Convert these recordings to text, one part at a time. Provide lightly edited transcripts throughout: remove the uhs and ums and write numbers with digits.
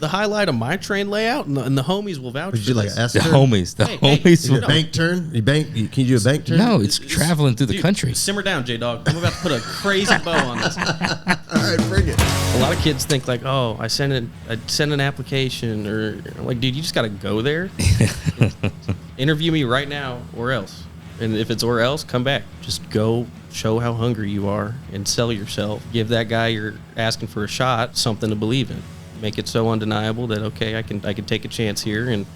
the highlight of my train layout, and the homies will vouch for you like this. the homies. The homies. Hey, bank turn? Can you do a bank turn? No, it's traveling through the country. Simmer down, J-Dog. I'm about to put a crazy bow on this. All right, bring it. A lot of kids think like, oh, I sent an application, or like, dude, you just got to go there. Interview me right now, or else. And if it's or else, come back. Just go. Show how hungry you are and sell yourself. Give that guy you're asking for a shot something to believe in. Make it so undeniable that, okay, I can take a chance here and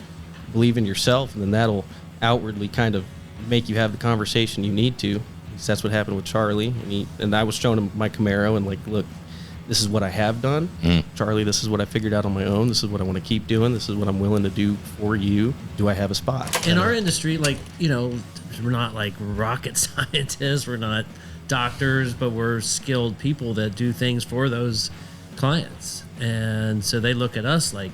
believe in yourself, and then that'll outwardly kind of make you have the conversation you need to. That's what happened with Charlie. And I was showing him my Camaro and like, look, this is what I have done. Charlie, this is what I figured out on my own. This is what I want to keep doing. This is what I'm willing to do for you. Do I have a spot? In our industry, like, we're not like rocket scientists. We're not doctors, but we're skilled people that do things for those clients. And so they look at us like,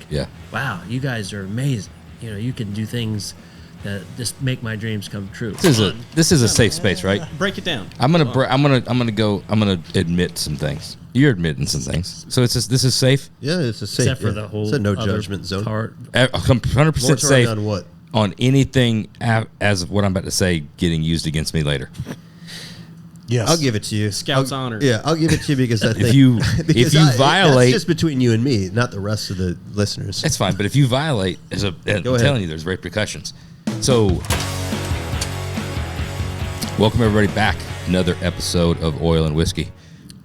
wow, you guys are amazing. You can do things that just make my dreams come true. This is a safe space, right? Break it down. I'm gonna admit some things. You're admitting some things. So this is safe. Yeah, it's a safe. Except for the whole it's a no judgment zone. 100% safe on what? On anything as of what I'm about to say getting used against me later. Yes, I'll give it to you. Scout's honor. Yeah, I'll give it to you because I think if you violate, that's just between you and me, not the rest of the listeners. That's fine, but if you violate, I'm telling you, there's repercussions. So, welcome everybody back. Another episode of Oil and Whiskey,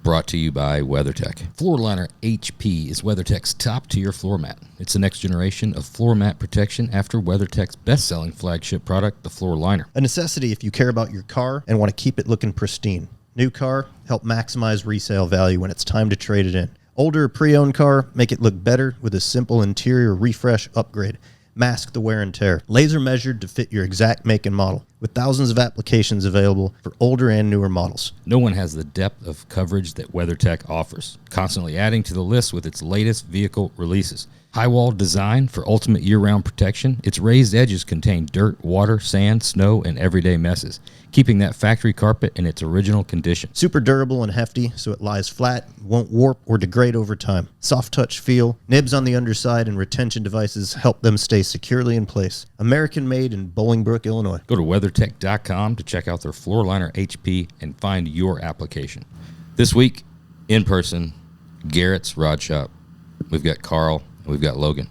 brought to you by WeatherTech. Floorliner HP is WeatherTech's top-tier floor mat. It's the next generation of floor mat protection after WeatherTech's best-selling flagship product, the Floorliner. A necessity if you care about your car and want to keep it looking pristine. New car, help maximize resale value when it's time to trade it in. Older pre-owned car, make it look better with a simple interior refresh upgrade. Mask the wear and tear. Laser measured to fit your exact make and model, with thousands of applications available for older and newer models. No one has the depth of coverage that WeatherTech offers, constantly adding to the list with its latest vehicle releases. High-wall design for ultimate year-round protection, its raised edges contain dirt, water, sand, snow, and everyday messes, keeping that factory carpet in its original condition. Super durable and hefty, so it lies flat, won't warp or degrade over time. Soft touch feel, nibs on the underside, and retention devices help them stay securely in place. American-made in Bolingbrook, Illinois. Go to WeatherTech.com to check out their Floorliner HP and find your application. This week, in person, Garrett's Rod Shop. We've got Karl. We've got Logan.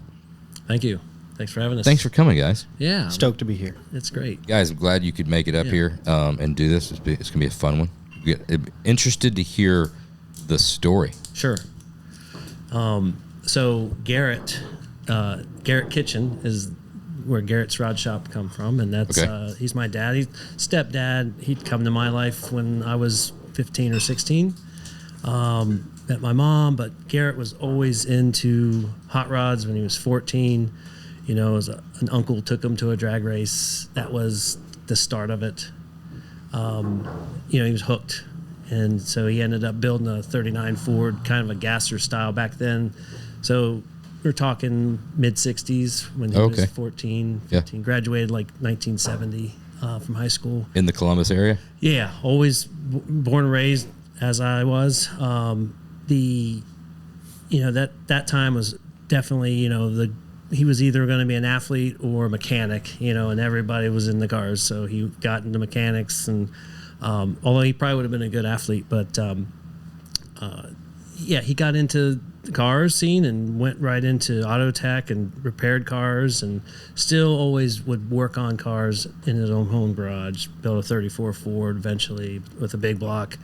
Thank you. Thanks for having us. Thanks for coming, guys. Yeah. Stoked to be here. It's great. Guys, I'm glad you could make it up here and do this. It's going to be a fun one. Interested to hear the story. Sure. So Garrett Kitchen is where Garrett's Rod Shop come from, and that's he's my dad. He's stepdad. He'd come to my life when I was 15 or 16. Met my mom, but Garrett was always into hot rods when he was 14. As an uncle took him to a drag race. That was the start of it. He was hooked. And so he ended up building a 39 Ford, kind of a gasser style back then. So we're talking mid-60s when he was 14, 15. Graduated like 1970 from high school. In the Columbus area? Yeah, always born and raised as I was. That time was definitely, he was either going to be an athlete or a mechanic, and everybody was in the cars. So he got into mechanics, and although he probably would have been a good athlete, but he got into the car scene and went right into auto tech and repaired cars, and still always would work on cars in his own home garage. Built a 34 Ford eventually with a big block.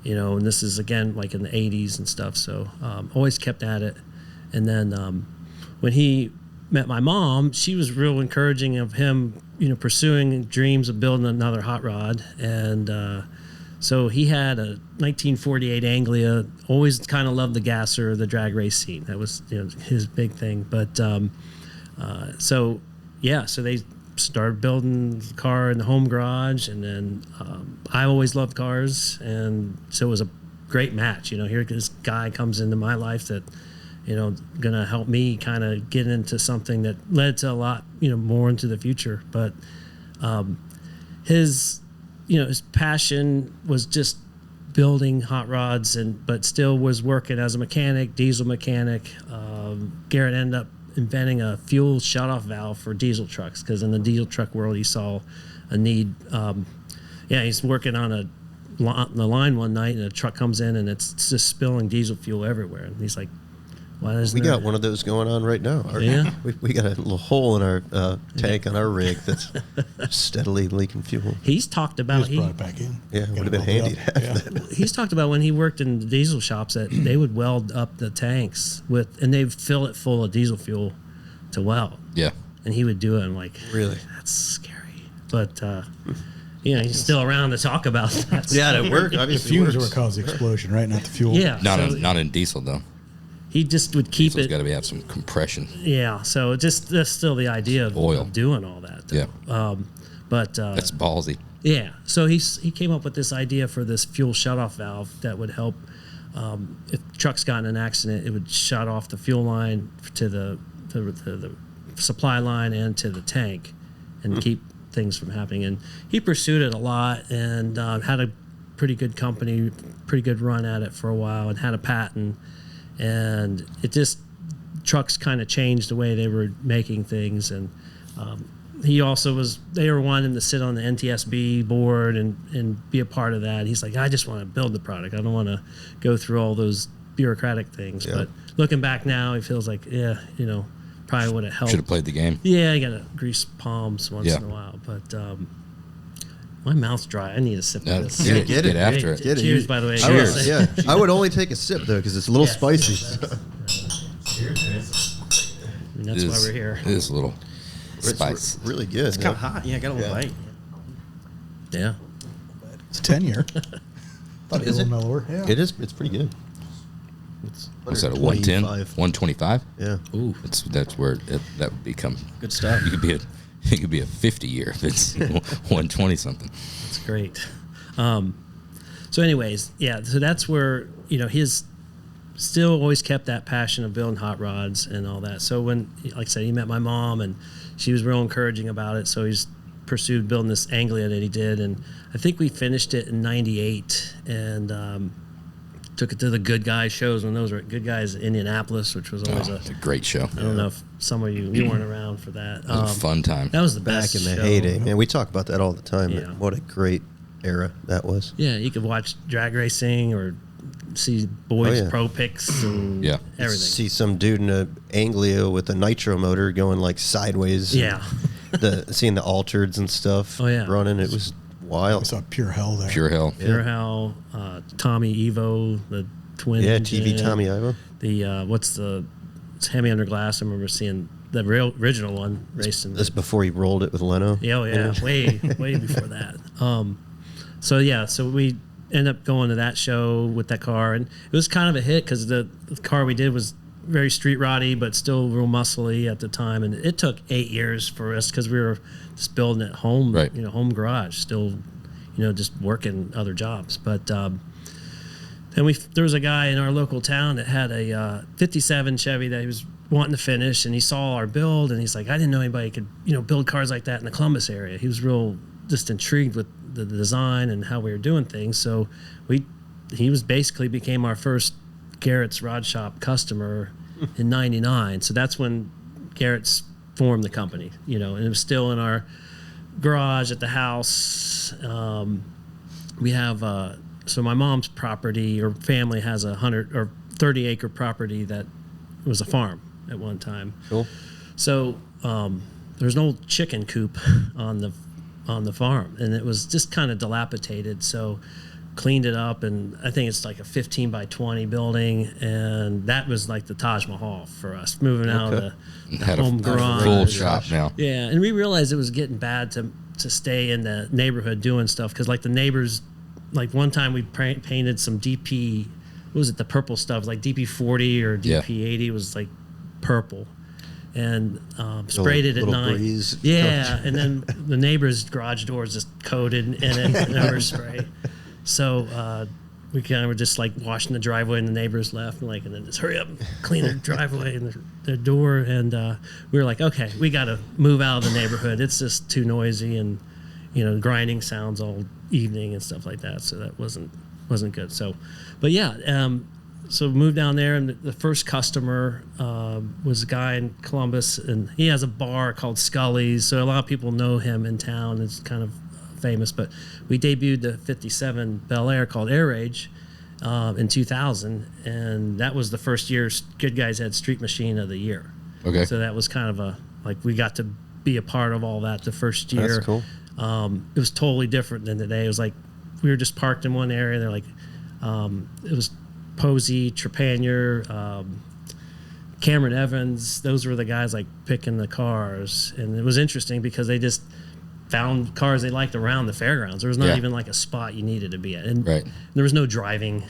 And this is, again, like in the 80s and stuff. So always kept at it. And then when he met my mom, she was real encouraging of him, pursuing dreams of building another hot rod. And so he had a 1948 Anglia, always kind of loved the gasser, the drag race scene. That was his big thing. But so they started building the car in the home garage, and then I always loved cars, and so it was a great match. Here this guy comes into my life that gonna help me kind of get into something that led to a lot more into the future. But his passion was just building hot rods, but still was working as a mechanic, diesel mechanic. Garrett ended up inventing a fuel shutoff valve for diesel trucks, because in the diesel truck world he saw a need. He's working on the line one night, and a truck comes in and it's just spilling diesel fuel everywhere, and he's like, we got one of those going on right now. We got a little hole in our tank on our rig that's steadily leaking fuel. He's talked about Brought it back in. Yeah, it would have been handy to have that. He's talked about when he worked in the diesel shops that they would weld up the tanks and they'd fill it full of diesel fuel to weld. Yeah. And he would do it. I'm like, really? That's scary. But he's still around to talk about that. Yeah, it worked. The Obviously, fumes are what caused the explosion, right? Not the fuel. Yeah. Not in diesel though. He just would keep Diesel's it. got to have some compression. Yeah. So that's still the idea of Oil. of doing all that. Yeah. That's ballsy. Yeah. So he came up with this idea for this fuel shutoff valve that would help. If trucks got in an accident, it would shut off the fuel line to the supply line and to the tank, and keep things from happening. And he pursued it a lot, and had a pretty good company, pretty good run at it for a while, and had a patent. And it just, trucks kind of changed the way they were making things. And he also they were wanting to sit on the NTSB board and be a part of that. He's like, I just want to build the product. I don't want to go through all those bureaucratic things. Yeah. But looking back now, he feels like, probably would have helped. Should have played the game. Yeah, you got to grease palms once in a while. But my mouth's dry. I need a sip of this. Yeah, get it. Get after it. Get it. Cheers, by the way. Cheers. Yeah, I would only take a sip though, because it's a little spicy. And that's why we're here. It is a little It's spice. really good. It's kind of hot. Yeah, I got a little bite. Yeah. It's a 10-year. Thought it was Is a it? little mellower. Yeah. It is. It's pretty good. It's What's that, a 110? 125. 125? Yeah. Ooh. That's where that would become Good stuff. You could be a 50 year if it's 120 something. That's great. So anyways, so that's where, his still always kept that passion of building hot rods and all that. So when, like I said, he met my mom, and she was real encouraging about it. So he's pursued building this Anglia that he did. And I think we finished it in 98 and took it to the Good Guys shows, when those were Good Guys in Indianapolis, which was always It's a great show. I don't know if some of you weren't around for that. It was a fun time. That was the Back best in the show. heyday, man. We talk about that all the time. Yeah. Man. What a great era that was. Yeah, you could watch drag racing or see boys pro picks and everything. See some dude in a Anglia with a nitro motor going like sideways. Yeah. Seeing the altereds and stuff running. It was I wild. saw pure hell there. Pure hell. Pure Hell, Tommy Evo, the twin. Yeah, engine. TV Tommy Ivo. The it's Hemi Under Glass. I remember seeing the original one racing. This before he rolled it with Leno. Way before that. So we ended up going to that show with that car, and it was kind of a hit because the car we did was very street roddy, but still real muscly at the time. And it took 8 years for us because we were just building at home, Right. Home garage, still, just working other jobs. But then there was a guy in our local town that had a 57 Chevy that he was wanting to finish, and he saw our build, and he's like, I didn't know anybody could, build cars like that in the Columbus area. He was real just intrigued with the design and how we were doing things. So he basically became our first Garrett's Rod Shop customer in 99. So that's when Garrett's formed the company, and it was still in our garage at the house. We have, so my mom's property or family has 100 or 30 acre property that was a farm at one time. Cool. So there's an old chicken coop on the farm, and it was just kind of dilapidated. So cleaned it up, and I think it's like a 15 by 20 building, and that was like the Taj Mahal for us, moving out of the Had home a garage. full shop now. Yeah, and we realized it was getting bad to stay in the neighborhood doing stuff, because like the neighbors, like one time we painted some DP, what was it, the purple stuff, like DP40 or DP80 was like purple, and sprayed it at night. Breeze. Yeah, and then the neighbor's garage doors just coated in it, never spray. So we kind of were just like washing the driveway, and the neighbors left, and then just hurry up and clean their driveway and their door. And we were like, okay, we got to move out of the neighborhood. It's just too noisy, and grinding sounds all evening and stuff like that. So that wasn't good. So, but yeah, so moved down there, and the first customer was a guy in Columbus, and he has a bar called Scully's. So a lot of people know him in town. It's kind of famous. But we debuted the '57 Bel Air called Air Rage in 2000, and that was the first year Good Guys had Street Machine of the Year. Okay. So that was kind of we got to be a part of all that the first year. That's cool. It was totally different than today. It was like we were just parked in one area. They're like, it was Posey, Trepanier, Cameron Evans. Those were the guys like picking the cars, and it was interesting because they just found cars they liked around the fairgrounds. There was not even like a spot you needed to be at, and there was no driving,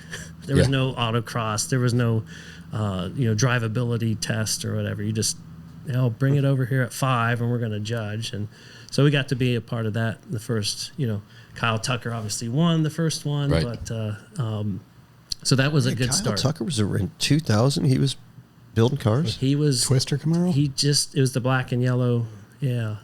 there was no autocross, there was no drivability test or whatever. You just bring it over here at 5 and we're going to judge. And so we got to be a part of that. The first, Kyle Tucker obviously won the first one, but so that was a good Kyle start. Tucker was in 2000. He was building cars. He was Twister Camaro. It was the black and yellow. Yeah.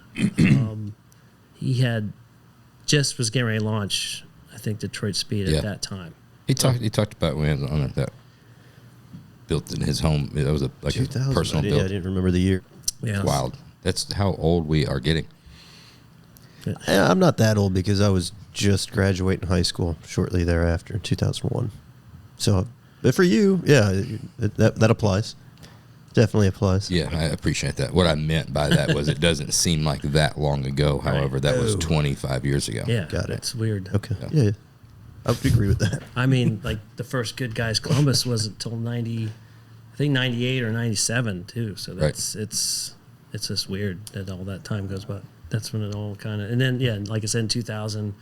He was getting ready to launch, I think, Detroit Speed at that time. He talked about when he was on that built in his home. It was a personal build. I didn't remember the year. Yeah. It's wild. That's how old we are getting. I'm not that old because I was just graduating high school shortly thereafter, 2001. So, but for you, that applies. Definitely applies. Yeah, I appreciate that. What I meant by that was it doesn't seem like that long ago. However, that was 25 years ago. Yeah. Got it. It's weird. Okay. Yeah. I would agree with that. I mean, like the first Good Guys Columbus wasn't until 98 or 97 too. So it's just weird that all that time goes by. That's when it all kind of, and then like I said, in 2000,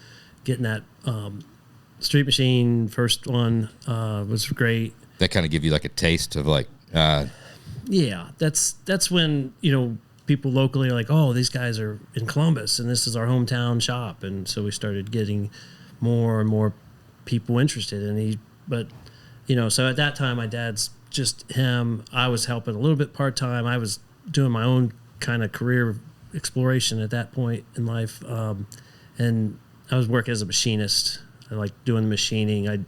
getting that Street Machine first one was great. That kind of give you like a taste of like. Yeah, that's when people locally are like, oh, these guys are in Columbus and this is our hometown shop, and so we started getting more and more people interested. And so at that time, my dad's just him. I was helping a little bit part time. I was doing my own kind of career exploration at that point in life, and I was working as a machinist. I like doing the machining.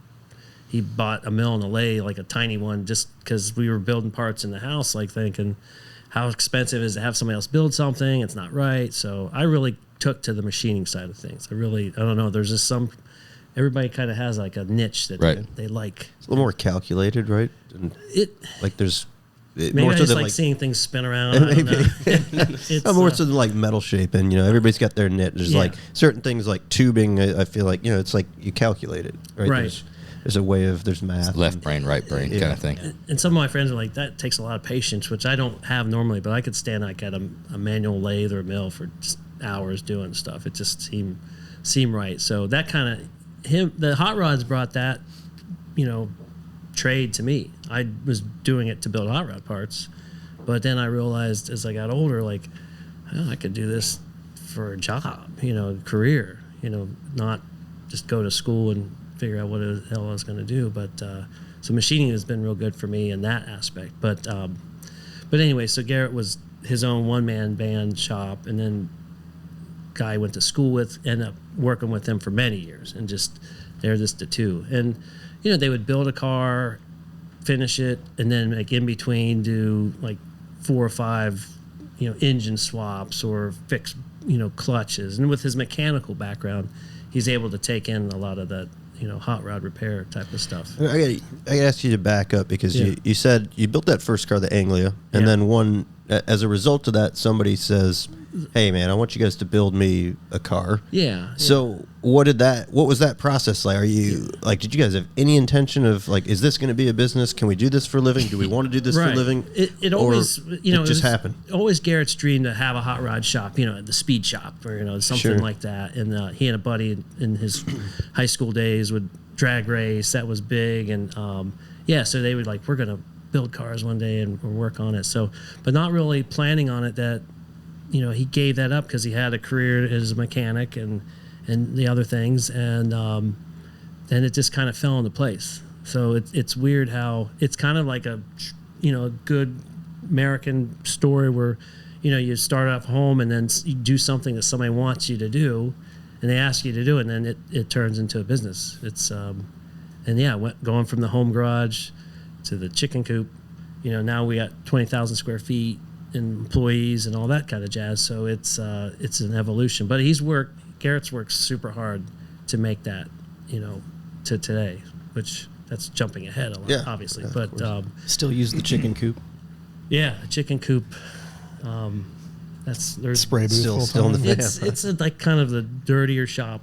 He bought a mill and a lathe, like a tiny one, just because we were building parts in the house, like thinking how expensive it is to have somebody else build something. It's not right. So I really took to the machining side of things. I don't know. There's just everybody kind of has like a niche that they like. It's a little more calculated, right? And maybe more I so just than like seeing things spin around. I don't know. It's more so than like metal shaping. Everybody's got their niche. There's like certain things like tubing. I feel like it's like you calculate it, right? Right. There's a way of there's math. It's left brain, right brain kind of thing. And some of my friends are like, that takes a lot of patience, which I don't have normally, but I could stand like at a manual lathe or a mill for just hours doing stuff. It just seemed right. So that kind of the hot rods brought that, trade to me. I was doing it to build hot rod parts, but then I realized as I got older, like, I could do this for a job, career, not just go to school and figure out what the hell I was going to do. But so machining has been real good for me in that aspect. But anyway, so Garrett was his own one-man band shop, and then guy I went to school with, ended up working with him for many years, and they're just the two. And they would build a car, finish it, and then like in between do like 4 or 5 engine swaps or fix clutches. And with his mechanical background, he's able to take in a lot of that hot rod repair type of stuff. I gotta ask you to back up because you said you built that first car, the Anglia, and then as a result of that, somebody says, hey man, I want you guys to build me a car. Yeah. So what was that process like? Are you did you guys have any intention of is this going to be a business? Can we do this for a living? Do we want to do this for a living? It always, it just happened. Always Garrett's dream to have a hot rod shop, the speed shop or, something like that. And he and a buddy in his high school days would drag race. That was big. And so they would we're going to build cars one day and work on it. So, but not really planning on it that, he gave that up because he had a career as a mechanic and the other things, and it just kind of fell into place. So it's weird how it's kind of like a good American story where you start off home and then you do something that somebody wants you to do, and they ask you to do it, and then it turns into a business. It's And yeah, going from the home garage to the chicken coop, now we got 20,000 square feet and employees and all that kind of jazz. So it's an evolution. But Garrett's worked super hard to make that, to today, which that's jumping ahead a lot, obviously. Yeah, but Still use the chicken coop. yeah, a chicken coop. There's Spray booth Still in the van. it's like kind of the dirtier shop.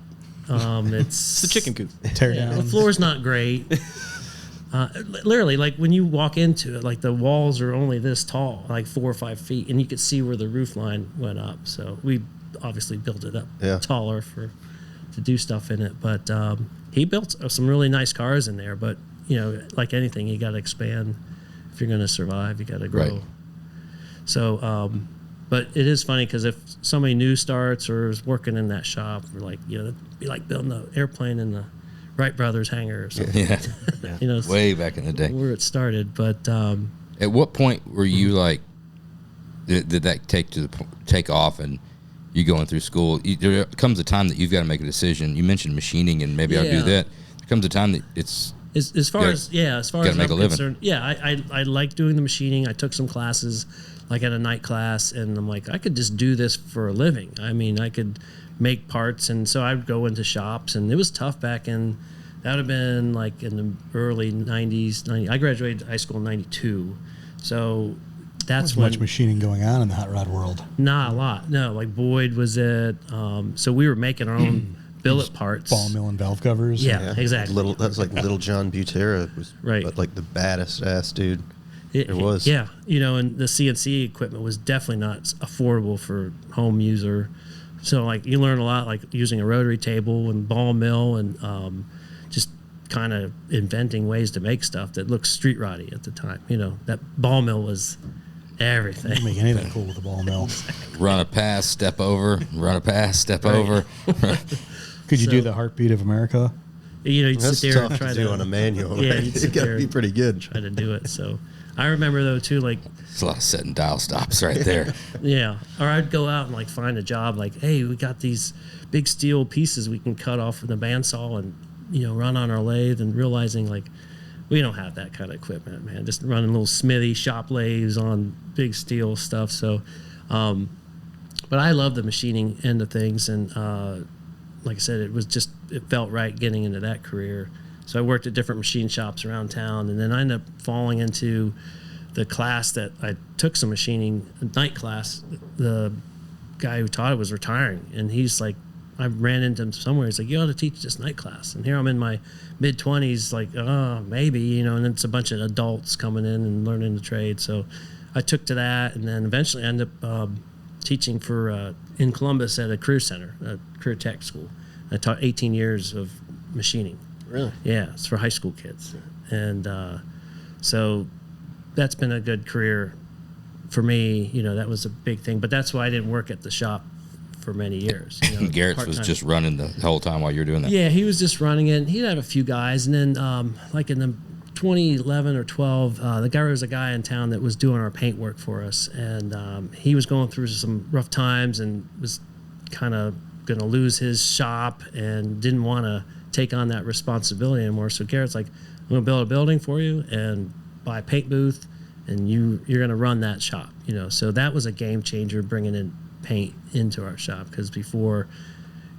It's the chicken coop. tear The down. floor's not great. Literally, like when you walk into it, like the walls are only this tall, like 4 or 5 feet, and you could see where the roof line went up. So we obviously built it up taller to do stuff in it. But he built some really nice cars in there. But like anything, you got to expand if you're going to survive. You got to grow. Right. So, but it is funny because if somebody new starts or is working in that shop, we're like, it'd be like building an airplane in the Wright Brothers hangar or something. Yeah. It's Way back in the day. where it started. But At what point were you like, did that take off and you going through school? There comes a time that you've got to make a decision. You mentioned machining and maybe I'll do Yeah. that. There comes a time that it's, as far as gotta I'm make a living. concerned, I like doing the machining. I took some classes, like at a night class, and I'm like, I could just do this for a living. I mean, I could make parts, and so I'd go into shops, and it was tough back in. That would have been like in the early '90s. I graduated high school in '92, so that's There's when much machining going on in the hot rod world. not a lot. No, like Boyd was it. So we were making our own billet parts. Ball mill and valve covers. Yeah, exactly. That's like Little John Butera was Right. but like the baddest ass dude. It was. Yeah, and the CNC equipment was definitely not affordable for home user. So like you learn a lot, like using a rotary table and ball mill and just kind of inventing ways to make stuff that looked street roddy at the time. That ball mill was everything. You can make anything cool with a ball mill. run a pass, step over, run a pass, step over. Could you do So- the heartbeat of America? You'd That's sit there and tough try to do on a manual. Yeah, right? you'd It sit got there to be and pretty good. try to do it. So I remember though too, like It's a lot of setting dial stops right there. yeah, or I'd go out and like find a job like, hey, we got these big steel pieces we can cut off with a bandsaw and run on our lathe, and realizing like we don't have that kind of equipment, man. Just running little smithy shop lathes on big steel stuff. So, but I love the machining end of things, and like I said, it felt right getting into that career. So I worked at different machine shops around town, and then I ended up falling into the class that I took some machining, a night class. The guy who taught it was retiring, and he's like, I ran into him somewhere. He's like, you ought to teach this night class. And here I'm in my mid-20s, like, maybe, and then it's a bunch of adults coming in and learning the trade. So I took to that, and then eventually I ended up teaching for in Columbus at a career center, a career tech school. I taught 18 years of machining. Really? Yeah, it's for high school kids. And so that's been a good career for me. That was a big thing. But that's why I didn't work at the shop for many years. Garrett's was part-time. just running the whole time while you were doing that. Yeah, he was just running it. He'd have a few guys. And then like in the 2011 or 12, there was a guy in town that was doing our paint work for us. And he was going through some rough times and was kind of going to lose his shop and didn't want to take on that responsibility anymore. So Garrett's like, I'm going to build a building for you and buy a paint booth, and you're going to run that shop. So that was a game changer, bringing in paint into our shop, because before,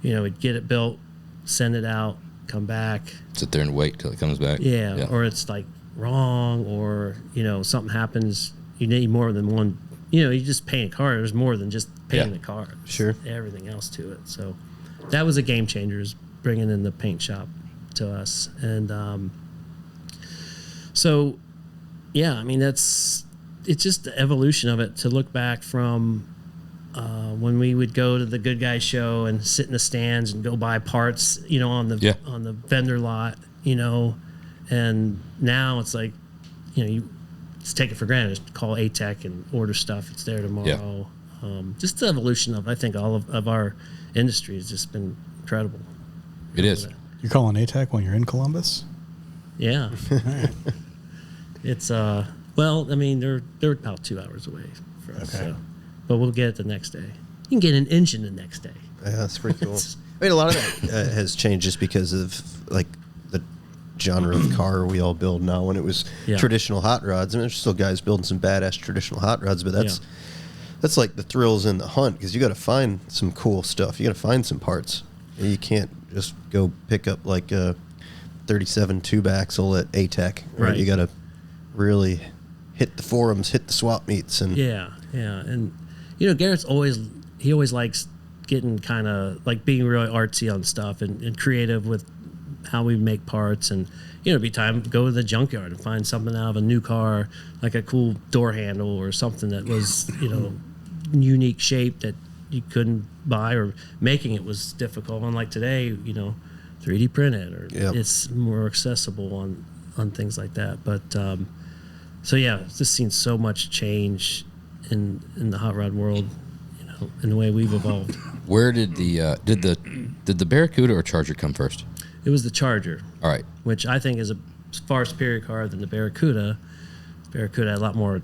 we'd get it built, send it out, come back. Sit there and wait till it comes back. Yeah. Or it's like wrong, or, something happens. You need more than one. You just paint a car. There's more than just painting the car. There's Sure. everything else to it. So that was a game changer, is bringing in the paint shop to us. And so, yeah, I mean, it's just the evolution of it, to look back from when we would go to the Good Guys show and sit in the stands and go buy parts, on the vendor lot, and now it's like, you just take it for granted. Just call ATEC and order stuff. It's there tomorrow. Yeah. Just the evolution of, I think, all of our industry has just been incredible. It is. You're calling ATEC when you're in Columbus? Yeah. It's well, I mean, they're about 2 hours away from us. Okay. So, but we'll get it the next day. You can get an engine the next day. Yeah, that's pretty cool. I mean, a lot of that has changed just because of like the genre of car we all build now. When it was Yeah. traditional hot rods, I mean, there's still guys building some badass traditional hot rods, but that's like the thrills in the hunt, because you got to find some cool stuff. You got to find some parts. You can't just go pick up like a 37 tube axle at ATEC. Right? Right. You got to really hit the forums, hit the swap meets, and Yeah, and Garrett's always likes getting kind of like being really artsy on stuff and creative with how we make parts, and it'd be time to go to the junkyard and find something out of a new car, like a cool door handle or something that was unique shape that you couldn't buy, or making it was difficult. Unlike today, 3D printed, or it's more accessible on things like that. But so yeah, it's just seen so much change in the hot rod world, in the way we've evolved. Where did the Barracuda or Charger come first? It was the Charger, All right. which I think is a far superior car than the Barracuda. Barracuda had a lot more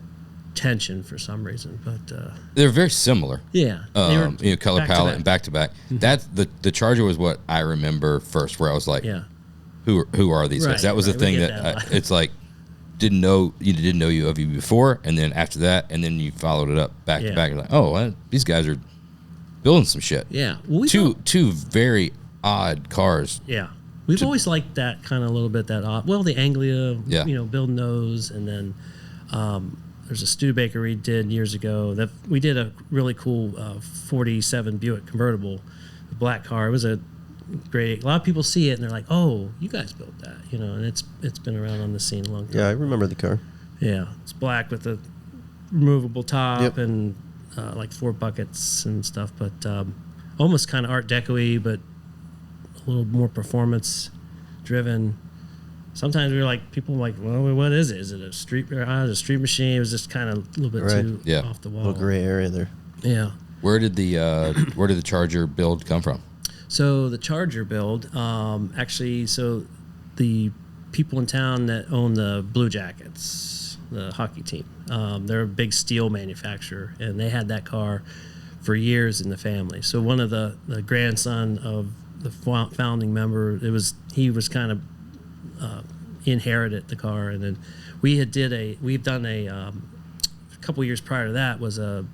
tension for some reason, but They're very similar. yeah, they were Color back to palette back. and back to back. That's the Charger was what I remember first, where I was like, Yeah, who are these guys? Right, That was the right, we thing get that that a lot. it's like didn't know you of you before, and then after that, and then you followed it up back to Yeah. back. You're like, oh, well, these guys are building some shit. yeah. Well, Two very odd cars. Yeah, we've always liked that kind of a little bit that odd. Well, the Anglia, Yeah. building those, and then there's a Studebaker we did years ago that we did a really cool 47 Buick convertible, a black car. It was a great. A lot of people see it and they're like, "Oh, you guys built that," and it's been around on the scene a long time. yeah, I remember the car. Yeah, it's black with a removable top Yep. and like 4 buckets and stuff, but almost kind of Art Deco-y, but a little more performance driven. Sometimes we were like, people were like, well, what is it? Is it a street machine? It was just kind of a little bit Right. too Yeah. off the A wall. little gray area there. Yeah. Where did the Charger build come from? So the Charger build, actually, so the people in town that own the Blue Jackets, the hockey team, they're a big steel manufacturer, and they had that car for years in the family. So one of the grandson of the founding member, he was kind of inherited the car, and then we've done a couple years prior to that was a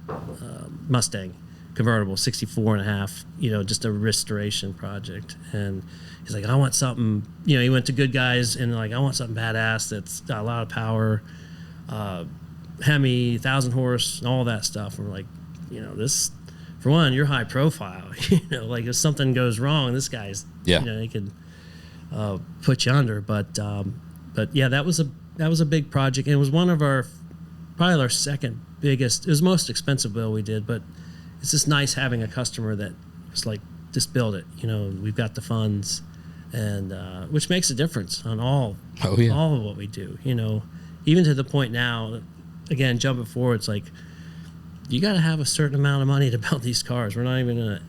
Mustang convertible 64 and a half, just a restoration project. And he's like, I want something, he went to Good Guys and like, I want something badass that's got a lot of power, Hemi, 1,000 horse, and all that stuff. And we're like, this, for one, you're high profile, like if something goes wrong, this guy's, he could put you under. But yeah, that was a big project. And it was one of probably our second biggest. It was the most expensive build we did, but it's just nice having a customer that was like, just build it. We've got the funds, and which makes a difference on all of what we do. Even to the point now, again, jumping forward, it's like you got to have a certain amount of money to build these cars. We're not even going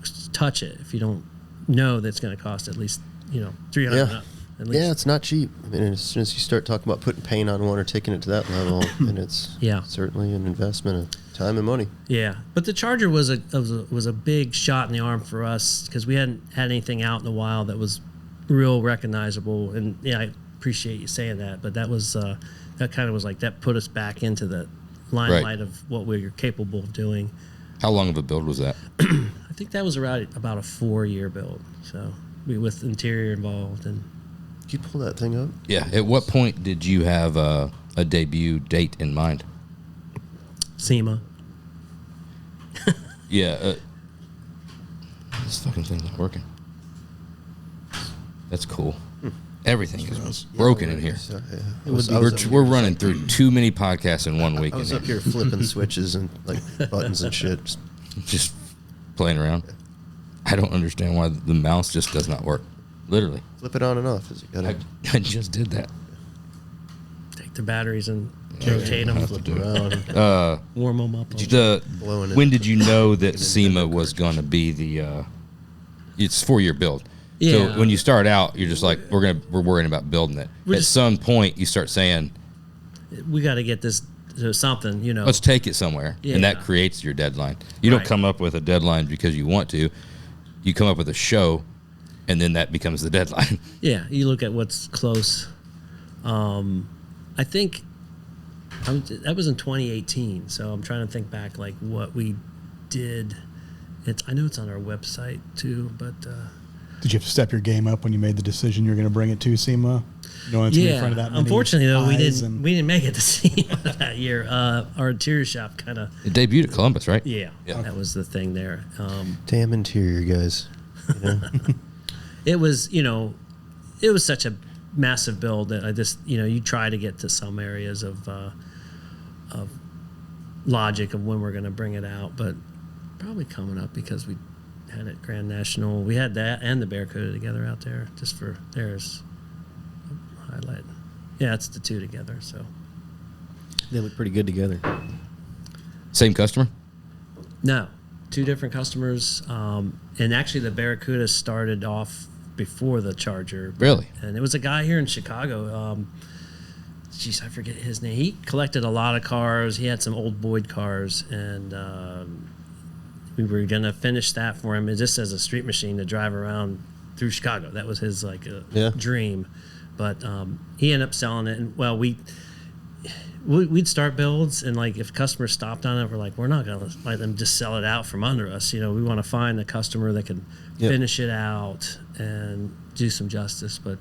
to touch it if you don't know that it's going to cost at least $300. Yeah. At least. Yeah, it's not cheap. I mean, as soon as you start talking about putting paint on one or taking it to that level, and it's certainly an investment of time and money. Yeah, but the Charger was a big shot in the arm for us because we hadn't had anything out in a while that was real recognizable. And I appreciate you saying that, but that was that kind of was like that put us back into the limelight of what we were capable of doing. How long of a build was that? I think that was about a 4-year build. So with interior involved. And Did you pull that thing up? Yeah. At what point did you have a debut date in mind? SEMA. Yeah. This fucking thing's not working. That's cool. Everything is broken in here. We're running through too many podcasts in 1 week. I was up here flipping switches and like buttons and shit. Just playing around. I don't understand why the mouse just does not work. Literally. Flip it on and off. I just did that. Take the batteries and rotate them, Flip around. warm them up. Blowing it. When did you know that SEMA was going to be the? It's 4-year build. Yeah. So when you start out, you're just like we're worrying about building it. At some point, you start saying, We got to get this to something, let's take it somewhere, and that Yeah. creates your deadline. You don't come up with a deadline because you want to. You come up with a show and then that becomes the deadline. Yeah, you look at what's close. I think that was in 2018, so I'm trying to think back like what we did. I know it's on our website too, but Did you have to step your game up when you made the decision you're going to bring it to SEMA? Knowing it's gonna be in front of that many unfortunately though we eyes didn't make it to SEMA that year. Our interior shop kind of It debuted at Columbus, right? yeah, that was the thing there. Damn interior guys. You know? It was such a massive build that I just you try to get to some areas of logic of when we're going to bring it out, but probably coming up because we had it Grand National. We had that and the Barracuda together out there just for theirs highlight. Yeah, it's the two together. So They look pretty good together. Same customer? no, two different customers. And actually the Barracuda started off before the Charger. Really? And it was a guy here in Chicago. I forget his name. He collected a lot of cars. He had some old Boyd cars, and we were gonna finish that for him, just as a street machine to drive around through Chicago. That was his dream. But he ended up selling it, and we'd start builds, and like if customers stopped on it, we're not gonna let them just sell it out from under us. We want to find a customer that can finish it out and do some justice. But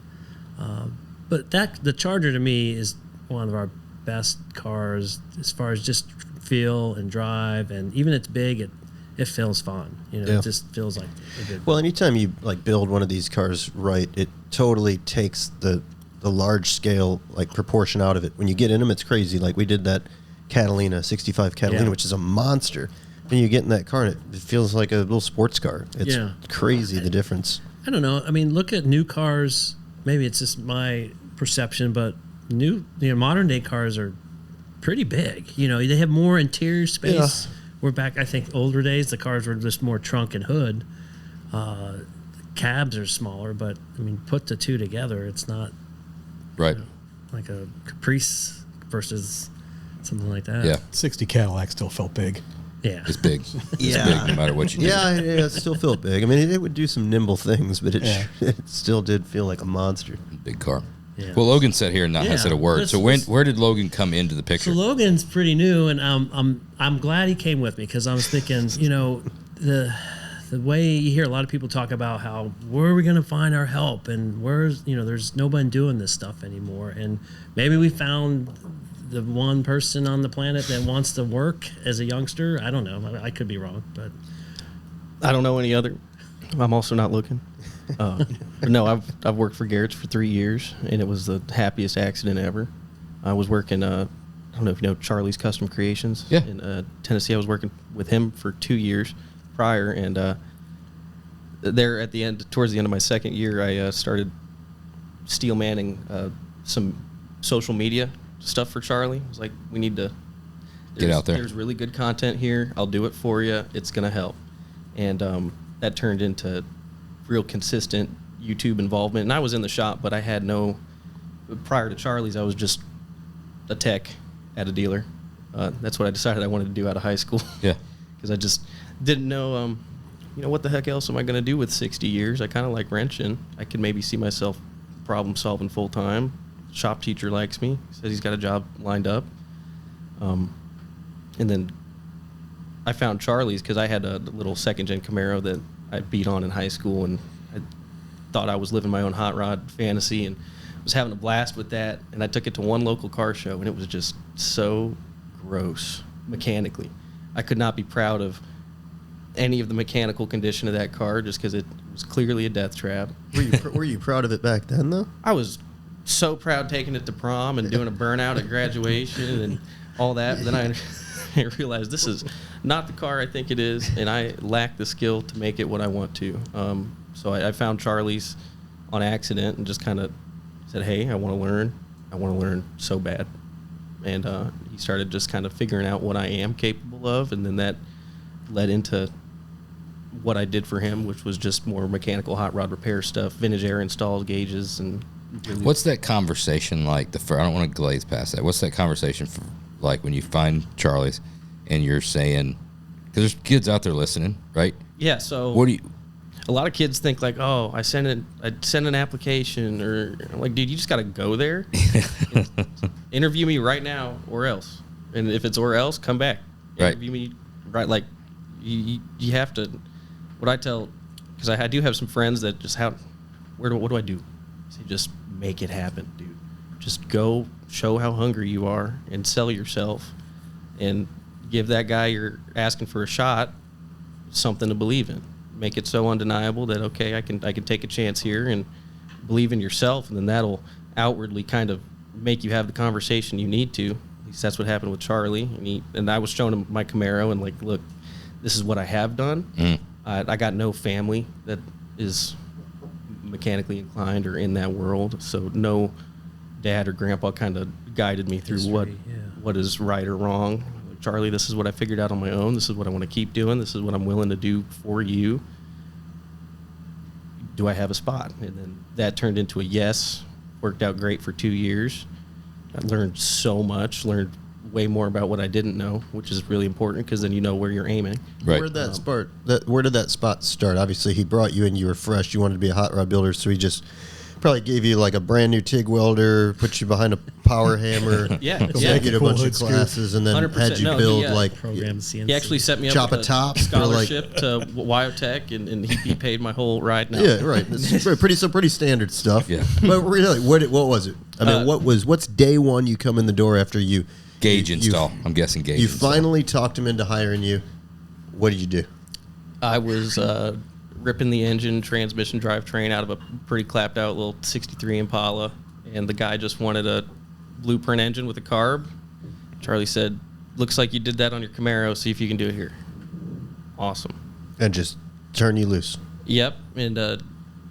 the Charger to me is one of our best cars as far as just feel and drive, and even it's big, it feels fun. It just feels like a good. Well, anytime you like build one of these cars right, it totally takes the large scale like proportion out of it. When you get in them, it's crazy. Like we did that Catalina 65 Catalina, which is a monster. When you get in that car, it feels like a little sports car. It's crazy the difference. I don't know. I mean, look at new cars. Maybe it's just my perception, but modern day cars are pretty big. They have more interior space. Yeah. We're back, I think, older days, the cars were just more trunk and hood. Cabs are smaller, but, I mean, put the two together, it's not right like a Caprice versus something like that. Yeah. 60 Cadillac still felt big. Yeah. It's big. It's big no matter what you do. Yeah, it still felt big. I mean, it would do some nimble things, but it still did feel like a monster. Big car. Yeah. Well, Logan sat here and not said a word. So where did Logan come into the picture? So Logan's pretty new, and I'm glad he came with me because I was thinking, the way you hear a lot of people talk about how where are we going to find our help, and there's nobody doing this stuff anymore, and maybe we found the one person on the planet that wants to work as a youngster. I don't know. I could be wrong, but I don't know any other. I'm also not looking. But no, I've worked for Garrett's for 3 years, and it was the happiest accident ever. I was working, I don't know if you know Charlie's Custom Creations in Tennessee. I was working with him for 2 years prior, and there towards the end of my second year, I started steel manning some social media stuff for Charlie. I was like, we need to get out there. There's really good content here. I'll do it for you. It's going to help. And that turned into real consistent YouTube involvement. And I was in the shop, but I had prior to Charlie's, I was just a tech at a dealer. That's what I decided I wanted to do out of high school. Yeah. Because I just didn't know, what the heck else am I going to do with 60 years? I kind of like wrenching. I could maybe see myself problem solving full time. Shop teacher likes me. Says he's got a job lined up. And then I found Charlie's because I had a little second-gen Camaro that I beat on in high school, and I thought I was living my own hot rod fantasy and was having a blast with that. And I took it to one local car show, and it was just so gross mechanically. I could not be proud of any of the mechanical condition of that car just because it was clearly a death trap. Were you proud of it back then, though? I was so proud taking it to prom and doing a burnout at graduation and all that. But then I realized this is not the car I think it is, and I lack the skill to make it what I want to. So I found Charlie's on accident and just kind of said, hey, I want to learn. I want to learn so bad. And he started just kind of figuring out what I am capable of, and then that led into what I did for him, which was just more mechanical hot rod repair stuff, vintage air installs, gauges, and really. What's that conversation like? I don't want to glaze past that. What's that conversation like when you find Charlie's and you're saying, because there's kids out there listening, right? Yeah. So what do you? a lot of kids think like, oh, I send an application, or like, dude, you just got to go there, interview me right now or else. And if it's or else, come back. Right. Interview me right. Like you have to, what I tell, because I do have some friends that just what do I do? I say, just make it happen, dude. Just go show how hungry you are and sell yourself and give that guy you're asking for a shot something to believe in. Make it so undeniable that, okay, I can take a chance here and believe in yourself, and then that'll outwardly kind of make you have the conversation you need to. At least that's what happened with Charlie. And I was showing him my Camaro and like, look, this is what I have done. I got no family that is mechanically inclined or in that world, so no dad or grandpa kind of guided me through what is right or wrong. Charlie, this is what I figured out on my own. This is what I want to keep doing. This is what I'm willing to do for you. Do I have a spot? And then that turned into a yes. Worked out great for 2 years. I learned so much, learned way more about what I didn't know, which is really important because then you know where you're aiming. Right. Where did that spot start? Obviously, he brought you in. You were fresh. You wanted to be a hot rod builder, so he just probably gave you like a brand new TIG welder, put you behind a power hammer, Take you a bunch of classes, and then 100%. had you build like Program CNC. He actually set me up Chop with a top, scholarship to WeatherTech, and he paid my whole ride. Now. Yeah, right. It's pretty standard stuff. Yeah. But really, what was it? I mean, what's day one you come in the door after you Gauge install. I'm guessing gauge. You install. finally talked him into hiring you. What did you do? I was ripping the engine, transmission, drivetrain out of a pretty clapped out little 63 Impala, and the guy just wanted a blueprint engine with a carb. Charlie said, looks like you did that on your Camaro, see if you can do it here. Awesome. And just turn you loose. Yep, and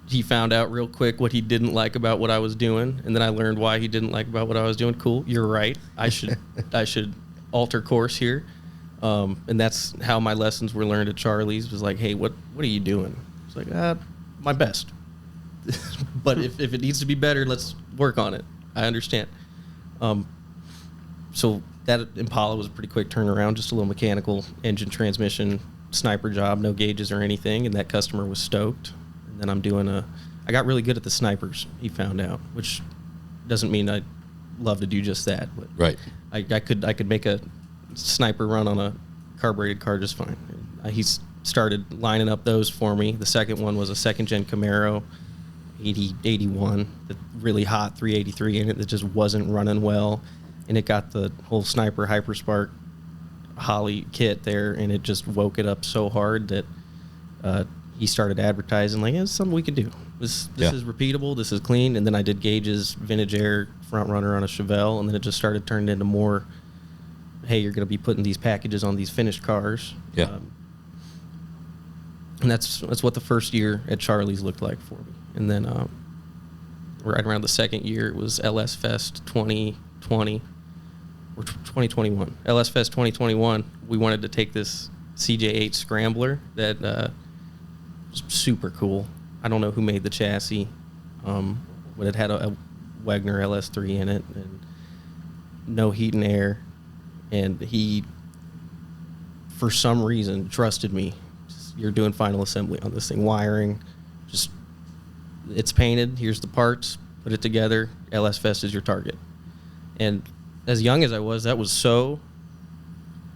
he found out real quick what he didn't like about what I was doing, and then I learned why he didn't like about what I was doing. Cool, you're right. I should alter course here. And that's how my lessons were learned at Charlie's. Was like, hey, what are you doing? It's like, my best. But if it needs to be better, let's work on it. I understand. So that Impala was a pretty quick turnaround, just a little mechanical engine transmission sniper job, no gauges or anything, and that customer was stoked. And then I got really good at the snipers, he found out, which doesn't mean I love to do just that. But Right. I could make a sniper run on a carbureted car just fine. He started lining up those for me. The second one was a second-gen Camaro, 81, the really hot 383 in it that just wasn't running well. And it got the whole sniper Hyperspark Holly kit there, and it just woke it up so hard that he started advertising, like, it's something we can do. This is repeatable, this is clean. And then I did Gage's Vintage Air front runner on a Chevelle, and then it just started turning into more, hey, you're going to be putting these packages on these finished cars. Yeah. And that's what the first year at Charlie's looked like for me. And then right around the second year, it was LS Fest 2020 or 2021. LS Fest 2021, we wanted to take this CJ8 Scrambler that was super cool. I don't know who made the chassis, but it had a Wagner LS3 in it and no heat and air. And he, for some reason, trusted me. You're doing final assembly on this thing, wiring, just, it's painted, here's the parts, put it together, LS Fest is your target. And as young as I was, that was so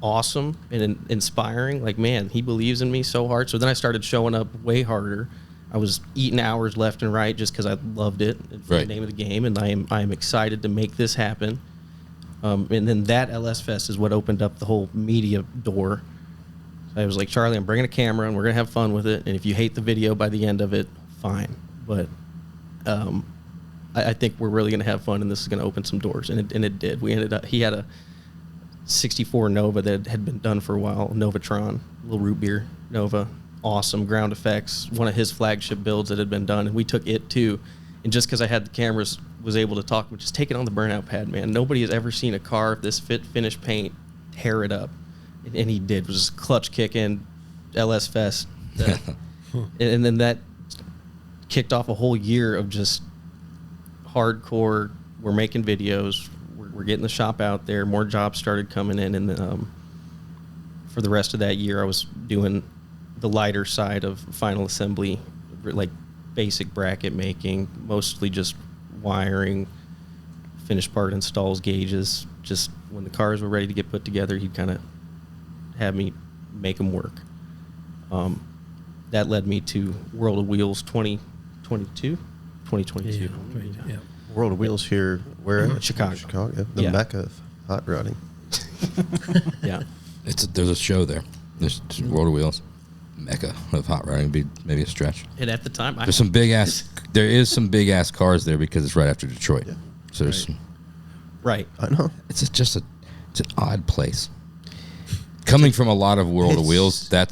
awesome and inspiring. Like, man, he believes in me so hard. So then I started showing up way harder. I was eating hours left and right just because I loved it. It's the name of the game, and I am excited to make this happen. And then that LS Fest is what opened up the whole media door. I was like, Charlie, I'm bringing a camera, and we're going to have fun with it. And if you hate the video by the end of it, fine. But I think we're really going to have fun, and this is going to open some doors. And it did. We ended up, he had a 64 Nova that had been done for a while, Novatron, little root beer Nova. Awesome ground effects, one of his flagship builds that had been done. And we took it, too. And just because I had the cameras, was able to talk, just take it on the burnout pad, man. Nobody has ever seen a car of this finish paint, tear it up. And he did. It was just clutch kick in, LS Fest. And then that kicked off a whole year of just hardcore. We're making videos. We're getting the shop out there. More jobs started coming in. And for the rest of that year, I was doing the lighter side of final assembly, like basic bracket making, mostly just wiring, finished part installs, gauges. Just when the cars were ready to get put together, he'd kind of have me make them work. That led me to World of Wheels 2022. Yeah. World of Wheels here, where? Chicago. Chicago, the Yeah. mecca of hot rodding. Yeah. There's a show there. There's World of Wheels, mecca of hot rodding. Be maybe a stretch. And at the time, There is some big ass cars there because it's right after Detroit. Yeah. So there's right. I know. it's an odd place. Coming from a lot of World of It's- Wheels, that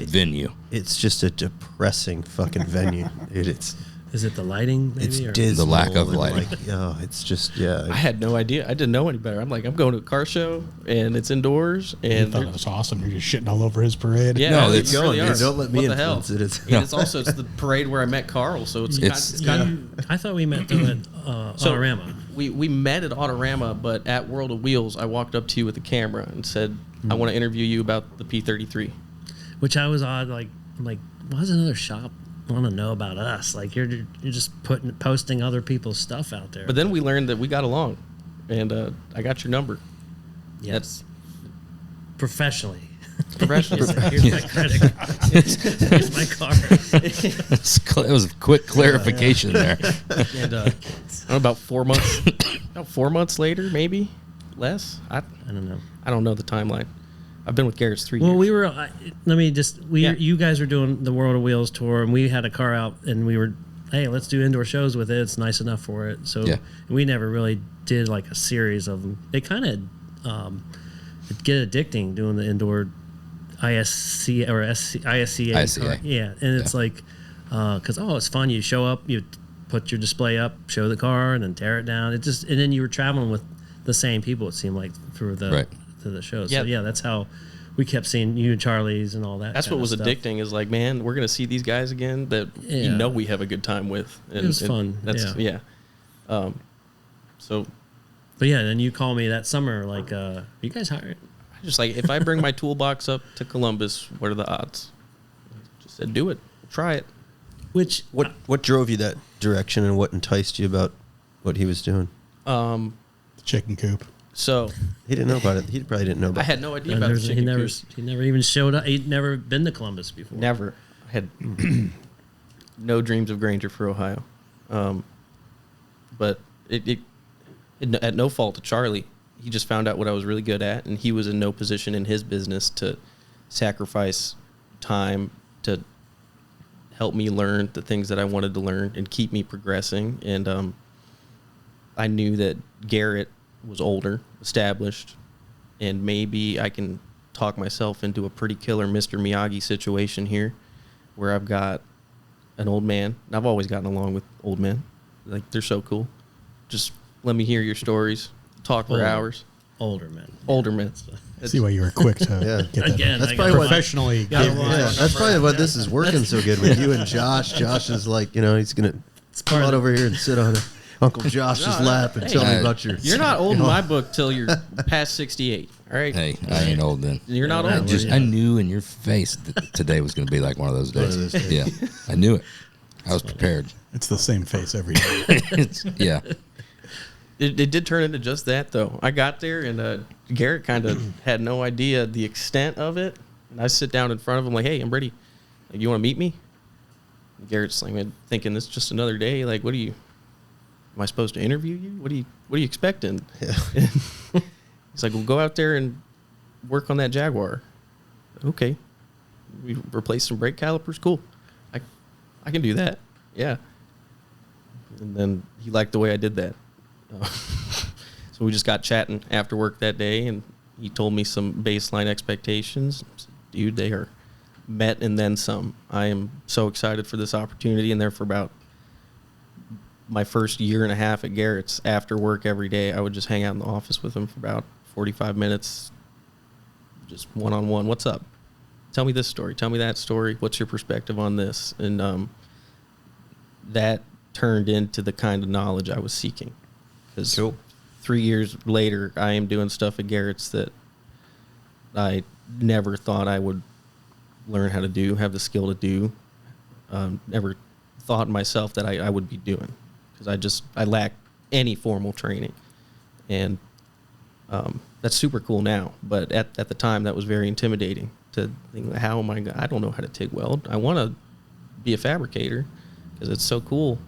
venue. It's just a depressing fucking venue. It's Is it the lighting? Maybe, it's or? dismal. The lack of and, lighting. Like, oh, it's just I had no idea. I didn't know any better. I'm like, I'm going to a car show, and it's indoors, I and thought it was awesome. You're just shitting all over his parade. yeah, No, they it's really going, are. dude. Don't let me What the hell? influence it. It's- And it's also the parade where I met Carl, so it's I thought we met them at So- Autorama. we met at Autorama, but at World of Wheels, I walked up to you with a camera and said, I want to interview you about the P33. Which I was odd. Like, I'm like, why does another shop want to know about us? Like, you're just posting other people's stuff out there. But then we learned that we got along, and I got your number. yes, professionally. Professionally. Here's my credit card. Here's my card. It was a quick clarification there. And I don't know, about 4 months, about 4 months later, maybe less. I don't know. I don't know the timeline. I've been with Garrett's 3 Well, years. we were. Let me just. Yeah. You guys were doing the World of Wheels tour, and we had a car out, and we were, hey, let's do indoor shows with it. It's nice enough for it. So Yeah. we never really did like a series of them. They kind of get addicting doing the indoor ISC or ISCA. ISCA. Car. Yeah, and it's like because it's fun. You show up, you put your display up, show the car, and then tear it down. It just and then you were traveling with the same people. It seemed like through the Right. to the shows. Yeah. So yeah, that's how we kept seeing you and Charlie's and all that. That's kind what was of stuff. addicting. Is like, man, we're gonna see these guys again that you Yeah. know we have a good time with. And, was fun, That's yeah. So But yeah, then you call me that summer, like, you guys hired? just like, if I bring my toolbox up to Columbus, what are the odds? Just said, do it, try it. Which what drove you that direction, and what enticed you about what he was doing? The chicken coop. So He didn't know about it. He probably didn't know about I had no idea and about the there's- chicken coop. he never even showed up. He'd never been to Columbus before. Never. I had no dreams of Granger for Ohio. But it at no fault of Charlie. He just found out what I was really good at, and he was in no position in his business to sacrifice time to help me learn the things that I wanted to learn and keep me progressing. And I knew that Garrett was older, established, and maybe I can talk myself into a pretty killer Mr. Miyagi situation here, where I've got an old man. And I've always gotten along with old men. Like, they're so cool. Just let me hear your stories. Talk for Older. hours. Older men. Older men. See why you were quick to Yeah. get that. Again, That's I probably got- what- Professionally. Gotta gave- watch. Yeah, that's probably why this is working so good with you and Josh. Josh is like, he's gonna come part of on the- over here and sit on Uncle Josh's lap and tell me about your. You're not old in my book till you're past 68. All right? Hey, I ain't old then. You're not Yeah, old. I knew in your face that today was going to be like one of those days. One of those days. Yeah, I knew it. I was prepared. It's the same face every day. Yeah, It did turn into just that, though. I got there, and Garrett kind of had no idea the extent of it. And I sit down in front of him like, hey, I'm ready. Like, you want to meet me? And Garrett's like, man, thinking this is just another day. Like, am I supposed to interview you? What are you expecting? Yeah. He's like, well, go out there and work on that Jaguar. Okay. We replace some brake calipers. Cool. I can do that. Yeah. And then he liked the way I did that. So we just got chatting after work that day, and he told me some baseline expectations. Dude, they are met and then some. I am so excited for this opportunity, and there for about my first year and a half at Garrett's, after work every day, I would just hang out in the office with him for about 45 minutes, just one-on-one. What's up? Tell me this story. Tell me that story. What's your perspective on this? And that turned into the kind of knowledge I was seeking. Because Cool. 3 years later, I am doing stuff at Garrett's that I never thought I would learn how to do, have the skill to do. Never thought myself that I would be doing, because I lack any formal training, and that's super cool now. But at the time, that was very intimidating to think, how am I don't know how to TIG weld. I want to be a fabricator because it's so cool.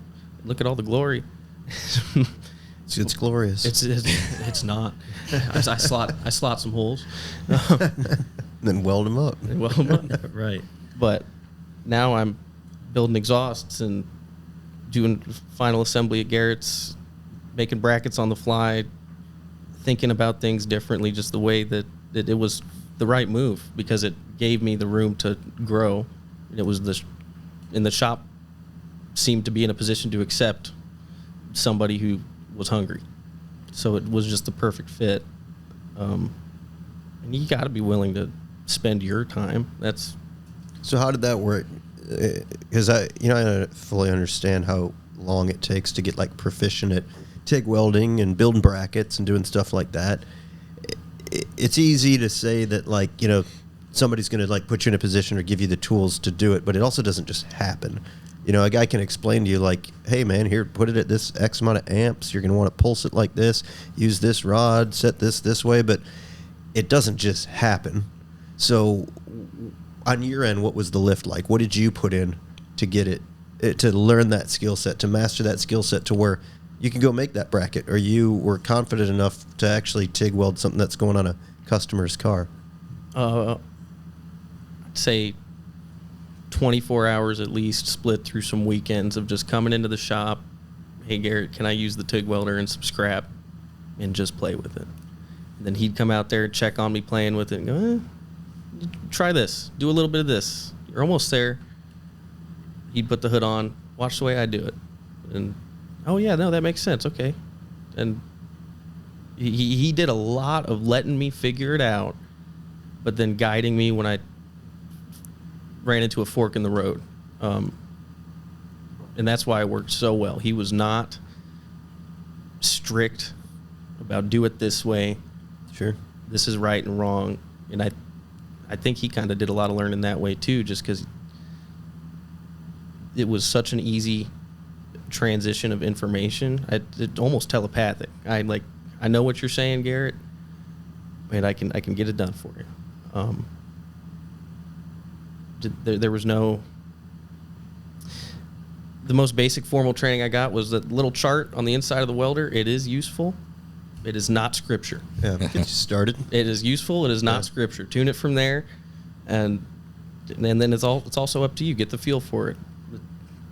Look at all the glory. It's glorious. It's not. I slot some holes, Then weld them up. Right. But now I'm building exhausts and doing final assembly at Garrett's, making brackets on the fly, thinking about things differently, just the way that it was the right move, because it gave me the room to grow. And it was the shop seemed to be in a position to accept somebody who was hungry. So it was just the perfect fit. And you got to be willing to spend your time. So how did that work? Because I don't fully understand how long it takes to get like proficient at TIG welding and building brackets and doing stuff like that. It's easy to say that, like, somebody's going to like put you in a position or give you the tools to do it, but it also doesn't just happen. A guy can explain to you like, hey man, here, put it at this X amount of amps. You're going to want to pulse it like this, use this rod, set this way, but it doesn't just happen. So on your end, what was the lift like? What did you put in to get it, to learn that skill set, to master that skill set to where you can go make that bracket, or you were confident enough to actually TIG weld something that's going on a customer's car? I'd say 24 hours at least, split through some weekends of just coming into the shop. Hey, Garrett, can I use the TIG welder and some scrap and just play with it? And then he'd come out there, check on me playing with it, and go, try this, do a little bit of this. You're almost there. He'd put the hood on, watch the way I do it. And, oh, yeah, no, that makes sense. Okay. And he did a lot of letting me figure it out, but then guiding me when I ran into a fork in the road. And that's why it worked so well. He was not strict about do it this way. Sure. This is right and wrong. And I think he kind of did a lot of learning that way too, just because it was such an easy transition of information. It's almost telepathic. I know what you're saying, Garrett, and I can get it done for you. There was no. The most basic formal training I got was that little chart on the inside of the welder. It is useful. It is not scripture. Yeah, get you started. It is useful. It is not scripture. Tune it from there, and then it's also up to you. Get the feel for it.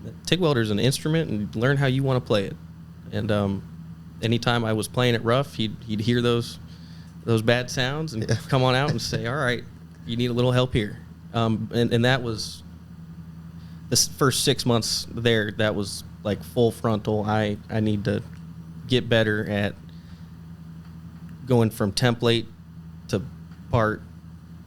The TIG welder is an instrument, and learn how you want to play it. And anytime I was playing it rough, he'd hear those bad sounds and come on out and say, "All right, you need a little help here." And that was the first 6 months there. That was like full frontal. I need to get better at going from template to part,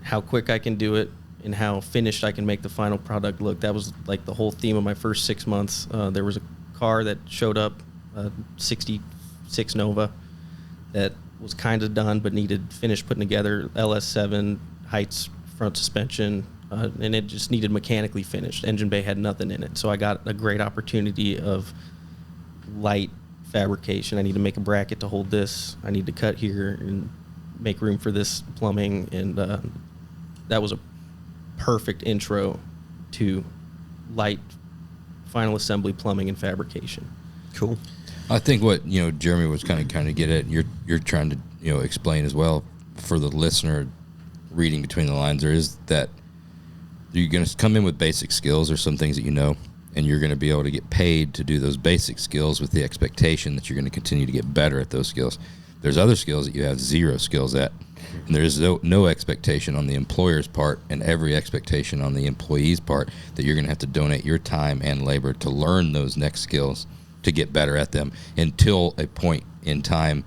how quick I can do it, and how finished I can make the final product look. That was like the whole theme of my first 6 months. There was a car that showed up, 66 Nova, that was kind of done but needed finished putting together, LS7, Heights front suspension, and it just needed mechanically finished. Engine bay had nothing in it. So I got a great opportunity of light fabrication. I need to make a bracket to hold this. I need to cut here and make room for this plumbing. And that was a perfect intro to light final assembly plumbing and fabrication. Cool. I think what Jeremy was kind of get at, you're trying to explain as well for the listener reading between the lines, there is that you're going to come in with basic skills or some things that and you're going to be able to get paid to do those basic skills with the expectation that you're going to continue to get better at those skills. There's other skills that you have zero skills at, and there is no expectation on the employer's part and every expectation on the employee's part that you're going to have to donate your time and labor to learn those next skills to get better at them until a point in time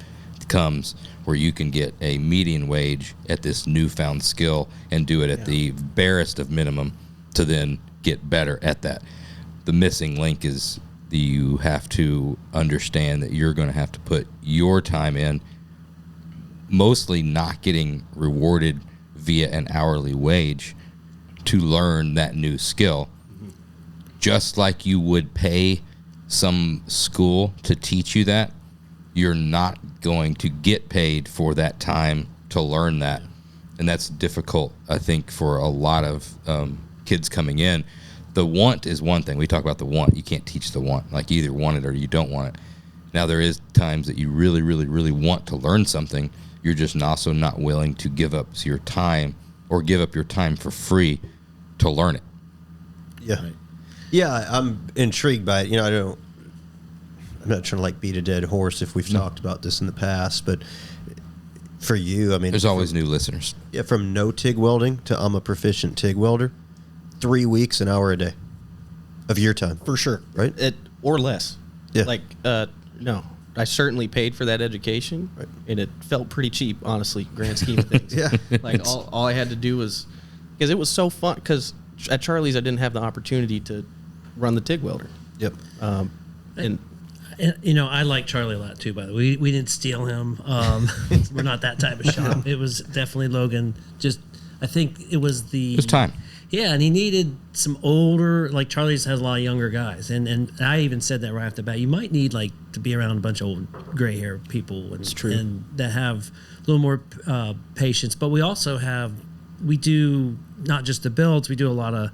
comes where you can get a median wage at this newfound skill and do it at the barest of minimum to then get better at that. The missing link is you have to understand that you're going to have to put your time in, mostly not getting rewarded via an hourly wage, to learn that new skill. Just like you would pay some school to teach you that, you're not going to get paid for that time to learn that. And that's difficult, I think, for a lot of kids coming in. The want is one thing. We talk about the want. You can't teach the want. Like, you either want it or you don't want it. Now, there is times that you really, really, really want to learn something. You're just also not willing to give up your time or give up your time for free to learn it. Yeah. Right. Yeah, I'm intrigued by it. I'm not trying to like beat a dead horse if we've talked about this in the past, but for you, I mean, There's always new listeners. Yeah, from no TIG welding to I'm a proficient TIG welder, 3 weeks, an hour a day of your time. For sure. Right? Or less. Yeah. Like, no. I certainly paid for that education, Right. and it felt pretty cheap, honestly, grand scheme of things. Yeah. Like, all I had to do was, because it was so fun, because at Charlie's I didn't have the opportunity to run the TIG welder. Yep. And And, I like Charlie a lot too, by the way. We didn't steal him. We're not that type of shop. It was definitely Logan. I think it was It's time. Yeah, and he needed some older, like Charlie's has a lot of younger guys. And I even said that right off the bat. You might need to be around a bunch of old gray hair people and, true. and that have a little more patience. But we also we do not just the builds, we do a lot of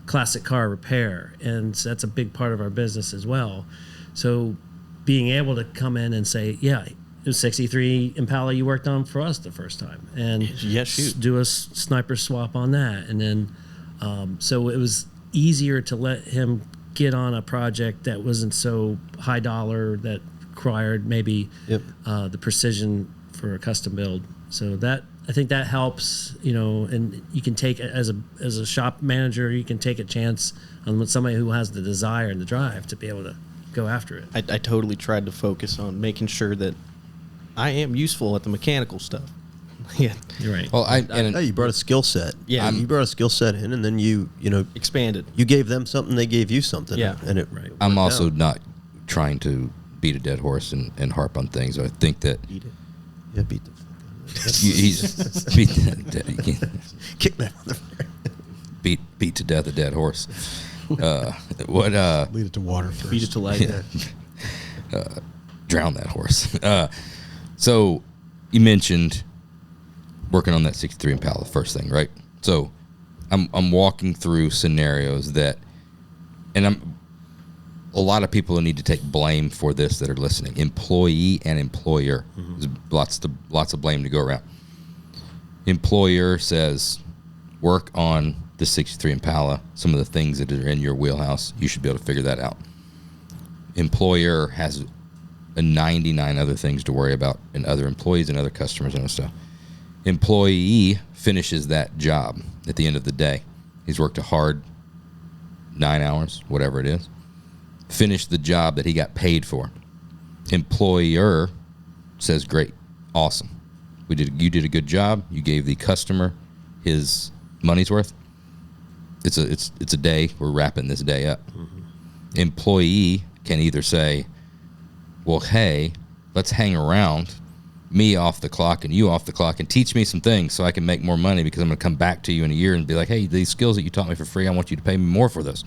classic car repair. And so that's a big part of our business as well. So being able to come in and say, yeah, it was 63 Impala you worked on for us the first time. And Yeah, shoot. do a sniper swap on that. And then, so it was easier to let him get on a project that wasn't so high dollar, that required maybe the precision for a custom build. So I think that helps, and you can take, as a shop manager, you can take a chance on somebody who has the desire and the drive to be able to go after it. I totally tried to focus on making sure that I am useful at the mechanical stuff. Yeah. You're right. Well, Hey, you brought a skill set. Yeah. You brought a skill set in, and then you Expanded. you gave them something, they gave you something. Yeah. And it Right. I'm worked also out. not trying to beat a dead horse and harp on things. I think that Eat it. Yeah, beat the fuck out of it. he's beat Kick that motherfucker. beat to death a dead horse. Lead it to water first. Feed it to life. Drown that horse. So you mentioned working on that 63 Impala, first thing, right? So I'm walking through scenarios that, and a lot of people need to take blame for this that are listening. Employee and employer. There's lots of blame to go around. Employer says, work on the 63 Impala. Some of the things that are in your wheelhouse, you should be able to figure that out. Employer has 99 other things to worry about, and other employees and other customers and other stuff. Employee finishes that job at the end of the day. He's worked a hard 9 hours, whatever it is. Finished the job that he got paid for. Employer says, great, awesome. You did a good job. You gave the customer his money's worth. It's a day. We're wrapping this day up. Mm-hmm. Employee can either say, well, hey, let's hang around, me off the clock and you off the clock, and teach me some things so I can make more money, because I'm going to come back to you in a year and be like, hey, these skills that you taught me for free, I want you to pay me more for those.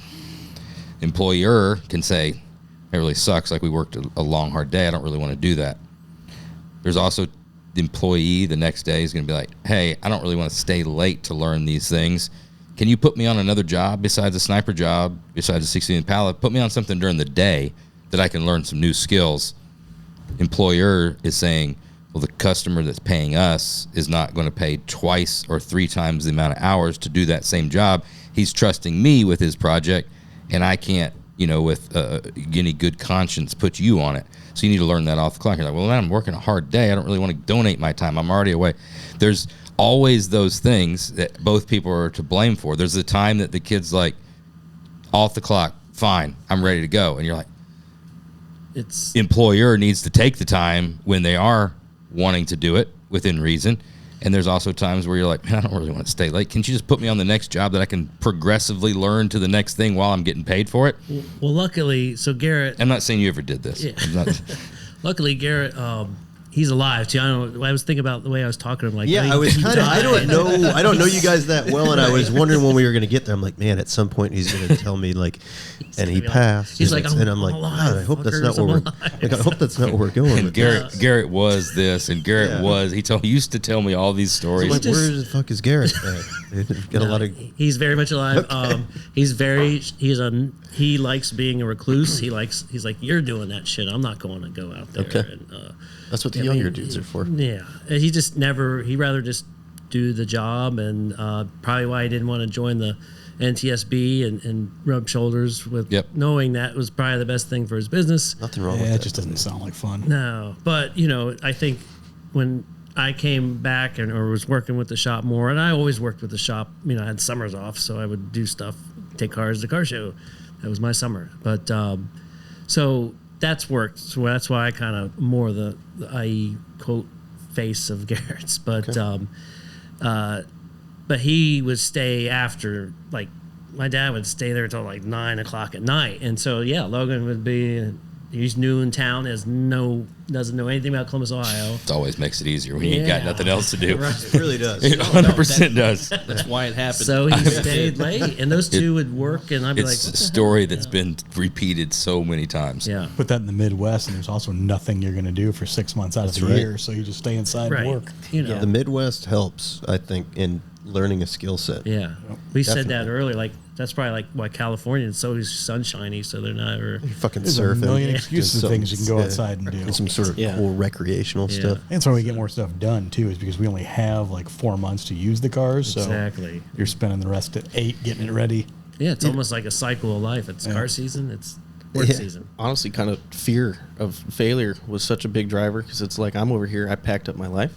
Employer can say, it really sucks, like we worked a long, hard day, I don't really want to do that. There's also the employee the next day is going to be like, hey, I don't really want to stay late to learn these things. Can you put me on another job besides a sniper job, besides a 60 Impala? Put me on something during the day that I can learn some new skills. Employer is saying, well, the customer that's paying us is not going to pay twice or 3 times the amount of hours to do that same job. He's trusting me with his project, and I can't, with any good conscience, put you on it. So you need to learn that off the clock. You're like, well, I'm working a hard day. I don't really want to donate my time. I'm already away. There's always those things that both people are to blame for. There's the time that the kid's like, off the clock, fine, I'm ready to go. And you're like, employer needs to take the time when they are wanting to do it within reason. And there's also times where you're like, man, I don't really want to stay late. Can't you just put me on the next job that I can progressively learn to the next thing while I'm getting paid for it? Well, luckily, so Garrett... I'm not saying you ever did this. Yeah. Luckily, Garrett, he's alive too. I was thinking about the way I was talking to him. Like, Yeah, I was kind of. I don't know you guys that well, and I was wondering when we were going to get there. I'm like, man, at some point he's going to tell me like, and he passed. He's like, and I'm like, God, I hope that's not where we're. Like, I hope that's not where we're going. And Garrett was this, and Garrett was. He used to tell me all these stories. Like, where the fuck is Garrett? Got a lot of. He's very much alive. Okay. He likes being a recluse. He's like, you're doing that shit. I'm not going to go out there. Okay. And, that's what the younger dudes are for. Yeah, and he'd rather just do the job, and probably why he didn't want to join the NTSB and rub shoulders with, knowing that was probably the best thing for his business. Nothing wrong with that. It just doesn't sound like fun. No, but I think when I came back or was working with the shop more, and I always worked with the shop. I had summers off, so I would do stuff, take cars to the car show. That was my summer. But so that's worked. So that's why I kind of more the IE quote face of Garrett's. But but he would stay after, like, my dad would stay there till like 9 o'clock at night. And so Logan would be. He's new in town, doesn't know anything about Columbus, Ohio. It always makes it easier when you ain't got nothing else to do. Right. It really does. It 100% does. That's why it happened. So he stayed late, and those two would work, and I'd be like, it's a story that's been repeated so many times. Yeah. Put that in the Midwest, and there's also nothing you're going to do for 6 months out of the year, so you just stay inside and work. The Midwest helps, I think, in learning a skill set. Yeah. We said that earlier, like, that's probably like why California is so sunshiny, so they're not ever fucking There's surfing. a million excuses of things you can go outside and do. And some sort of cool recreational stuff. And that's why we get more stuff done too, is because we only have like 4 months to use the cars. So exactly. You're spending the rest at 8 getting it ready. Yeah, it's almost like a cycle of life. It's car season, it's work season. Honestly, kind of fear of failure was such a big driver, because it's like, I'm over here, I packed up my life.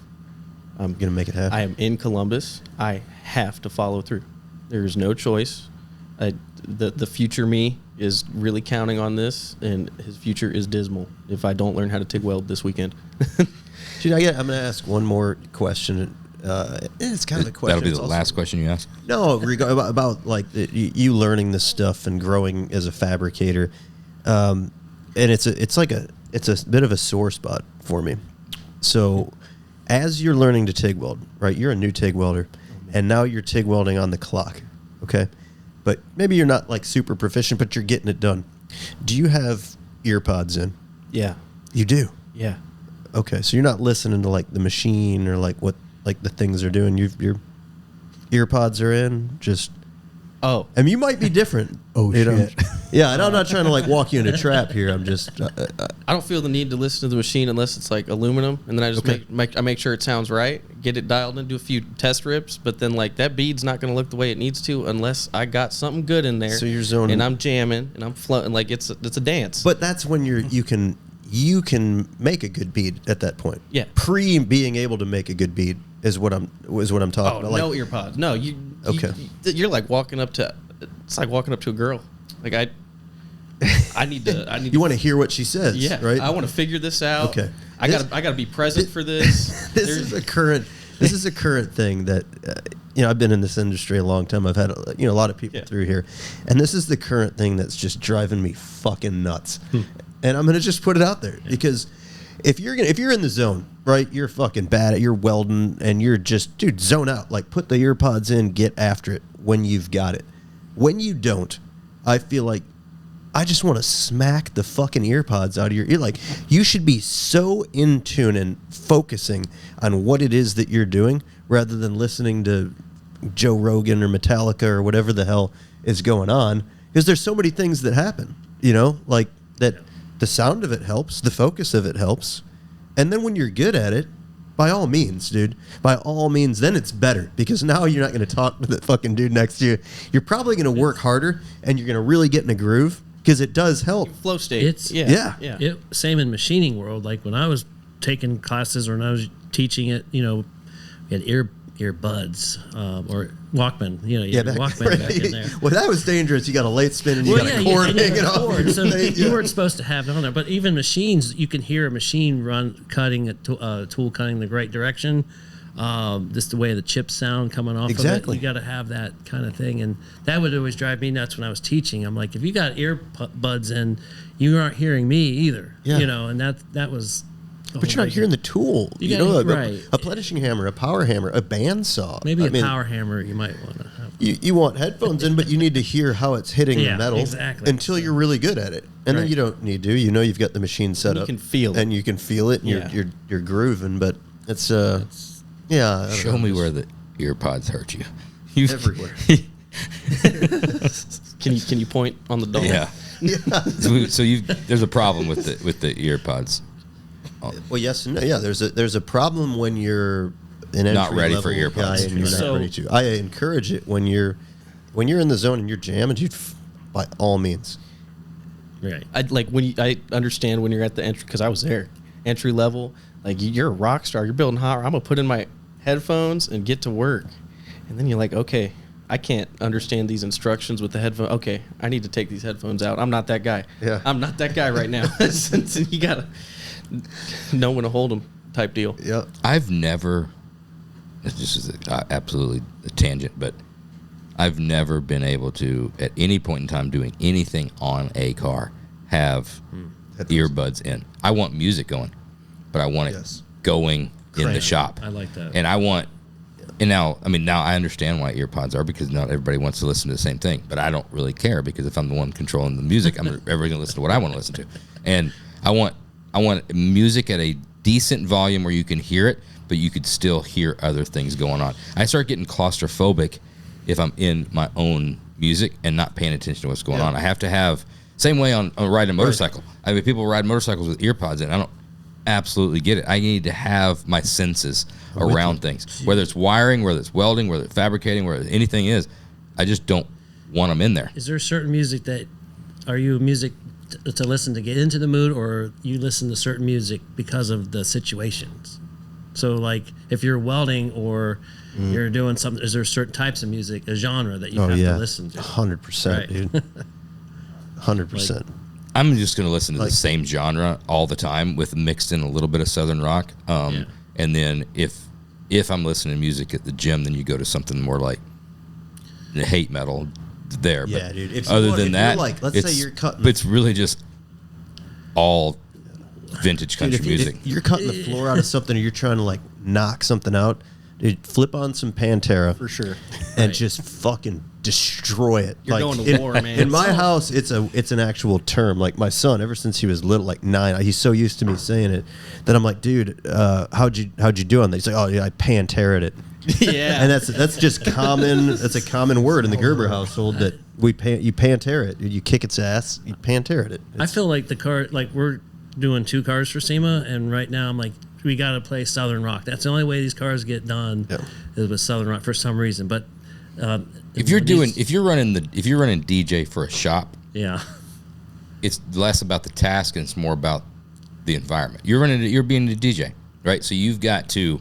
I'm going to make it happen. I am in Columbus. I have to follow through. There's no choice. The future me is really counting on this, and his future is dismal if I don't learn how to TIG weld this weekend. Dude, I'm going to ask one more question. It's kind of a question. That'll be the last question you ask? No, about like you learning this stuff and growing as a fabricator. And it's a bit of a sore spot for me. So as you're learning to TIG weld, right? You're a new TIG welder, and now you're TIG welding on the clock, okay? But maybe you're not like super proficient, but you're getting it done. Do you have ear pods in? Yeah. You do? Yeah. Okay, so you're not listening to like the machine or like what like the things are doing. Your ear pods are in. Just I mean, you might be different. Shit. Yeah, and I'm not trying to like walk you in a trap here. I'm just. I don't feel the need to listen to the machine unless it's like aluminum, and then I just make sure it sounds right, get it dialed in, do a few test rips, but then like that bead's not going to look the way it needs to unless I got something good in there. So you're zoning, and I'm jamming, and I'm floating, like it's a dance. But that's when you can make a good bead at that point. Yeah. Pre being able to make a good bead is what I'm talking about. Like, no ear pods. No, you're like walking up to. It's like walking up to a girl. Like I need. You want to hear what she says, right? I want to figure this out. Okay. I gotta be present for this. This is a current thing that I've been in this industry a long time. I've had a lot of people through here, and this is the current thing that's just driving me fucking nuts. And I'm gonna just put it out there because if you're in the zone, right? You're fucking bad at, you're welding, and you're just zone out. Like, put the ear pods in, get after it when you've got it. When you don't, I feel like I just want to smack the fucking ear pods out of your ear. Like, you should be so in tune and focusing on what it is that you're doing rather than listening to Joe Rogan or Metallica or whatever the hell is going on. Because there's so many things that happen, like that. The sound of it helps, the focus of it helps, and then when you're good at it, by all means, dude, then it's better, because now you're not going to talk to the fucking dude next to you. You're probably going to work harder, and you're going to really get in a groove, because it does help. Flow state. It's same in machining world. Like when I was taking classes or when I was teaching it, we had earbuds or Walkman. You had Walkman back in there. Well, that was dangerous. You got a late spin and you got a cord hanging off. So you weren't supposed to have it on there. But even machines, you can hear a machine cutting a tool cutting the right direction. Just the way the chips sound coming off of it. You got to have that kind of thing. And that would always drive me nuts when I was teaching. I'm like, if you got earbuds in, you aren't hearing me either. Yeah. And that was... But you're not hearing the tool. You You gotta- know, right. a plenishing hammer, a power hammer, a bandsaw. Maybe I a mean, power hammer you might want to have. You want headphones in, but you need to hear how it's hitting Yeah, the metal exactly. until you're really good at it. And then Right. you don't need to. You know you've got the machine set You up. can feel it. And you can feel it, and Yeah. you're grooving. But it's, yeah. I don't Show know, me just where the ear pods hurt you. You've- everywhere. Can you point on the doll? Yeah. So there's a problem with the ear pods. Well, yes and no. Yeah, there's a problem when you're an Not ready for entry-level ear guy pods. and you're So- not ready to. I encourage it when you're in the zone and you're jamming, dude. By all means. Right. I understand when you're at the entry, because I was there, entry level. Like, you're a rock star. You're building hot. I'm gonna put in my headphones and get to work. And then you're like, okay, I can't understand these instructions with the headphone. Okay, I need to take these headphones out. I'm not that guy. Yeah. I'm not that guy right now. You gotta know when to hold them, type deal. Yep. I've never. This is absolutely a tangent, but I've never been able to, at any point in time, doing anything on a car, have earbuds in. I want music going, but I want Yes. it going in the Crank. shop. I like that. And I want. And now I understand why earpods are, because not everybody wants to listen to the same thing. But I don't really care, because if I'm the one controlling the music, everybody's going to listen to what I want to listen to. And I want music at a decent volume where you can hear it, but you could still hear other things going on. I start getting claustrophobic if I'm in my own music and not paying attention to what's going on. I have to have, same way on riding a motorcycle. I mean, people ride motorcycles with earpods in. I don't absolutely get it. I need to have my senses around things, whether it's wiring, whether it's welding, whether it's fabricating, whether anything is. I just don't want them in there. Is there certain music that, are you music to listen to get into the mood, or you listen to certain music because of the situations? So, like, if you're welding or you're doing something, is there certain types of music, a genre that you have to listen to? 100%, Right. dude. 100%. I'm just going to listen to the same genre all the time with mixed in a little bit of Southern rock. Yeah. And then if I'm listening to music at the gym, then you go to something more like the hate metal there. Yeah, but dude. If you other want- than if you're that, like, let's say you're cutting- it's really just all vintage Dude, country music. if you're cutting the floor out of something, or you're trying to like knock something out, dude, flip on some Pantera For sure. and just fucking destroy it. You're going to war, man. In my house, it's an actual term. Like, my son, ever since he was little, like 9, he's so used to me saying it that I'm like, dude, how'd you do on that? He's like, oh yeah, I Pantera'd it. Yeah. And that's just common. That's a common word in the Gerber household, that you Pantera it. You kick its ass. You Pantera it. I feel like the car, like, we're doing 2 cars for SEMA, and right now I'm like, we got to play Southern rock. That's the only way these cars get done, is with Southern rock for some reason. But if you're running DJ for a shop, yeah, it's less about the task and it's more about the environment. You're being a DJ, right? So you've got to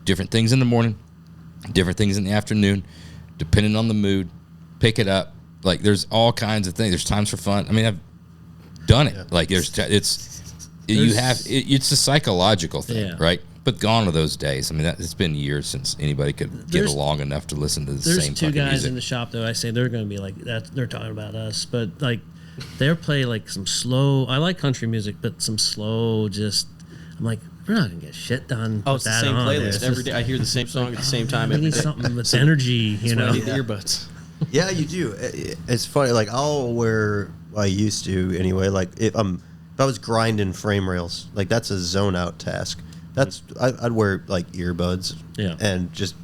different things in the morning, different things in the afternoon, depending on the mood, pick it up. Like, there's all kinds of things. There's times for fun. I mean, I've done it. Yeah. Like, it's a psychological thing, right? But gone are those days. I mean, it's been years since anybody could get There's- along enough to listen to the there's same 2 fucking guys music. in the shop though. I say they're going to be like that. They're talking about us, but like they'll play like some slow. I like country music, but some slow. Just I'm like, we're not gonna get shit done. Oh, with it's the that same on there. playlist It's every just- day. I hear the same song at the same time We every need day. something with energy, you That's why know. I need the earbuds. Yeah, you do. It's funny. Like, I'll wear. I used to anyway. Like, if I was grinding frame rails, like, that's a zone out task. I'd wear like earbuds, Yeah. and just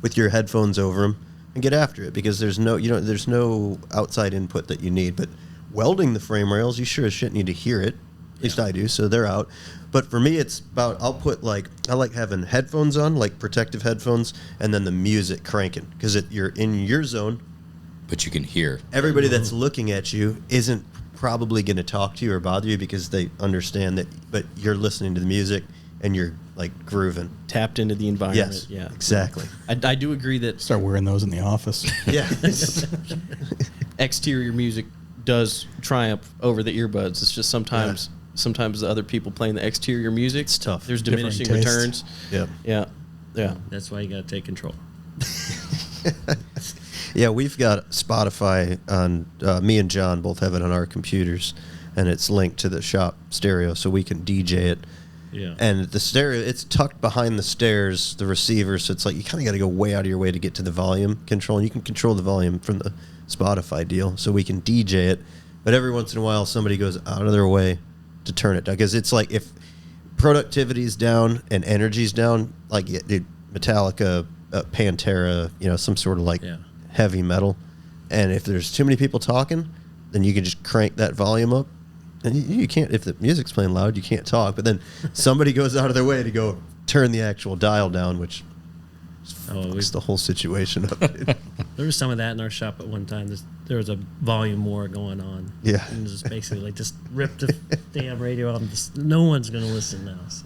with your headphones over them and get after it, because there's no outside input that you need. But welding the frame rails, you sure as shit need to hear it. At least I do. So they're out. But for me, it's about, I like having headphones on, like protective headphones, and then the music cranking, because you're in your zone. But you can hear. Everybody that's looking at you isn't probably going to talk to you or bother you, because they understand that, but you're listening to the music and you're like grooving. Tapped into the environment. Yes, Yeah. exactly. I do agree that Start wearing those in the office. Yeah. exterior music does triumph over the earbuds. It's just sometimes the other people playing the exterior music, It's tough. There's Different diminishing taste. returns. Yep. Yeah. That's why you got to take control. Yeah, we've got Spotify on, me and John both have it on our computers, and it's linked to the shop stereo, so we can DJ it. Yeah. And the stereo, it's tucked behind the stairs, the receiver, so it's like you kind of got to go way out of your way to get to the volume control. And you can control the volume from the Spotify deal, so we can DJ it. But every once in a while, somebody goes out of their way to turn it down, because it's like if productivity's down and energy's down, like Metallica, Pantera, some sort of like heavy metal. And if there's too many people talking, then you can just crank that volume up. And you can't, if the music's playing loud, you can't talk. But then somebody goes out of their way to go turn the actual dial down, which fucks the whole situation up. Dude. There was some of that in our shop at one time. There was a volume war going on. Yeah. And it was basically like, just rip the damn radio out. No one's going to listen now. So.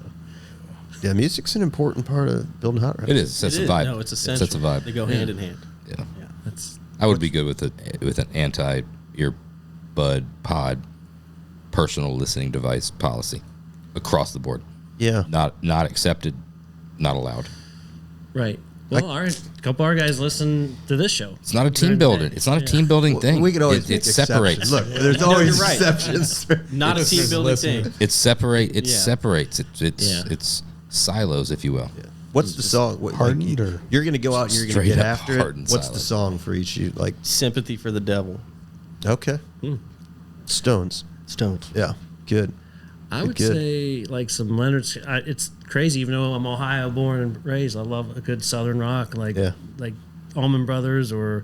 Yeah, music's an important part of building hot rods. It is. Sets a vibe. No, it's essential. It sets a vibe. They go hand in hand. Yeah. That's I would be good with an anti-earbud pod personal listening device policy across the board. Yeah. Not accepted, not allowed. right. Well, a couple of our guys listen to this show. It's not a team building. It's not a team building thing. We could always it make separates. exceptions. Look, there's always you're right. exceptions. Not a team building thing. It separates. Yeah. It's silos, if you will. Yeah. What's the song? Hardened or- You're going to go out and you're going to Straight get up after it. hardened What's silent. the song for each you like? Sympathy for the devil. Okay. Stones. Stones. Yeah. Good. I would Good. say like some Leonard. It's crazy, even though I'm Ohio born and raised. I love a good Southern rock, like Allman Brothers or,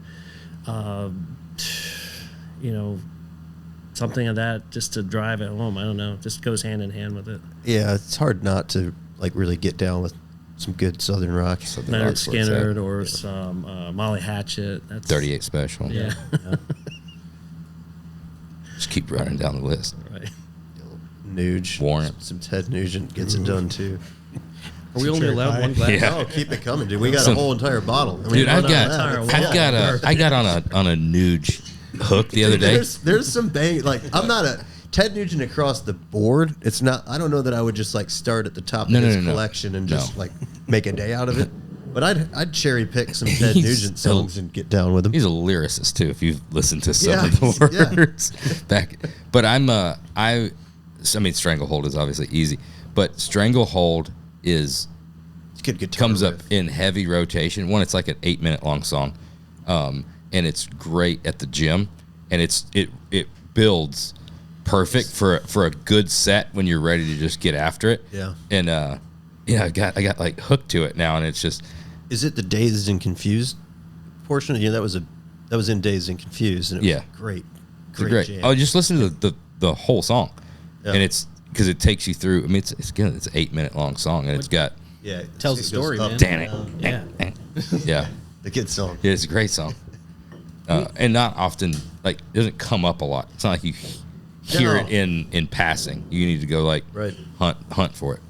something of that, just to drive it home. I don't know, just goes hand in hand with it. Yeah, it's hard not to like really get down with some good Southern rock. Leonard Rock's where it's Skinner at. or some Molly Hatchet. That's 38 Special. Yeah, Just keep running down the list. right. Nuge. Warrant. Some Ted Nugent gets it done too. Are we only Cherry allowed pie. one glass? Yeah. Oh, keep it coming, dude. We got a Some- whole entire bottle. And we Dude, run I out of that. got on a Nuge hook the other day. There's some bang. Like I'm not a Ted Nugent across the board. It's not. I don't know that I would just like start at the top of his collection and just like make a day out of it. But I'd cherry pick some Ted He's Nugent songs and get down with him. He's a lyricist too. If you've listened to some Yeah, of the yeah. words back, but I mean, Stranglehold is obviously easy, but Stranglehold is It's a good guitar comes up riff. in heavy rotation. One, it's like an 8-minute long song, and it's great at the gym, and it builds perfect for a good set when you're ready to just get after it. Yeah. And I got like hooked to it now, and it's just Is it the Dazed and Confused portion? Yeah, that was in Dazed and Confused, and it was great. it's great. Jam. Oh, just listen to the whole song, Yeah. and it's because it takes you through. I mean, it's an 8-minute long song, and it's got Yeah, it Tells the goes story, up man. Dan it, Yeah. yeah, The good song. yeah, it's a great song, and not often like it doesn't come up a lot. It's not like you hear No. it in passing. You need to go like Right. hunt for it.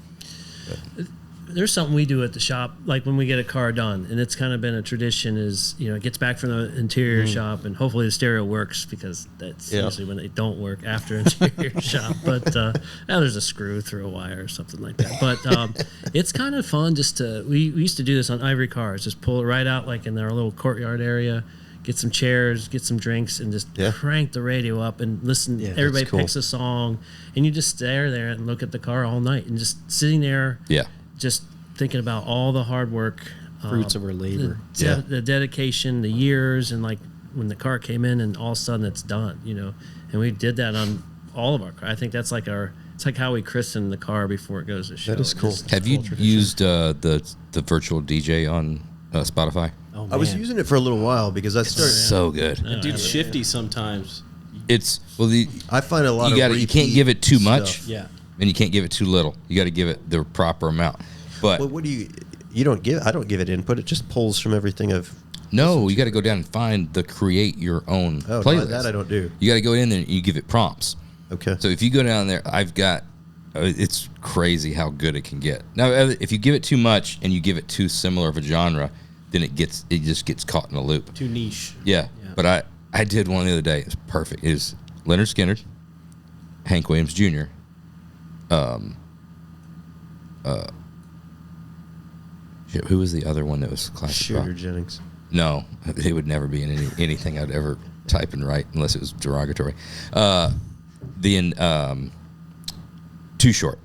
There's something we do at the shop, like when we get a car done, and it's kind of been a tradition. Is it gets back from the interior shop, and hopefully the stereo works, because that's usually when they don't work after interior shop. But now there's a screw through a wire or something like that. But it's kind of fun just to. We used to do this on ivory cars, just pull it right out like in our little courtyard area, get some chairs, get some drinks, and just crank the radio up and listen. Yeah, that's Everybody cool. picks a song, and you just stare there and look at the car all night, and just sitting there. Yeah, Just thinking about all the hard work, Fruits of our labor. the dedication, the years, and like when the car came in, and all of a sudden it's done, And we did that on all of our cars. I think that's like it's like how we christen the car before it goes to show. That is cool. Just have you full tradition. used the virtual DJ on Spotify? Oh, I was man. using it for a little while because I started. So good. Dude, shifty sometimes. It's I find a lot of you can't give it too much, stuff. Yeah. and you can't give it too little. You got to give it the proper amount. But Well, what do you don't give? I don't give it input. It just pulls from everything I've. no, you got to go down and find create your own Oh, no, playlist. that I don't do. You got to go in there and you give it prompts. Okay. So if you go down there, I've got. It's crazy how good it can get. Now, if you give it too much and you give it too similar of a genre, then it just gets caught in a loop. Too niche. Yeah. But I did one the other day. It's perfect. It was Leonard Skinner, Hank Williams Jr. Who was the other one that was classic rock? Shooter Jennings. No, it would never be in anything I'd ever type and write unless it was derogatory. Too Short.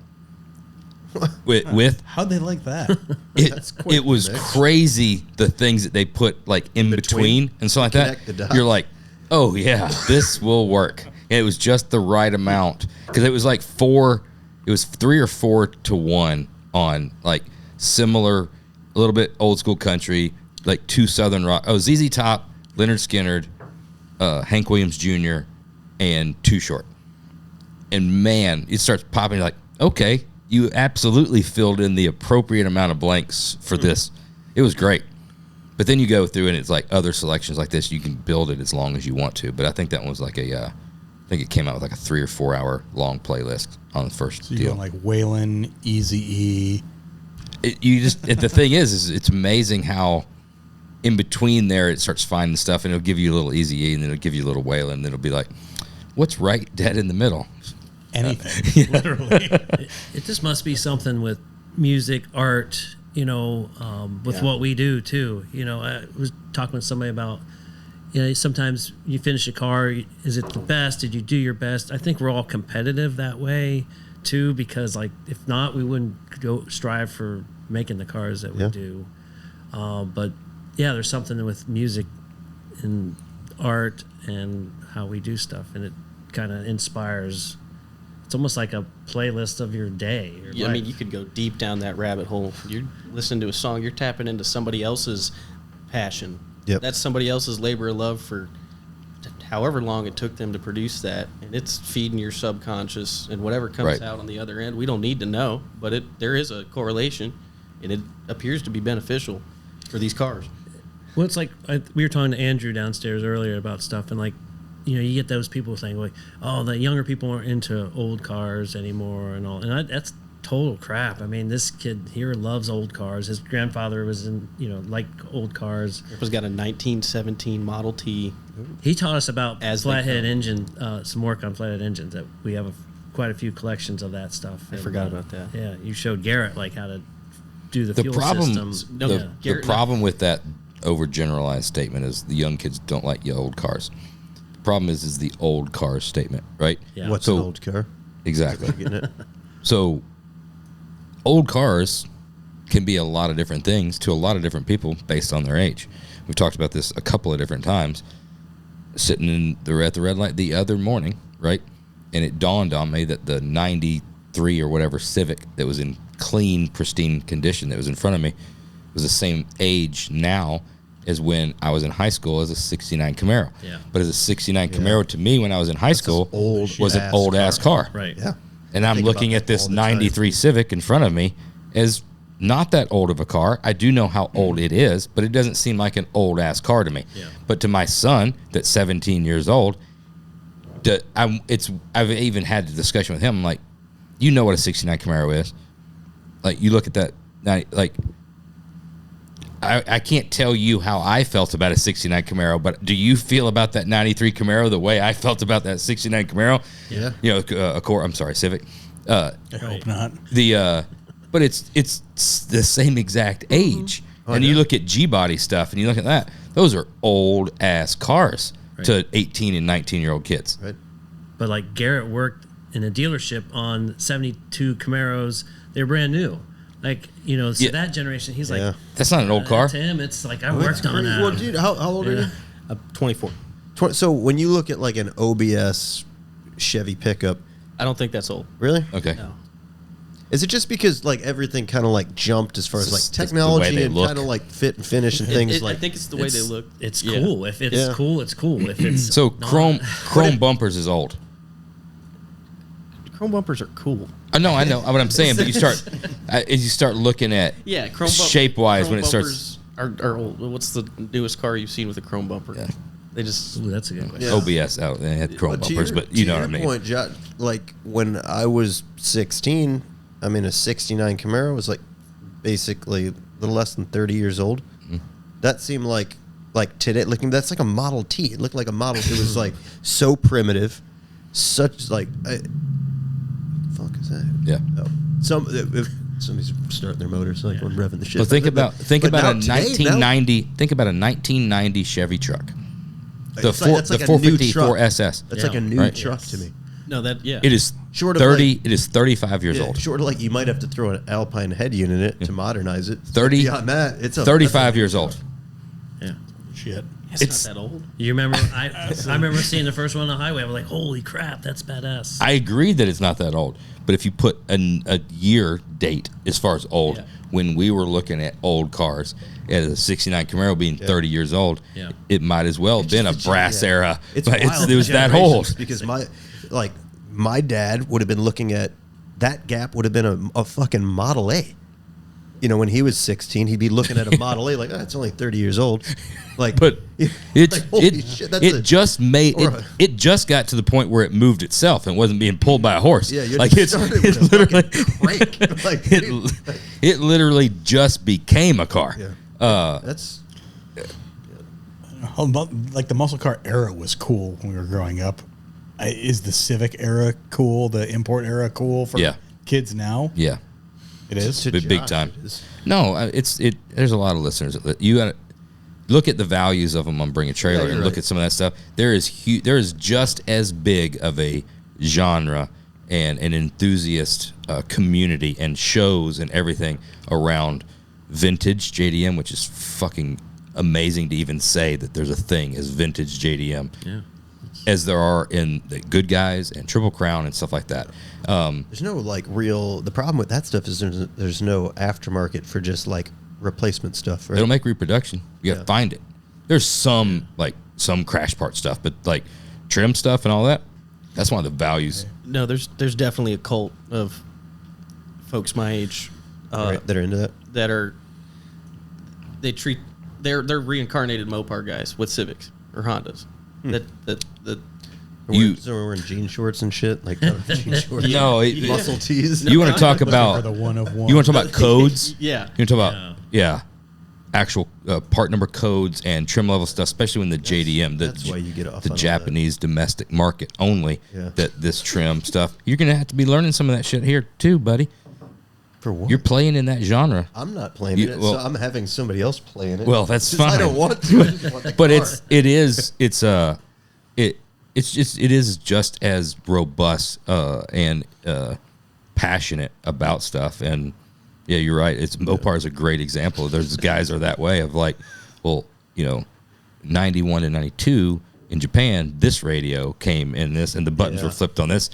with How'd they like that? it was crazy the things that they put like in between and so like that. You're like, oh yeah, this will work. And it was just the right amount because it was like 3 or 4 to 1 on like similar, a little bit old school country, like 2 Southern rock. Oh, ZZ Top, Leonard Skinner, Hank Williams Jr., and Too Short. And man, it starts popping like, okay, you absolutely filled in the appropriate amount of blanks for this. It was great. But then you go through and it's like other selections like this, you can build it as long as you want to. But I think that one was like I think it came out with like a 3 or 4 hour long playlist on the first So you're deal. going like Waylon, Eazy-E. The thing is it's amazing how in between there it starts finding stuff and it'll give you a little Eazy-E and then it'll give you a little Waylon and it'll be like, what's right dead in the middle? Anything, literally. It just must be something with music, art, with what we do too. I was talking with somebody about, sometimes you finish a car, is it the best? Did you do your best? I think we're all competitive that way too, because like if not, we wouldn't go strive for making the cars that we do. But yeah, there's something with music and art and how we do stuff, and it kind of inspires. It's almost like a playlist of your day. Yeah, I mean, you could go deep down that rabbit hole. You're listening to a song, you're tapping into somebody else's passion. Yep. That's somebody else's labor of love for however long it took them to produce that, and it's feeding your subconscious, and whatever comes out on the other end, we don't need to know, but there is a correlation, and it appears to be beneficial for these cars. Well, it's like we were talking to Andrew downstairs earlier about stuff, and like, you get those people saying like, "Oh, the younger people aren't into old cars anymore," and all, and that's total crap. I mean, this kid here loves old cars. His grandfather was in, like old cars. He's got a 1917 Model T. He taught us about As flathead engine, some work on flathead engines. That we have quite a few collections of that stuff. I forgot about that. Yeah, you showed Garrett like how to do the fuel problem, system. The problem with that overgeneralized statement is the young kids don't like your old cars. The problem is the old cars statement, right? Yeah. What's an old car? Exactly. Getting it? So old cars can be a lot of different things to a lot of different people based on their age. We've talked about this a couple of different times. Sitting at the red light the other morning, right? And it dawned on me that the 93 or whatever Civic that was in clean, pristine condition that was in front of me was the same age now as when I was in high school as a 69 Camaro. Yeah. But as a 69 Camaro to me when I was in high school was an old ass car. Right. Yeah. And I'm looking at this 93 Civic in front of me as not that old of a car. I do know how old it is, but it doesn't seem like an old ass car to me. Yeah. But to my son that's 17 years old, I've even had the discussion with him. I'm like, you know what a 69 Camaro is. Like, you look at that, like, I can't tell you how I felt about a 69 Camaro, but do you feel about that 93 Camaro the way I felt about that 69 Camaro? Yeah. I'm sorry, Civic. I hope not. But it's the same exact age. And you look at G-body stuff and you look at that. Those are old ass cars to 18 and 19-year-old kids. Right. But like Garrett worked in a dealership on 72 Camaros. They were brand new. Like, so that generation, he's like, that's not an old car. To him, it's like, I worked on that. Well, dude, how old are you? 24. So when you look at like an OBS Chevy pickup, I don't think that's old. really? Okay. No. Is it just because like everything kind of like jumped as far as Just like the way technology they and look. kind of like fit and finish and things I think it's the way they look. It's cool. If it's cool, it's cool. If it's So not, chrome bumpers is old. Chrome bumpers are cool. No, I know what I'm saying, but you start looking at shape wise when it starts are old. What's the newest car you've seen with a chrome bumper? Yeah. They just Ooh, that's a good question. Yeah. OBS out. They had chrome But to bumpers, your- but you to know what I your mean. Point, like when I was 16, I'm in a 69 Camaro. Was like basically a little less than 30 years old. Mm-hmm. That seemed like today looking. That's like a Model T. It looked like a Model. It was like so primitive, such like. Fuck is that? Yeah. Oh. If somebody's starting their motors, like when revving the shit. Well, think But about now a today, 1990. Think about a 1990 Chevy truck. The It's like a new 454 truck. SS. That's like a new Right. truck to me. No, that It is Short of 30. like- it is 35 years old. Short of like you might have to throw an Alpine head unit in it to modernize it. 30 Beyond that, it's 35 years old. Yeah. Shit. it's not that old. You remember? I remember seeing the first one on the highway. I was like, "Holy crap, that's badass!" I agree that it's not that old, but if you put a year date as far as old, Yeah. when we were looking at old cars, as a '69 Camaro being 30 years old, Yeah. it might as well have been a brass era. It's But wild it was that generations, old. because my dad would have been looking at that gap would have been a fucking Model A. You know, when he was 16, he'd be looking at a Model A like, oh, it's only 30 years old. Like, But it like, holy shit, that's it just made or it. a- It just got to the point where it moved itself and wasn't being pulled by a horse. Yeah, you like just started with a literally fucking crank. Like, it literally just became a car. yeah. That's Like the muscle car era was cool when we were growing up. Is the Civic era cool? The import era cool for Yeah. kids now? Yeah. It is. to Big Josh, time. it is. No, there's a lot of listeners. You got to look at the values of them on Bring a Trailer you're and look right. at some of that stuff. There is just as big of a genre and an enthusiast community and shows and everything around vintage JDM, which is fucking amazing to even say that there's a thing as vintage JDM. Yeah. As there are in the Good Guys and Triple Crown and stuff like that. There's no like real. The problem with that stuff is there's no aftermarket for just like replacement stuff. Right? They don't make reproduction. You got to Yeah. find it. There's some crash part stuff, but like trim stuff and all that. That's one of the values. No, there's definitely a cult of folks my age Right, that are into that. that are they're reincarnated Mopar guys with Civics or Hondas. That So we're wearing jean shorts and shit, like jean shorts. No, muscle tees. you want to talk For about the one of one. you want to talk about codes. yeah. You want to talk about actual part number codes and trim level stuff, especially when the JDM, that's why you get off the on all Japanese domestic market only. Yeah. That this trim stuff, you're gonna have to be learning some of that shit here too, buddy. For what? You're playing in that genre. I'm not playing You- it, well- so I'm having somebody else playing it. Well, that's 'Cause I fine. don't want to. I just want the But car. it is just as robust and passionate about stuff. And yeah, you're right. Mopar is a great example. There's guys are that way of like, well, 91 and 92 in Japan, this radio came in this, and the buttons Yeah. were flipped on this.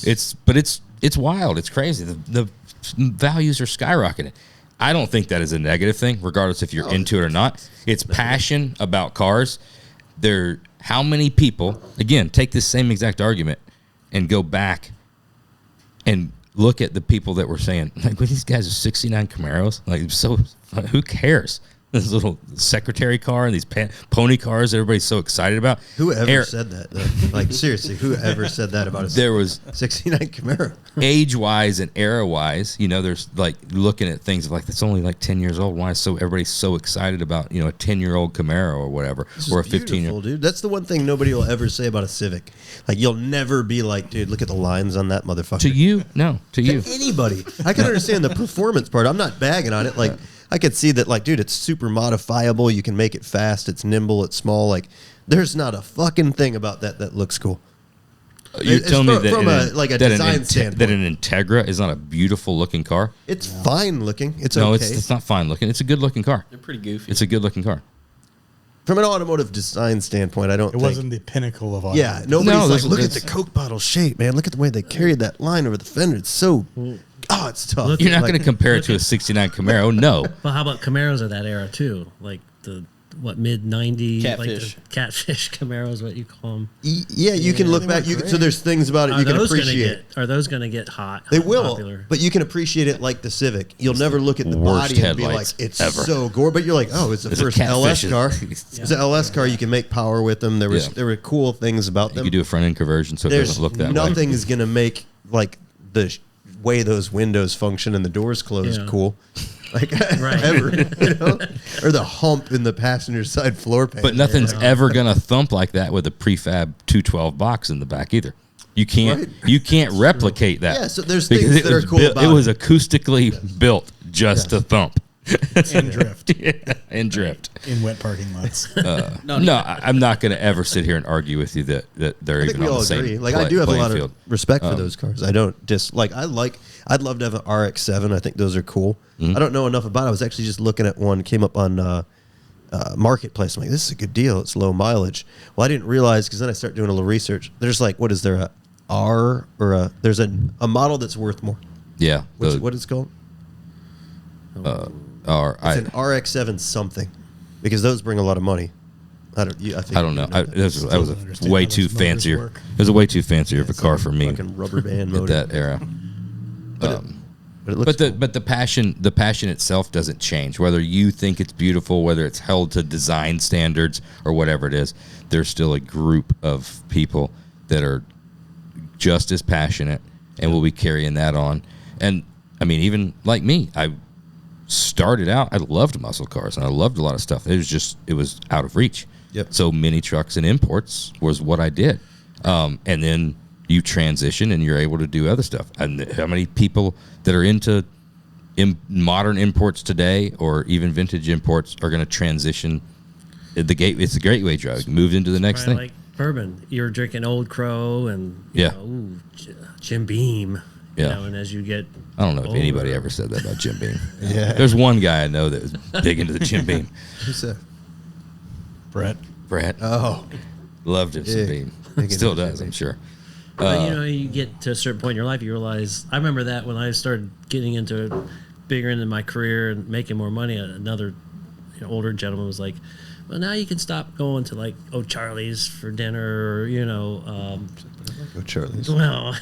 It's wild. It's crazy. The values are skyrocketing. I don't think that is a negative thing, regardless if you're into it or not. It's passion about cars. How many people, again, take this same exact argument and go back and look at the people that were saying, like, well, these guys are 69 Camaros. Like, so who cares? This little secretary car and these pony cars that everybody's so excited about. Whoever said that, though? Like, seriously, whoever said that about a There was 69 Camaro? age-wise and era-wise, there's like looking at things like it's only like 10 years old. Why is everybody's so excited about a 10-year-old Camaro or whatever, This or a is 15-year? beautiful, dude. That's the one thing nobody will ever say about a Civic. Like, you'll never be like, dude, look at the lines on that motherfucker. To you, no, to you. Anybody. I can understand the performance part. I'm not bagging on it. Like, I could see that, like, dude, it's super modifiable. You can make it fast. It's nimble. It's small. Like, there's not a fucking thing about that looks cool. You're It's telling me from- that from a design standpoint. that an Integra is not a beautiful looking car? It's fine looking. It's No, okay. it's not fine looking. It's a good looking car. They're pretty goofy. It's a good looking car. From an automotive design standpoint, I don't It think. wasn't the pinnacle of auto. Yeah, nobody's No, like, this- look at the it's- Coke bottle shape, man. Look at the way they carried that line over the fender. It's so, it's tough. Look You're not Like, going to compare it to a 69 Camaro. No. Well, how about Camaros of that era too? Like the mid '90s, like Catfish. the catfish Camaros, what you call them? Yeah, you can look they back. weren't So there's things about it you can appreciate. Are those going to get hot? They hot, will, popular? but you can appreciate it like the Civic. You'll never look at the worst body and be like, headlights it's ever. so gore. But you're like, oh, it's the There's a first LS catfish. car. Yeah. It's an LS car. You can make power with them. There Yeah. were cool things about You them. could do a front end conversion so it There's doesn't look that way. nothing is going to make like the way those windows function and the doors closed Yeah. cool. Like Right. ever, or the hump in the passenger side floor pan. But nothing's ever going to thump like that with a prefab 212 box in the back either. You can't Right. you can't replicate that. Yeah, so there's Because things it that are was cool built- about it was it. acoustically built just to thump. and drift and drift. in wet parking lots. I'm not going to ever sit here and argue with you that they're I think even we on all the same agree. Like I do have a playing lot field. of respect for those cars. I don't dislike. I'd love to have an RX-7. I think those are cool. I don't know enough about it. I was actually just looking at one. Came up on Marketplace. I'm like, this is a good deal. It's low mileage. Well, I didn't realize because then I started doing a little research. There's like, what is there a R or there's a model that's worth more. Yeah. What is it called? It's an RX-7 something, because those bring a lot of money. I don't know. That was a understand way how too those motors fancier. work. It was a way too fancier of a car for me Fucking rubber band at motor. that era. But it looks But the passion itself doesn't change. Whether you think it's beautiful, whether it's held to design standards or whatever it is, there's still a group of people that are just as passionate and will be carrying that on. And I mean, even like me, I started out, I loved muscle cars and I loved a lot of stuff. It was out of reach. Yep. So mini trucks and imports was what I did. And then you transition and you're able to do other stuff. And how many people that are into modern imports today or even vintage imports are going to transition? It's a gateway drug. Move into the next thing. Like bourbon, you're drinking Old Crow and Yeah. Jim Beam. Yeah. And as you get, I don't know if anybody ever said that about Jim Beam. There's one guy I know that was big into the Jim Beam. Who's that? Brett. Oh, Loved him some Beam. Still does, I'm sure. but you get to a certain point in your life, you realize. I remember that when I started getting into bigger into my career and making more money. Another older gentleman was like, "Well, now you can stop going to like O'Charlie's for dinner, or go Charlie's. well,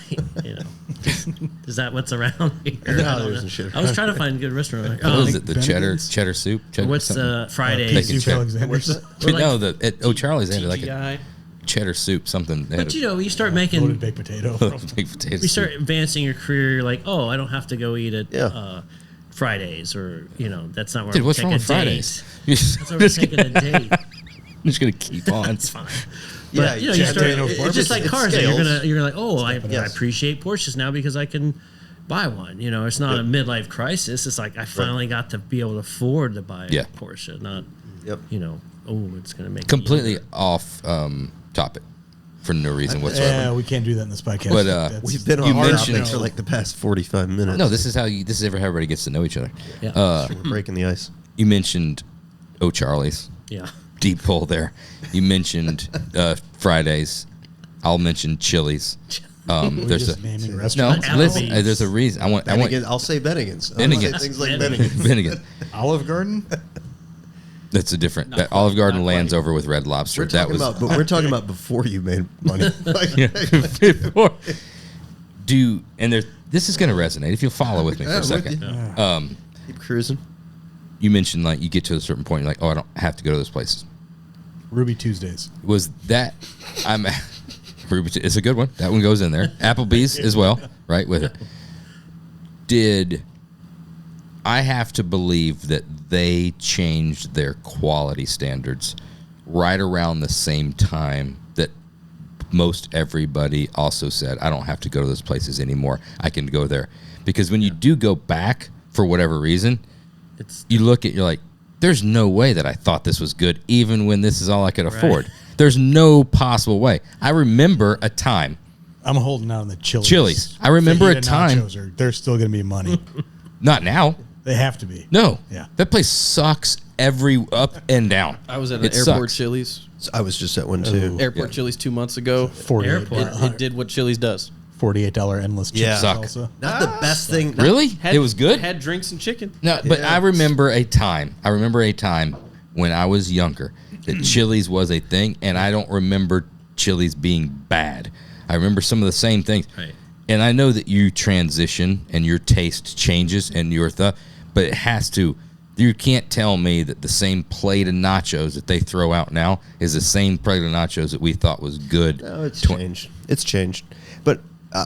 is that what's around here? No, I don't there know. isn't shit I was trying to find a good restaurant. What was Oh, it? The cheddar soup? what's Fridays? Bacon Soup cheddar. Alexander's. No, at O'Charlie's they had like a TGI. cheddar soup, something. They had But you start making Loaded baked potato. big potato you start soup. advancing your career. You're like, oh, I don't have to go eat at Yeah. Fridays, or that's not where Dude, I'm what's taking wrong with a date. Fridays? You're That's where we're taking a date. just gonna keep on. It's fine. Yeah, But you start. potato It's just like it cars. scales. You're like, oh, I Yes. appreciate Porsches now because I can buy one. It's not a midlife crisis. It's like I finally got to be able to afford to buy a Yeah. Porsche. Not, Yep. it's going to make me Completely younger. off topic for no reason whatsoever. Yeah, we can't do that in this podcast. But, That's- We've been You on our mentioned- topic for like the past 45 minutes. No, this is how everybody gets to know each other. Yeah. We're breaking the ice. You mentioned O'Charlie's. Yeah. Deep pull there. You mentioned Fridays. I'll mention Chili's. we're There's just a naming no. restaurants. Listen, Applebee's. there's a reason. I want I'll say Bennigan's. I'll say Bennigan's. things like Bennigan's. Bennigan's. Bennigan. Olive Garden. That's a different. That Olive Garden not lands quite. over with Red Lobster. We're That talking was about, but we're talking about before you made money. Like, before. This is going to resonate if you'll follow with me for Yeah, a with second. you. Keep cruising. You mentioned like you get to a certain point, you're like, oh, I don't have to go to those places. Ruby Tuesdays. Was that it's a good one. That one goes in there. Applebee's as well, right with it. Did I have to believe that they changed their quality standards right around the same time that most everybody also said, I don't have to go to those places anymore. I can go there. Because when you do go back for whatever reason, you look at, you're like, there's no way that I thought this was good, even when this is all I could afford. There's no possible way. I remember a time. I'm holding out on the Chili's. I remember a Fajita time. nachos they're still going to be money. Not now. They have to be. No. Yeah. That place sucks every up and down. I was at an It airport sucks. Chili's. I was just at one too. Airport Chili's 2 months ago. It did what Chili's does. $48 endless chips Yeah. Suck. salsa. Not the best thing. Really? It was good? Had drinks and chicken. No, but Yeah. I remember a time. When I was younger that Chili's was a thing, and I don't remember Chili's being bad. I remember some of the same things. Right. And I know that you transition and your taste changes and your thought, but it has to. You can't tell me that the same plate of nachos that they throw out now is the same plate of nachos that we thought was good. No, it's changed. It's changed. But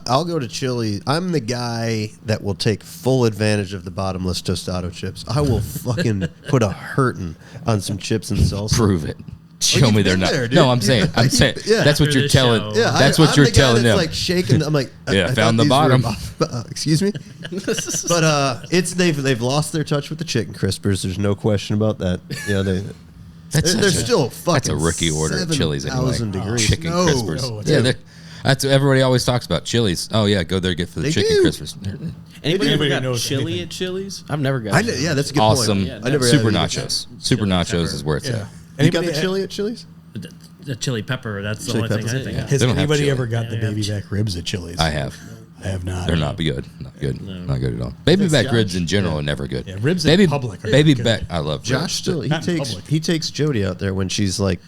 I'll go to Chili. I'm the guy that will take full advantage of the bottomless tostado chips. I will fucking put a hurtin' on some chips and salsa. Prove it. Show me they're been not. there, dude. No, I'm saying. Yeah. That's what After you're the telling. show. Yeah, That's what I'm you're the guy telling that's them. like shaking. I'm like, Yeah, I found thought the bottom. excuse me, but it's they've lost their touch with the chicken crispers. There's no question about that. Yeah, they're still fucking. That's a rookie order at Chili's anyway. 7,000 degrees. Chicken No. crispers. No, Yeah, that's what everybody always talks about. Chili's. Oh yeah, go there get for the They chicken do. crispers. Anybody ever Nobody got knows chili anything. at Chili's? I've never got. Yeah, that's a good Awesome. point. Yeah, I never Super had either. nachos. Super Chili nachos pepper. is where it's Yeah. at. You got Anybody- the chili at Chili's? The chili pepper. That's the Chili only thing peppers? I think. Yeah. of. Has They don't have anybody chili. ever got the Yeah, baby back ribs at Chili's? I have. I have not. They're not good. Not good. No. Not good at all. Baby That's back ribs Josh. in general are never good. Yeah, ribs in baby, public are Baby good. back. I love Josh ribs. still Not in public. he takes Jody out there when she's like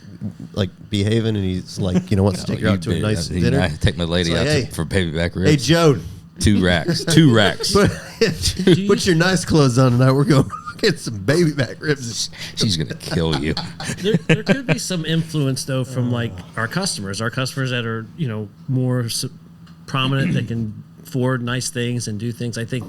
behaving and he's like wants to take her out to a nice dinner. I take my lady It's out like, hey, for baby back ribs. Hey Jode, 2 racks. 2 racks. put your nice clothes on tonight. We're going to get some baby back ribs. She's gonna kill you. There could be some influence though from like our customers that are more prominent, that can afford nice things and do things. I think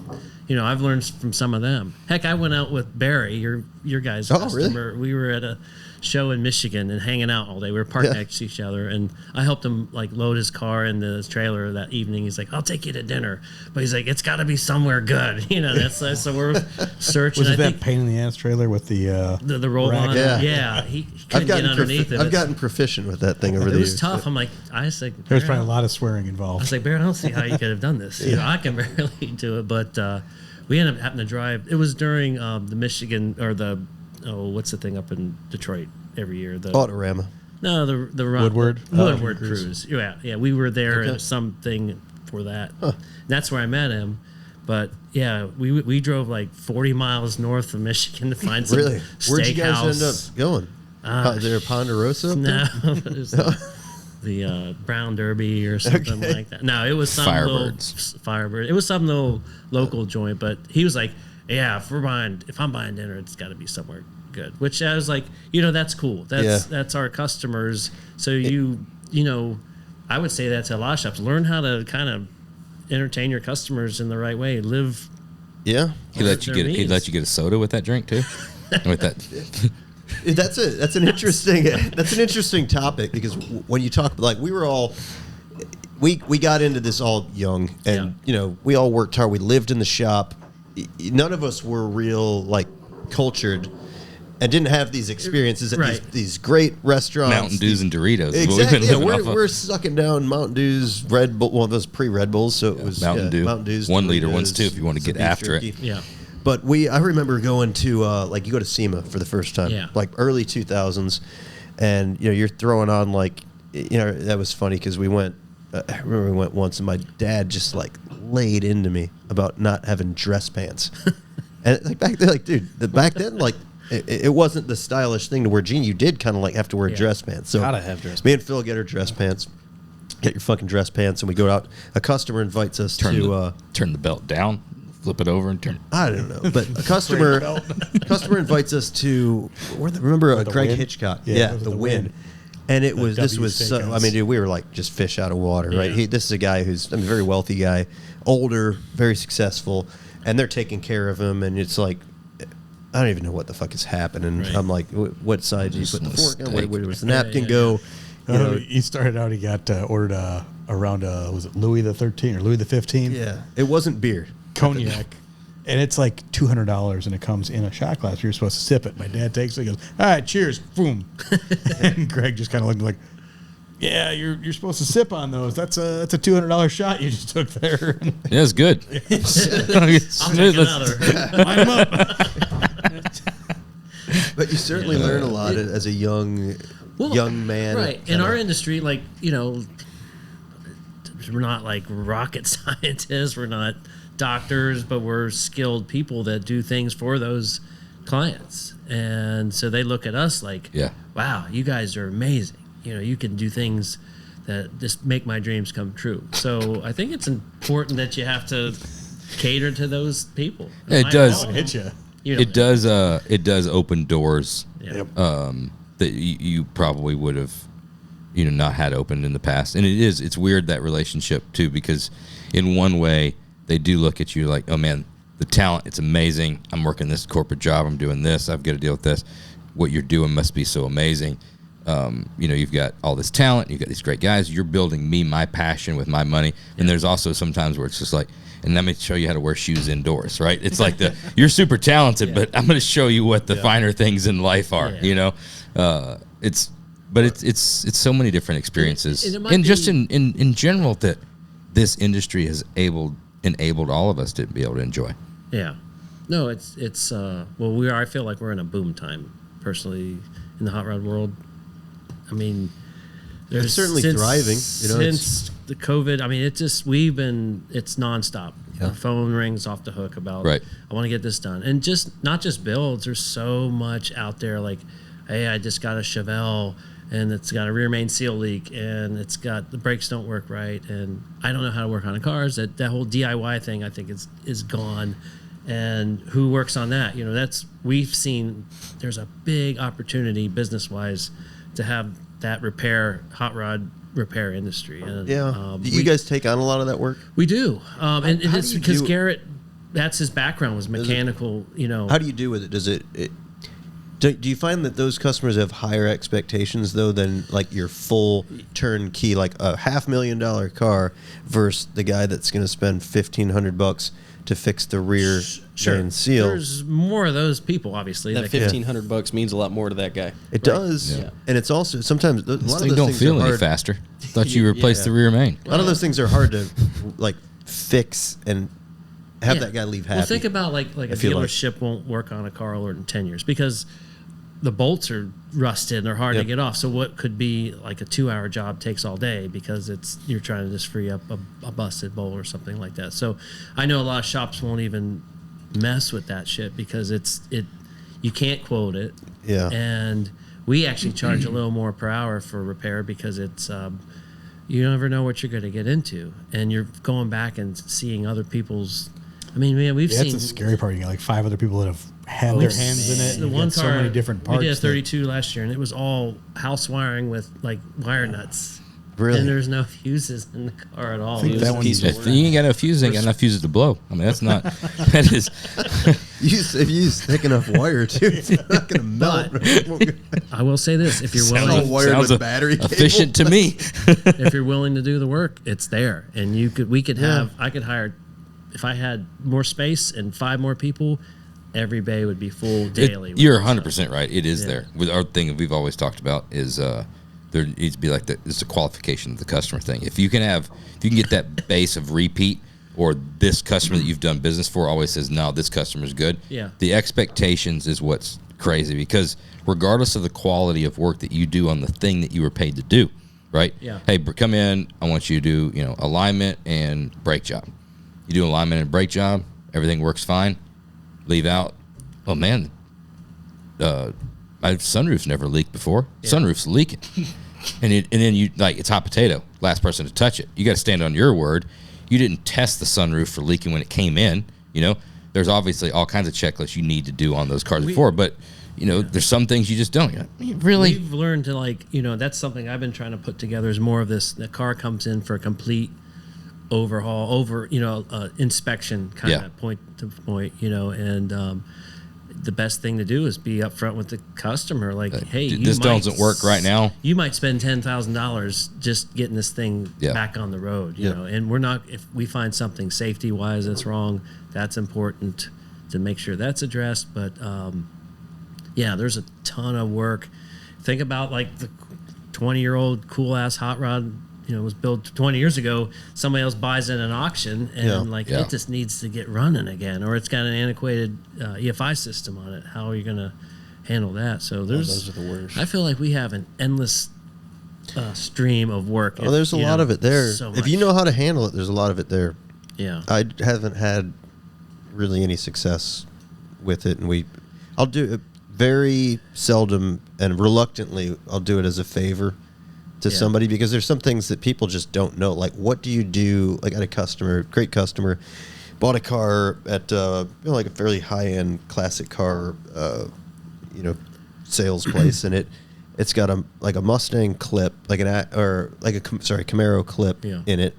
I've learned from some of them. Heck, I went out with Barry, your guys' Oh, really? customer. We were at a show in Michigan and hanging out all day. We were parked Yeah. next to each other, and I helped him like load his car in the trailer that evening. He's like, "I'll take you to dinner," but he's like, "It's got to be somewhere good." That's so we're searching. Was I it that think pain in the ass trailer with the the roll rack? on. Yeah. Yeah, he I've couldn't get gotten underneath it. I've gotten proficient with that thing over the It was years. tough. I'm like, I was like, There was Barry, probably a lot of swearing I involved. was like, Barry, I don't see how you could have done this. I can barely do it, but we ended up having to drive. It was during the Michigan or what's the thing up in Detroit every year? The Autorama. no, the run, Woodward? Woodward Oh, cruise. Yeah, we were there Okay. and something for that. That's where I met him. But yeah, we drove like 40 miles north of Michigan to find some Really? Where'd you guys steakhouse. end up going? Is there a Ponderosa? Up No, there? it was the Brown Derby or something Okay. like that. No, it was some Firebirds. Firebird. It was some little local joint, but he was like, "Yeah, if I'm buying dinner, it's got to be somewhere good." Which I was like, that's cool. That's our customers. So I would say that to a lot of shops. Learn how to kind of entertain your customers in the right way. Live. Yeah. He let you Their get. He needs. let you get a soda with that drink too. With that. That's an interesting topic because when you talk like we got into this all young and we all worked hard. We lived in the shop. None of us were real like cultured and didn't have these experiences at Right. these great restaurants. Mountain Dews and Doritos. is what we've Exactly. been Yeah, living off of. we're sucking down Mountain Dews, Red Bull. Well, those pre-Red Bulls, so it was Mountain Dew. Mountain Dews, 1 liter Doritos, ones too, if you want to some get beef after it. jerky. Yeah. But I remember going to like you go to SEMA for the first time, Yeah. like early 2000s, and you're throwing on like that was funny because we went. I remember we went once, and my dad just like laid into me about not having dress pants, and like back then, like dude, back then like. It wasn't the stylish thing to wear jeans. You did kind of like have to wear dress pants. So Gotta have dress me and Phil get our dress pants, get your fucking dress pants, and we go out. A customer invites us Turn to. the belt down, flip it over, and turn. I don't know, but a customer invites us to remember Greg Win? Hitchcock? Yeah, Yeah, it was the the Win. Win. And it The was this W was so, Steakhouse. I mean, dude, we were like just fish out of water, right? Yeah. This is a guy who's a very wealthy guy, older, very successful, and they're taking care of him, and it's like. I don't even know what the fuck is happening. Right. I'm like, what side do you put the Just fork on? steak. Where does the Yeah, napkin yeah, go? You know, He started out. He got ordered around was it Louis the 13th or Louis the 15th? yeah, it wasn't beer. Cognac, and it's like $200, and it comes in a shot glass. You're supposed to sip it. My dad takes it. He goes, "All right, cheers, boom." And Greg just kind of looked like, "Yeah, you're supposed to sip on those. That's a $200 shot you just took there." Yeah, it's good. I'll take another. Line 'em up. But you certainly learn a lot as a young man. Right. In our industry, like, we're not like rocket scientists, we're not doctors, but we're skilled people that do things for those clients. And so they look at us like, Yeah. wow, you guys are amazing. You can do things that just make my dreams come true. So I think it's important that you have to cater to those people. Yeah, it does. Hit you. It does open doors Yeah. Yep. that you probably would have not had opened in the past. And it's weird, that relationship too, because in one way they do look at you like, oh man, the talent, it's amazing. I'm working this corporate job, I'm doing this, I've got to deal with this. What you're doing must be so amazing. You've got all this talent, you've got these great guys, you're building me my passion with my money. And there's also sometimes where it's just like, and let me show you how to wear shoes indoors, right? It's like you're super talented, but I'm going to show you what the finer things in life are, it's so many different experiened just in general that this industry has enabled all of us to be able to enjoy. Yeah. No, I feel like we're in a boom time personally in the hot rod world. I mean, it's certainly thriving. Since the COVID, I mean, it's nonstop. Yeah. Our phone rings off the hook about, right. I want to get this done. And not just builds, there's so much out there like, hey, I just got a Chevelle and it's got a rear main seal leak and it's got the brakes don't work right. And I don't know how to work on cars. That whole DIY thing, I think is gone. And who works on that? We've seen there's a big opportunity business wise to have that hot rod repair industry. And, do you guys take on a lot of that work? We do. And it's because Garrett, that's his background was mechanical, How do you do with it? Do you find that those customers have higher expectations though than like your full turnkey, like a $500,000 car versus the guy that's going to spend $1,500 to fix the rear main seal? There's more of those people, obviously. That $1,500 means a lot more to that guy. It does, and it's also sometimes a lot of those don't things feel are any hard. faster. Thought you replaced the rear main. A lot of those things are hard to like fix and have that guy leave happy. Well, think about like a dealership won't work on a car older than 10 years because the bolts are rusted and they're hard to get off. So what could be like a 2-hour job takes all day because you're trying to just free up a busted bolt or something like that. So I know a lot of shops won't even mess with that shit because you can't quote it. Yeah. And we actually charge a little more per hour for repair because it's you never know what you're going to get into, and you're going back and seeing other people's. I mean, man, we've seen. That's the scary part. You got like 5 other people that have had their hands in it. The And one got car, so many different parts. we did a 32 last year, and it was all house wiring with like wire nuts. Really? And there's no fuses in the car at all. I think that one- If you ain't got no fuses, ain't got enough fuses to blow. I mean, that's not. That is. If you use thick enough wire too, it's not going to melt. I will say this: if you're all willing, wired Sounds with battery cable. efficient to me. if you're willing to do the work, it's there, and I could hire. If I had more space and 5 more people, every bay would be full daily. You're 100% right. It is there. With our thing that we've always talked about is there needs to be like it's a qualification of the customer thing. If you can get that base of repeat, or this customer that you've done business for always says, no, this customer's good. Yeah. The expectations is what's crazy, because regardless of the quality of work that you do on the thing that you were paid to do, right? Yeah. Hey, come in. I want you to do alignment and brake job. You do alignment and brake job. Everything works fine. Leave out. Oh man, my sunroof's never leaked before. Yeah. Sunroof's leaking, and then you it's hot potato. Last person to touch it. You got to stand on your word. You didn't test the sunroof for leaking when it came in. There's obviously all kinds of checklists you need to do on those cars before, but there's some things you just don't. Really, we've learned to that's something I've been trying to put together is more of this. The car comes in for a complete overhaul, inspection kind of point to point, and the best thing to do is be upfront with the customer. Like, hey, this doesn't work right now. You might spend $10,000 just getting this thing back on the road, you know. And we're not. If we find something safety wise that's wrong, that's important to make sure that's addressed. But there's a ton of work. Think about like the 20-year-old cool ass hot rod. Was built 20 years ago. Somebody else buys it at an auction, and it just needs to get running again, or it's got an antiquated EFI system on it. How are you going to handle that? So those are the worst. I feel like we have an endless stream of work. Oh, there's a lot of it there. So if you know how to handle it, there's a lot of it there. Yeah, I haven't had really any success with it, and I'll do it very seldom and reluctantly. I'll do it as a favor to somebody, because there's some things that people just don't know. Like, what do you do? Like, I had a great customer, bought a car at like a fairly high-end classic car, sales place, and it's got a Mustang clip, Camaro clip in it,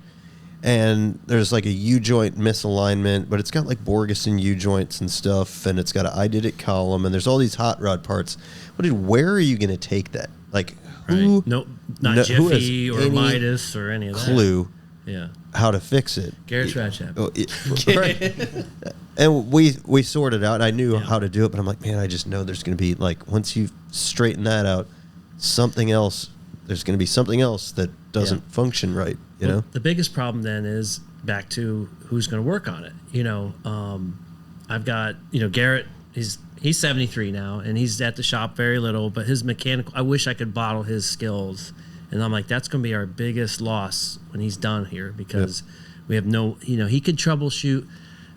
and there's like a U-joint misalignment, but it's got like Borgeson U-joints and stuff, and it's got I did it column, and there's all these hot rod parts. Where are you going to take that? Like, Who Nope, not who has Jiffy or any Midas or any of that. clue Yeah. how to fix it? Garrett Scratch App. Oh, right. And we sorted out. And I knew how to do it, but I'm like, man, I just know there's going to be like once you straighten that out, something else. There's going to be something else that doesn't function right. You know. The biggest problem then is back to who's going to work on it. I've got Garrett. He's 73 now, and he's at the shop very little. But his mechanical, I wish I could bottle his skills. And I'm like, that's going to be our biggest loss when he's done here because we have no. He could troubleshoot.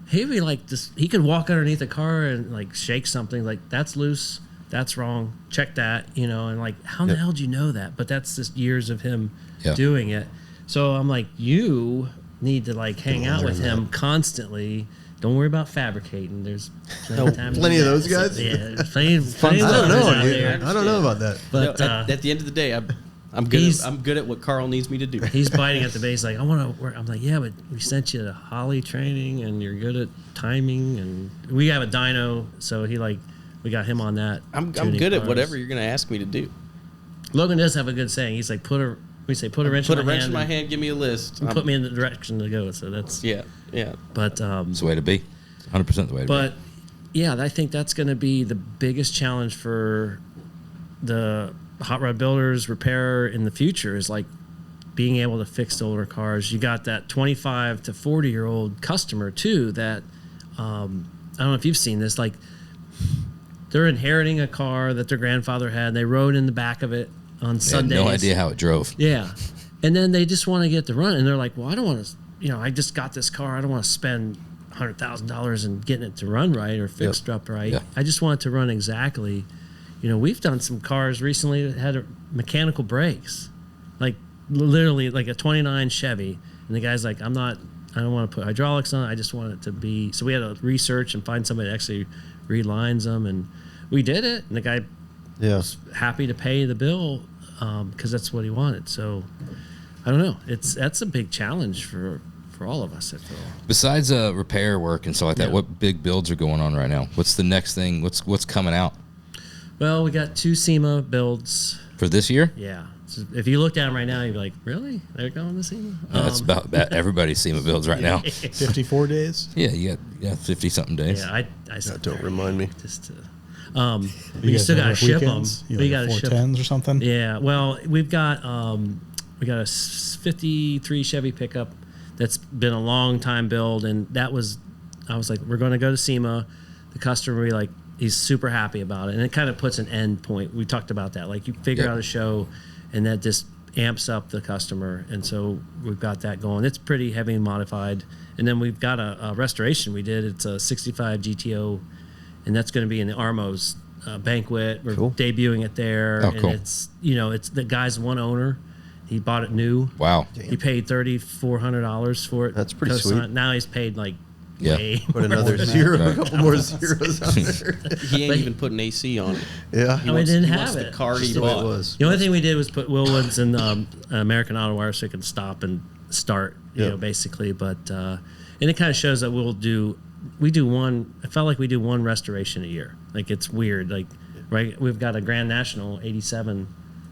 He'd be like this. He could walk underneath a car and like shake something. Like that's loose. That's wrong. Check that. And like, how the hell do you know that? But that's just years of him doing it. So I'm like, you need to like hang out with him constantly. Don't worry about fabricating. There's plenty of those guys. Yeah, plenty of I don't know, out dude. there. I don't know about that. But at the end of the day, I'm good at what Karl needs me to do. He's biting at the base like, I want to work. I'm like, yeah, but we sent you to Holly training, and you're good at timing, and we have a dyno, so we got him on that. I'm good at whatever you're going to ask me to do. Logan does have a good saying. He's like, put a wrench in my hand. Give me a list. And put me in the direction to go. So that's yeah. But it's the way to be. 100% the way to be. But yeah, I think that's going to be the biggest challenge for the hot rod builders, repairer in the future is like being able to fix the older cars. You got that 25 to 40-year-old customer too that I don't know if you've seen this, like they're inheriting a car that their grandfather had. They rode in the back of it on Sundays. No idea how it drove. Yeah. And then they just want to get the run. And they're like, well, I don't want to, I just got this car. I don't want to spend $100,000 in getting it to run right or fixed up right. Yeah. I just want it to run exactly. We've done some cars recently that had mechanical brakes, like literally like a 29 Chevy. And the guy's like, I don't want to put hydraulics on it. I just want it to be. So we had to research and find somebody that actually relines them. And we did it. And the guy was happy to pay the bill because that's what he wanted. So I don't know. That's a big challenge for all of us, I feel. Besides repair work and stuff like that, what big builds are going on right now? What's the next thing? What's coming out? Well, we got 2 SEMA builds. For this year? Yeah. So if you looked at them right now, you'd be like, really? They're going to SEMA? That's about everybody's SEMA builds right now. 54 days? Yeah, you got 50-something days. Yeah, I said Don't remind me. Just we still got to ship them. We got to ship 410s or something? Yeah. Well, we've got a 53 Chevy pickup that's been a long time build, and I was like, we're going to go to SEMA. The customer will be like, he's super happy about it, and it kind of puts an end point. We talked about that. Like you figure out a show, and that just amps up the customer, and so we've got that going. It's pretty heavy and modified, and then we've got a restoration we did. It's a 65 GTO, and that's going to be in the Armos banquet. We're debuting it there, and it's it's the guy's one owner. He bought it new. Wow. Damn. He paid $3,400 for it. That's pretty sweet. Now he's paid like. Yeah. Put another zero, a couple more zeros on there. He ain't even putting AC on it. Yeah. We didn't have the it. car he The way it bought. was. The only thing we did was put Willwoods and American Auto Wire so it can stop and start, basically. But and it kind of shows that we do one. I felt like we do one restoration a year. Like it's weird. Like we've got a Grand National '87.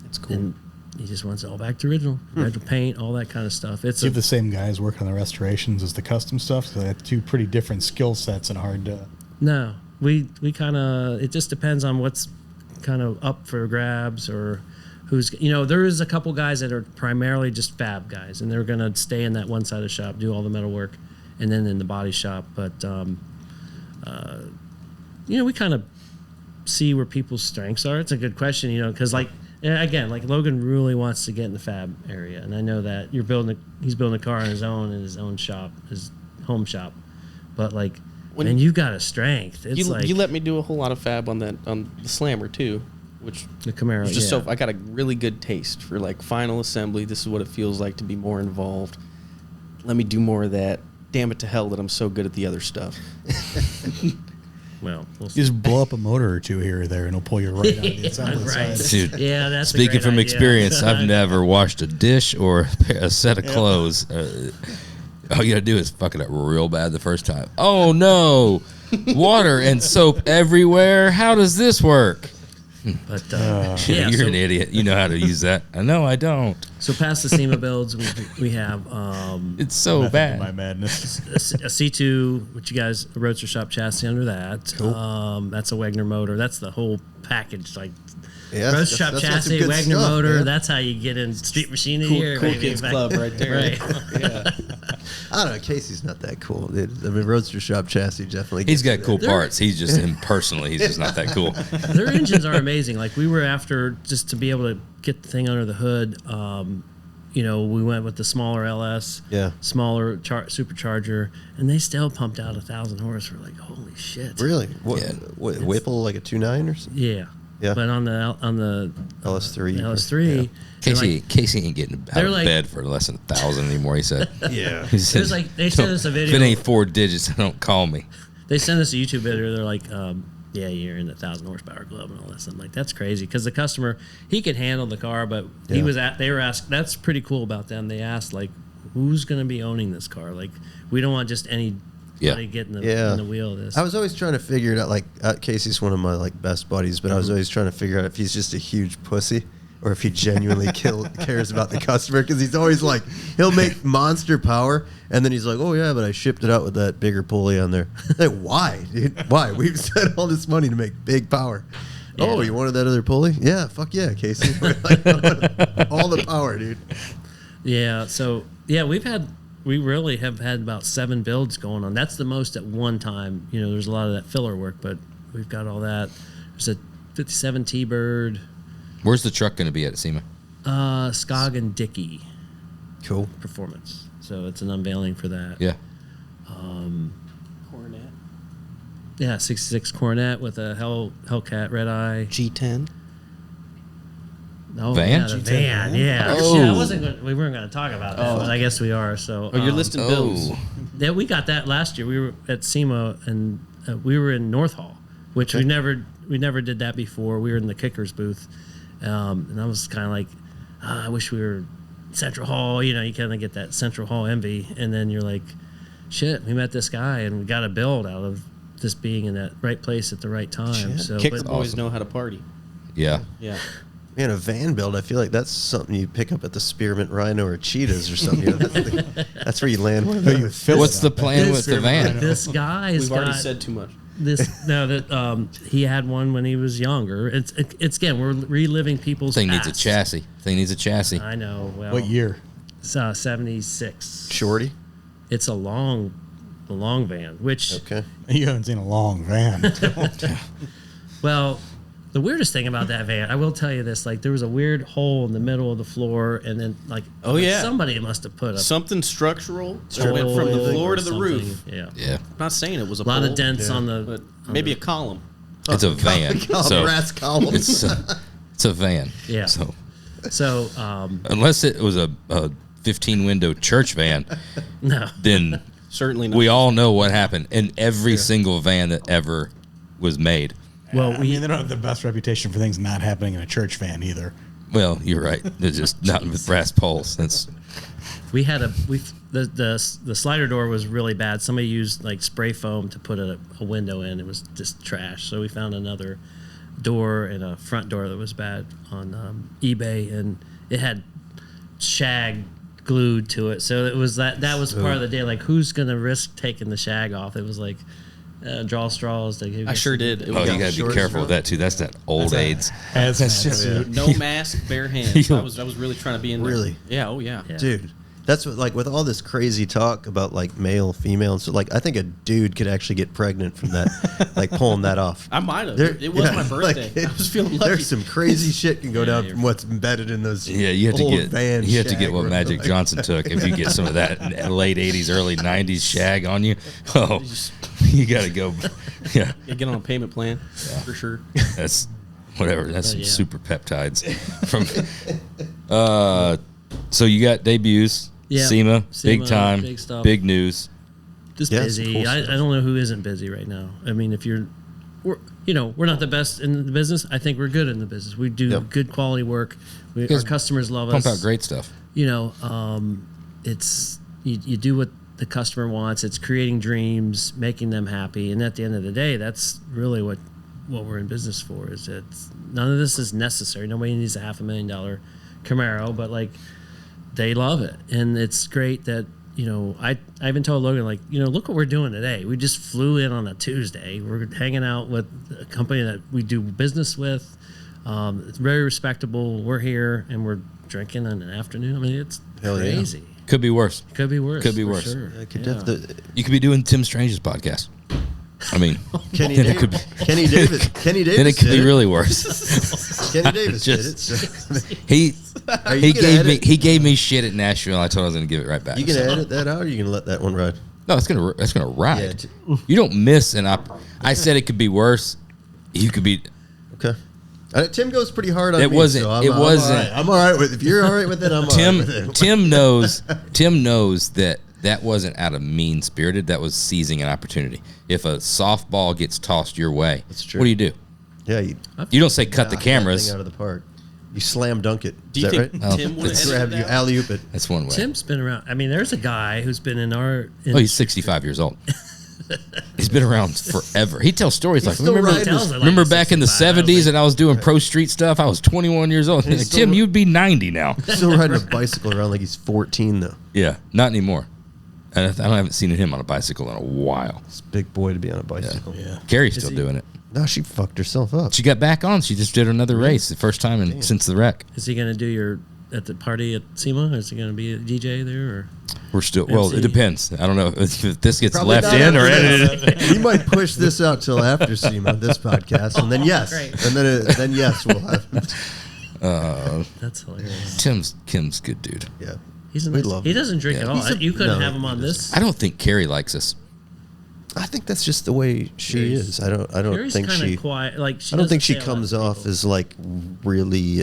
It's cool. And he just wants it all back to original paint, all that kind of stuff. Do you have the same guys working on the restorations as the custom stuff? So they have 2 pretty different skill sets and hard to. No, we kind of. It just depends on what's kind of up for grabs or who's. There is a couple guys that are primarily just fab guys, and they're gonna stay in that one side of the shop, do all the metal work, and then in the body shop. But we kind of see where people's strengths are. It's a good question, because again, like Logan really wants to get in the fab area, and I know that he's building a car on his own shop, his home shop, but like, when you got a strength, it's you let me do a whole lot of fab on the Slammer too, which the Camaro. was just I got a really good taste for like final assembly. This is what it feels like to be more involved. Let me do more of that. Damn it to hell that I'm so good at the other stuff. Well, You just blow up a motor or 2 here or there, and it'll pull you right out of the assembly right. side. Dude, Yeah, that's a speaking great from idea. experience, I've never washed a dish or a set of clothes. All you gotta do is fuck it up real bad the first time. Oh no, water and soap everywhere. How does this work? But You're so, an idiot. You know how to use that. I know I don't. So past the SEMA builds, we have It's so My bad. madness. a C2, which you guys, a Roadster Shop chassis under that. Cool. That's a Wagner motor. That's the whole package. Like Yeah, Roadster Shop that's some chassis, good Wagner stuff, motor. man. That's how you get in street machining here. Cool baby. Kids Club right there. Right. Yeah. I don't know. Casey's not that cool, dude. I mean, Roadster Shop chassis definitely. He's gets got to cool that. parts. He's just him personally. He's just not that cool. Their engines are amazing. Like we were after just to be able to get the thing under the hood. We went with the smaller LS, Yeah. smaller supercharger, and they still pumped out 1,000 horse. We're like, holy shit! Really? What, Yeah. what Whipple like a 2.9 or something? Yeah, Yeah. But on the LS3. LS3, Casey ain't getting out They're of like- bed for less than 1,000 anymore. He said. Yeah. He said, It was like they sent us a If video. it ain't 4 digits, don't call me. They sent us a YouTube video. They're like, yeah, you're in the 1,000 horsepower club and all that stuff. I'm like, that's crazy because the customer, he could handle the car, but Yeah. they were asked. That's pretty cool about them. They asked like, who's going to be owning this car? Like, we don't want just anybody getting in the wheel of this. I was always trying to figure it out. Like Casey's one of my like best buddies, but I was always trying to figure out if he's just a huge pussy or if he genuinely cares about the customer. Because he's always like, he'll make monster power, and then he's like, oh yeah, but I shipped it out with that bigger pulley on there. Like, why, dude? Why? We've spent all this money to make big power. Yeah. Oh, you wanted that other pulley? Yeah, fuck yeah, Casey. Like, all the power, dude. Yeah. So yeah, we really have had about 7 builds going on. That's the most at one time. There's a lot of that filler work, but we've got all that. There's a 57 T-Bird, Where's the truck going to be at SEMA? Skog and Dickey Cool. Performance. So it's an unveiling for that. Yeah. Coronet. Yeah, 66 Coronet with a Hellcat red eye. G10. Oh, Van? yeah, the van. Yeah. Oh. Yeah, we weren't going to talk about that, but I guess we are. So Oh, you're listing bills. Yeah, we got that last year. We were at SEMA and we were in North Hall, which we never did that before. We were in the Kickers booth, and I was kind of like, I wish we were Central Hall. You kind of get that Central Hall envy, and then you're like, shit, we met this guy and we got a build out of just being in that right place at the right time. Shit. So, Kicker but- boys awesome. know how to party. Yeah. Yeah. Man, a van build, I feel like that's something you pick up at the Spearmint Rhino or Cheetahs or something. That's where you land one of You those. fill What's it the up. plan with the van? This guy's We've already got said too much. he had one when he was younger. It's again, we're reliving people's Thing needs a past. chassis. Thing needs a chassis. I know. Well, What year? It's 76. Shorty? It's a long van, which Okay. You haven't seen a long van. well, the weirdest thing about that van, I will tell you this: like there was a weird hole in the middle of the floor, and then Oh, yeah. somebody must have put a Something structural that went from the hole floor or to the something. roof. Yeah, Yeah. I'm not saying it was a a lot pole, of dents on the. but maybe a column. It's a van. So brass columns. it's a van. Yeah. So So unless it was a 15 window church van, no, then Certainly not. we all know what happened in every single van that ever was made. well I mean, they don't have the best reputation for things not happening in a church van either. Well, you're right. They're just not with brass poles. That's we had the slider door was really bad. Somebody used like spray foam to put a window in. It was just trash. So we found another door and a front door that was bad on eBay, and it had shag glued to it. So it was that was part of the day. Like, who's gonna risk taking the shag off? It was like draw straws. I sure did. It oh, was you got to be short careful with that too. That's that old AIDS. no mask, bare hands. I was really trying to be in there. Really? Yeah. Oh yeah. Yeah. Dude, that's what, like, with all this crazy talk about, like, male, female, and so, like, I think a dude could actually get pregnant from that, like, pulling that off. I might have. There- It was yeah, my birthday. like, I was feeling lucky. There's some crazy shit can go Yeah, down you're- from what's embedded in those Yeah, you have to old get van you have to get shag what where, Magic like, Johnson took. If you get some of that late '80s, early '90s shag on you, oh, you got to go. Yeah, Yeah, get on a payment plan for sure. that's whatever. That's some yeah. super peptides from. So you got debuts. Yeah, SEMA, big SEMA, time, big stuff. big news. Just Yeah, it's some busy. cool I stuff. don't know who isn't busy right now. I mean, we're not the best in the business. I think we're good in the business. We do Yep. good quality work. Our guys customers love Pump us. out great stuff. It's you do what the customer wants. It's creating dreams, making them happy, and at the end of the day, that's really what what we're in business for. Is that none of this is necessary. Nobody needs a $500,000 Camaro, but like they love it, and it's great that I even told Logan, like, look what we're doing today. We just flew in on a Tuesday. We're hanging out with a company that we do business with. It's very respectable. We're here and we're drinking in the afternoon. I mean, it's crazy. Yeah. Could be worse. Could be worse. Could be for worse. Sure. You could be doing Tim Strange's podcast. I mean, Kenny then Davis. Kenny Davis. then it could be really worse. Kenny Davis Just- did it. So. He gave me shit at Nashville. I told him I was going to give it right back. You gonna edit that out, or you gonna let that one ride? No, it's gonna ride. Yeah, You don't miss an op. I said it could be worse. You could be. Okay. Tim goes pretty hard on It me. wasn't- So I'm, it I'm wasn't- All right. I'm all right with. If you're all right with it, I'm all right with it. Tim knows. Tim knows that wasn't out of mean spirited. That was seizing an opportunity. If a softball gets tossed your way, That's true. what do you do? Yeah, you You don't say cut the knock that thing cameras. out of the park. You slam dunk it. Do you Is that think right? Tim would it's- have Grab you alley oop it. That's one way. Tim's been around. I mean, there's a guy who's been in our. Oh, he's 65 years old. He's been around forever. He tells stories like, still riding his- remember back in the 65, 70s and I was doing pro street stuff? I was 21 years old. Like, still- Tim, you'd be 90 now. Still riding a bicycle around like he's 14 though. Yeah, not anymore. And I haven't seen him on a bicycle in a while. It's a big boy to be on a bicycle. Yeah. Carrie's still he- doing it. No, she fucked herself up. She got back on. She just did another race, the first time since the wreck. Is he going to do at the party at SEMA? Or is he going to be a DJ there? Or We're still, well, MC. it depends. I don't know if this gets Probably left not in or after edited. this. We might push this out till after SEMA, this podcast, and then yes, Great. and then yes, we'll have. that's hilarious. Kim's good dude. Yeah, He's a We nice, love he him. doesn't drink Yeah. at all. He's a- You couldn't no, have him he on this. I don't think Carrie likes us. I think that's just the way she Carrie's- is. I don't Carrie's think kind she. of quiet. Like I don't think doesn't she say a lot comes to off people. as like really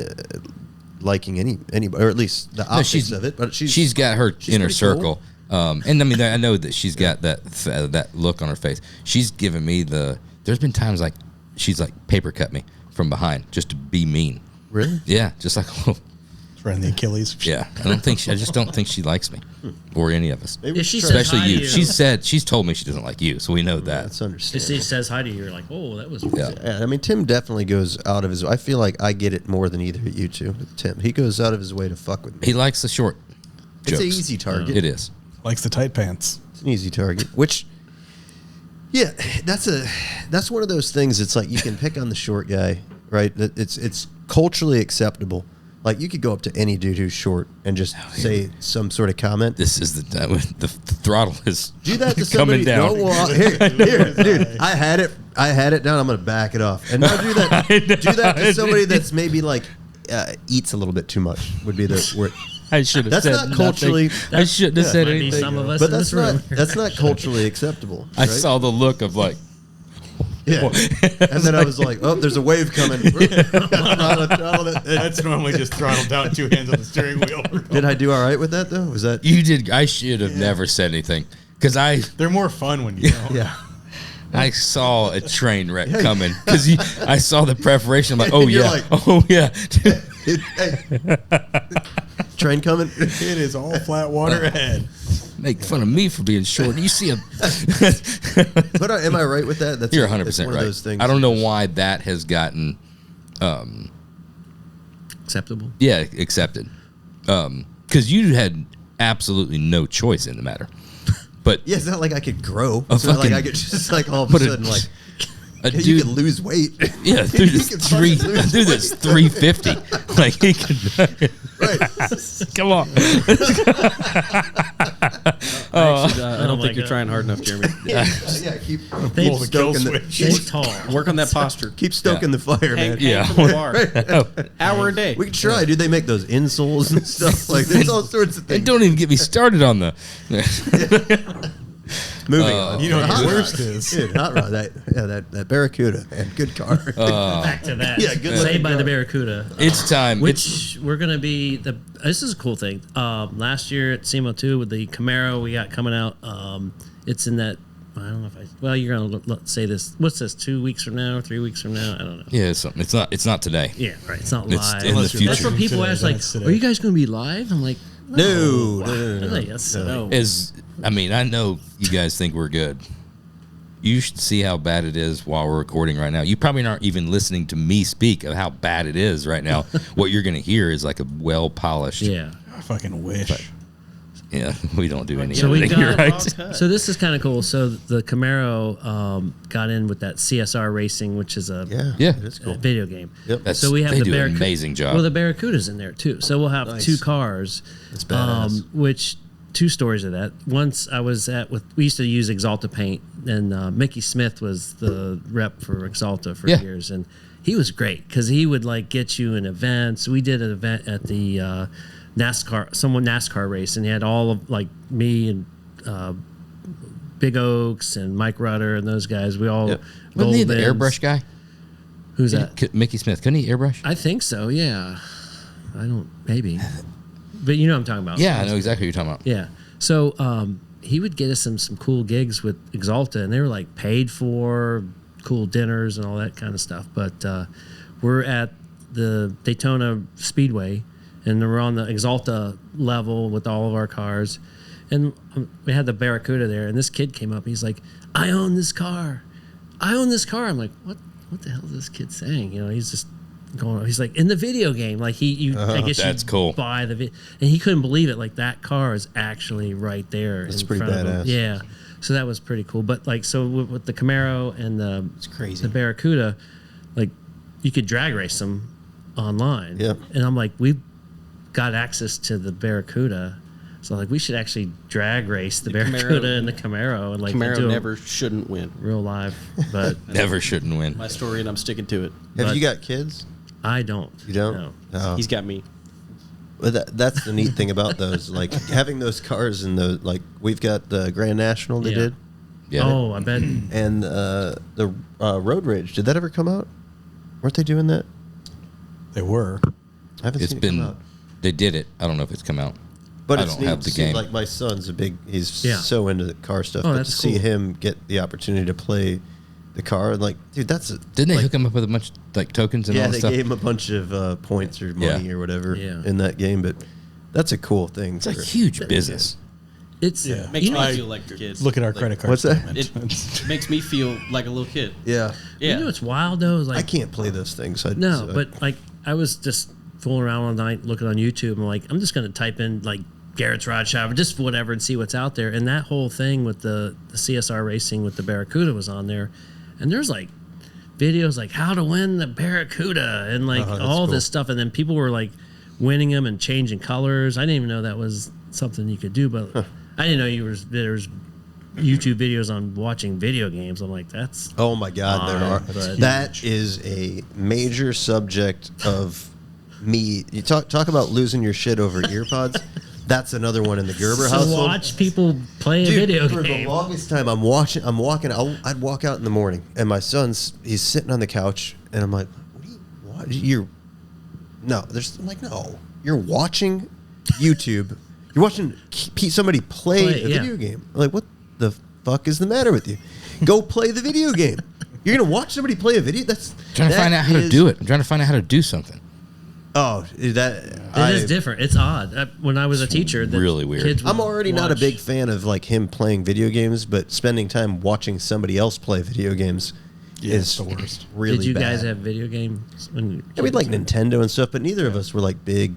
liking anybody, or at least the optics of it. But she's got her she's inner pretty circle. And I mean, I know that she's got that look on her face. She's given me there's been times like she's like paper cut me from behind just to be mean. Really? Yeah, just like a little. Right in the Achilles. Yeah, I just don't think she likes me or any of us. Maybe If she try- says Especially hi to you. you. She's told me she doesn't like you, so we know that. That's If understandable. he says hi to you, you're like, oh, that was. Yeah. Yeah, I mean, Tim definitely goes out of his. I feel like I get it more than either of you two. With Tim, he goes out of his way to fuck with me. He likes the short It's jokes. an easy target. It is. Likes the tight pants. It's an easy target. Which, yeah, that's one of those things. It's like you can pick on the short guy, right? It's culturally acceptable. Like you could go up to any dude who's short and just say some sort of comment. This is the throttle is Do that to coming somebody. down. No, well, here, dude. I had it down. I'm gonna back it off. And now do that. Do that to somebody that's maybe like eats a little bit too much. Would be the word. I should have That's said not nothing. culturally. I shouldn't have said Might be anything. some of us But in that's this room. not. That's not culturally acceptable. I right? saw the look of like, Yeah. And then I was like, oh, there's a wave coming. That's normally just throttled down, 2 hands on the steering wheel. Did I do all right with that though? Was that? you did. I should have never said anything because They're more fun when you know. Yeah. I saw a train wreck coming because I saw the preparation. I'm like, oh You're yeah, like- oh yeah. Hey. Train coming. It is all flat water ahead. Make fun of me for being short. You see a. But am I right with that? That's You're that's 100% one of right. those things I don't know that just- why that has gotten, Acceptable. yeah, accepted. Because you had absolutely no choice in the matter. But Yeah, it's not like I could grow. A It's not like fucking- I could just like all of a Put a- sudden like a you dude, can lose weight. yeah, dude, You it's can three, fucking lose dude, that's 350. Like he could. Right. Come on. Actually, I Oh don't my think you're God. trying hard enough, Jeremy. Yeah, keep Pull the kill stoking the, switch. Stay tall. Work on that posture. keep stoking the fire, Hang, man. Yeah. hang from the bar. Hour a day. We can try, dude. They make those insoles and stuff. Like there's all sorts of And things. don't even get me started on the. Moving on. You know what Hot the worst rod. is? Dude, hot rod. That Barracuda, man. Good car. Back to that. Yeah, good Saved looking by the car. Barracuda. It's time. Which we're gonna be this is a cool thing. Last year at SEMA 2 with the Camaro we got coming out. It's in that. I don't know if well, you're gonna say this. What's this? 2 weeks from now? 3 weeks from now? I don't know. Yeah, it's something. It's not today. Yeah, right. It's not It's live. in the Unless you're future. That's what people Today, ask. Like, that's today. are you guys gonna be live? I'm like, No. I'm like, yes, no. I mean, I know you guys think we're good. You should see how bad it is while we're recording right now. You probably aren't even listening to me speak of how bad it is right now. What you're going to hear is like a well-polished. Yeah. I fucking wish. Yeah, we don't do any So we editing. You're got- right. So this is kind of cool. So the Camaro got in with that CSR Racing, which is a Yeah. It's cool. video game. Yep. That's- So we have they the do an Barracuda. amazing job. Well, the Barracuda's in there too. So we'll have Nice. 2 cars. That's badass. Which 2 stories of that. Once I was we used to use Axalta paint, and Mickey Smith was the rep for Axalta for Yeah. years, and he was great because he would like get you in events. We did an event at the NASCAR race, and he had all of like me and Big Oaks and Mike Rutter and those guys. We all Wasn't he the gold bins. airbrush guy? Who's that? Mickey Smith. Couldn't he airbrush? I think so. Yeah, I don't maybe, but you know what I'm talking about. Yeah, I know exactly what you're talking about. Yeah. So he would get us some cool gigs with Axalta, and they were like paid for, cool dinners and all that kind of stuff. But we're at the Daytona Speedway, and we're on the Axalta level with all of our cars. And we had the Barracuda there, and this kid came up. He's like, "I own this car. I own this car." I'm like, "What the hell is this kid saying?" You know, he's just going. He's like, "In the video game, like I guess That's you cool. buy the and he couldn't believe it. Like that car is actually right there. That's in pretty front of him. badass. Yeah, so that was pretty cool. But like, so with the Camaro and the crazy. the Barracuda, like you could drag race them online. Yep. And I'm like, we've got access to the Barracuda. So like we should actually drag race the Barracuda Camaro- and the Camaro and like Camaro do a never shouldn't win. real live, but Never shouldn't win. My story, and I'm sticking to it. Have but- you got kids? I don't. You don't? No. No. He's got me. Well, that's the neat thing about those. Like having those cars in the we've got the Grand National they Yeah. did, Yeah. Oh, I bet. and the Road Rage. Did that ever come out? Weren't they doing that? They were. I haven't It's seen it come been. out. They did it. I don't know if it's come out. But I it's don't neat have to the see, game. Like my son's he's Yeah. so into the car stuff. Oh, but that's to see cool. him get the opportunity to play the car, like, dude, that's Didn't they hook him up with a bunch of like tokens and Yeah, all that they stuff? gave him a bunch of points or money Yeah. or whatever Yeah. in that game. But that's a cool thing. It's a huge business. It's Yeah. Makes you me know, feel like a kid. Look at our Like, credit card what's that? statement. It makes me feel like a little kid. Yeah, Yeah. You know what's wild though? Is like I can't play those things. no, but like I was just fooling around all night looking on YouTube. And like I'm just gonna type in like Garrett's Rod Shop or just whatever and see what's out there. And that whole thing with the CSR racing with the Barracuda was on there, and there's like videos like how to win the Barracuda and like that's all cool. this stuff. And then people were like winning them and changing colors. I didn't even know that was something you could do, but I didn't know there's YouTube videos on watching video games. I'm like, that's oh my God, there are. but- That is a major subject of me. You talk about losing your shit over earpods. That's another one in the Gerber so household. watch people play a Dude, video for game. the longest time, I'm walking. I'd walk out in the morning, and my he's sitting on the couch, and I'm like, "What are you? No, I'm like, no, you're watching YouTube. You're watching somebody play a yeah. video game. I'm like, what the fuck is the matter with you? Go play the video game. You're gonna watch somebody play a video? Trying to find out how to do it. I'm trying to find out how to do something. Oh, It is different. It's odd. When I was a teacher, the really weird. kids would I'm already not a watch- big fan of like him playing video games, but spending time watching somebody else play video games It's is the worst. really Did you bad. guys have video games? When Yeah, we'd like Nintendo and stuff, but neither of us were like big.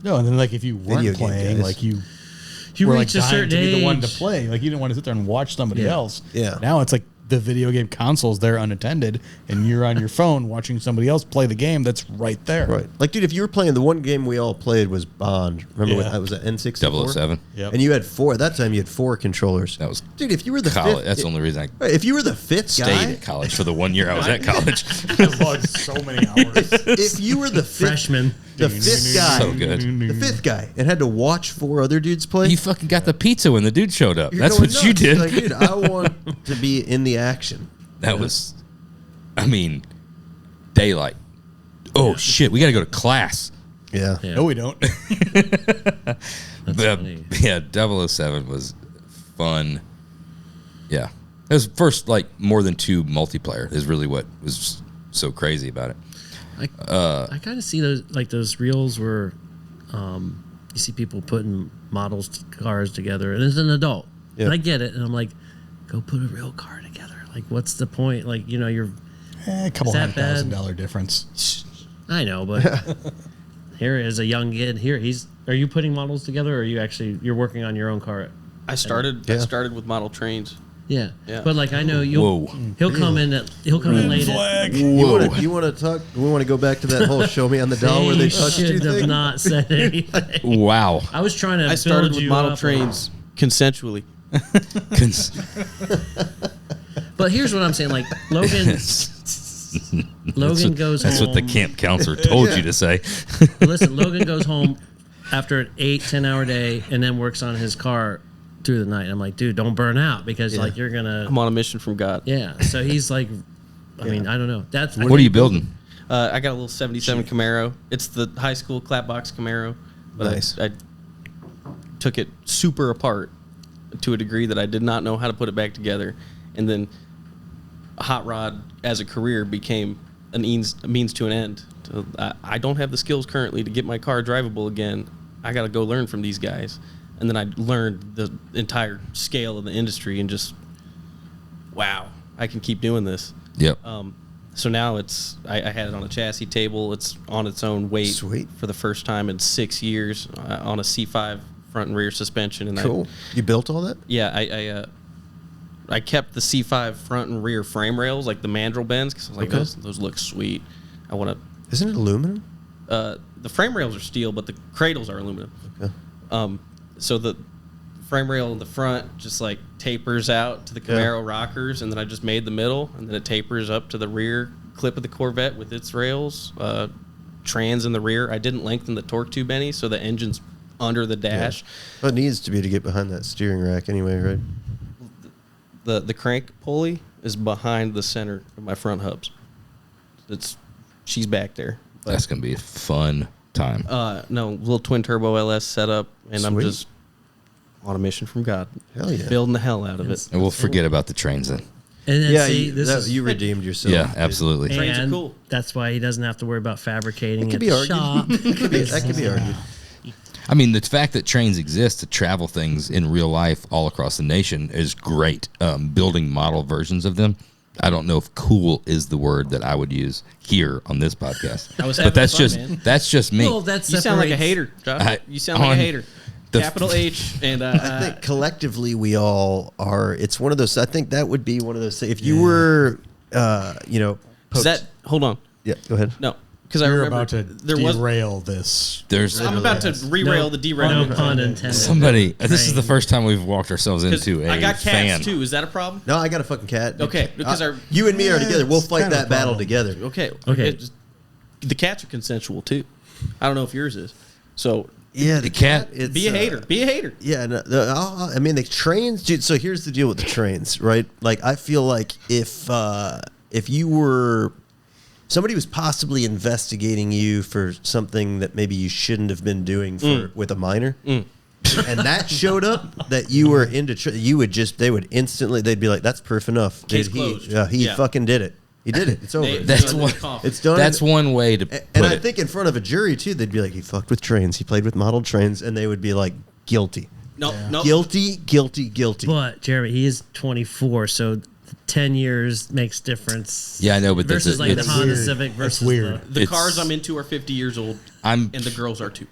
No, and then like if you Video weren't game playing, guys. like you you were like reach a dying certain to be age, the one to play. Like you didn't want to sit there and watch somebody Yeah. else. Yeah. Now it's like the video game console's there unattended, and you're on your phone watching somebody else play the game that's right there. Right. Like, dude, if you were playing, the one game we all played was Bond. Remember Yeah. when that was at N64? 007. Yep. And you had four. At that time, you had four controllers. That was Dude, if you were the college. fifth. That's the only reason I Right, if you were the fifth stayed guy. at college for the 1 year I was at college. I logged so many hours. If you were the fifth. freshman. The fifth guy. So good. The fifth guy. And had to watch four other dudes play. You fucking got the pizza when the dude showed up. You're That's going what you nuts. did. Like, dude, I want to be in the action. That was, I mean, daylight. Oh shit, we got to go to class. Yeah. Yeah. No, we don't. funny. Yeah, 007 was fun. Yeah, it was first like more than two multiplayer is really what was so crazy about it. I kind of see those reels where you see people putting models cars together, and as an adult, Yeah. and I get it, and I'm like, go put a real car together. like, what's the point? Like, you're. A couple Is that $100,000 difference. I know, but here is a young kid. Here Are you putting models together, or are you're working on your own car? I started with model trains. Yeah. Yeah. But like I know he'll come in late. Flag. You want to talk? We want to go back to that whole show me on the doll where they touched you should have thing? not said anything. Wow. I was trying to. I started build with you model up. trains consensually. But here's what I'm saying: like Logan goes home. That's what the camp counselor told you to say. Listen, Logan goes home after an 8-10 hour day and then works on his car through the night. I'm like, dude, don't burn out because like you're gonna. I'm on a mission from God. Yeah. So he's like, I mean, I don't know. That's What are you building? I got a little 77 Camaro. It's the high school clapbox Camaro. But Nice. I took it super apart to a degree that I did not know how to put it back together. And then a hot rod as a career became a means to an end. So I don't have the skills currently to get my car drivable again. I got to go learn from these guys. And then I learned the entire scale of the industry and just, wow, I can keep doing this. Yep. So now I had it on a chassis table. It's on its own weight. Sweet. For the first time in 6 years on a C5 front and rear suspension. And Cool. You built all that? I kept the C5 front and rear frame rails, like the mandrel bends, because I was like, Okay. those look sweet. I want to. Isn't it aluminum? The frame rails are steel, but the cradles are aluminum. Okay. So the frame rail in the front just like tapers out to the Camaro rockers, and then I just made the middle, and then it tapers up to the rear clip of the Corvette with its rails. Trans in the rear. I didn't lengthen the torque tube any, so the engine's under the dash. Well, it needs to be to get behind that steering rack anyway, right? The crank pulley is behind the center of my front hubs. She's back there. That's going to be a fun time. No, little twin turbo LS setup, and I'm Sweet. just on a mission from God. Hell yeah. Building the hell out of it. And we'll forget about the trains then. And then Yeah, see, you redeemed yourself. Yeah, dude. absolutely. Trains are and cool. that's why he doesn't have to worry about fabricating It at could be the argued. shop. That could be argued. I mean, the fact that trains exist to travel things in real life all across the nation is great. Building model versions of them, I don't know if "cool" is the word that I would use here on this podcast. I was But having that's fun, just man. that's just me. Well, that You sound like a separates- hater, Josh. You sound like a on hater. the- Capital H and I think collectively we all are. It's one of those. I think that would be one of those. If you were, is that hold on. Yeah, go ahead. No, because I You're remember about to there was. derail this. There's I'm about to rerail the derailment. No pun intended. somebody. This is the first time we've walked ourselves 'Cause into a I got cats fan. too. Is that a problem? No, I got a fucking cat. Okay, because you and me are together. We'll it's fight kind of that a battle problem. together. Okay. Okay. The cats are consensual too. I don't know if yours is. So Yeah, The cat- It's, be a hater. Be a hater. Yeah, no, I mean the trains, dude. So here's the deal with the trains, right? Like I feel like if you were somebody was possibly investigating you for something that maybe you shouldn't have been doing with a minor, and that showed up that you were into, they'd be like, that's proof enough. Case He closed. he Yeah. fucking did it. He did it. It's over. They- That's they- one- It's done. That's one way to put And I it. think in front of a jury too, they'd be like, he fucked with trains. He played with model trains, and they would be like, guilty, No. guilty, guilty, guilty. But Jeremy, he is 24, so 10 years makes difference. Yeah, I know, but that's versus it. like the It's Honda weird. Civic That's versus weird. The It's- cars I'm into are 50 years old, I'm and the girls are too.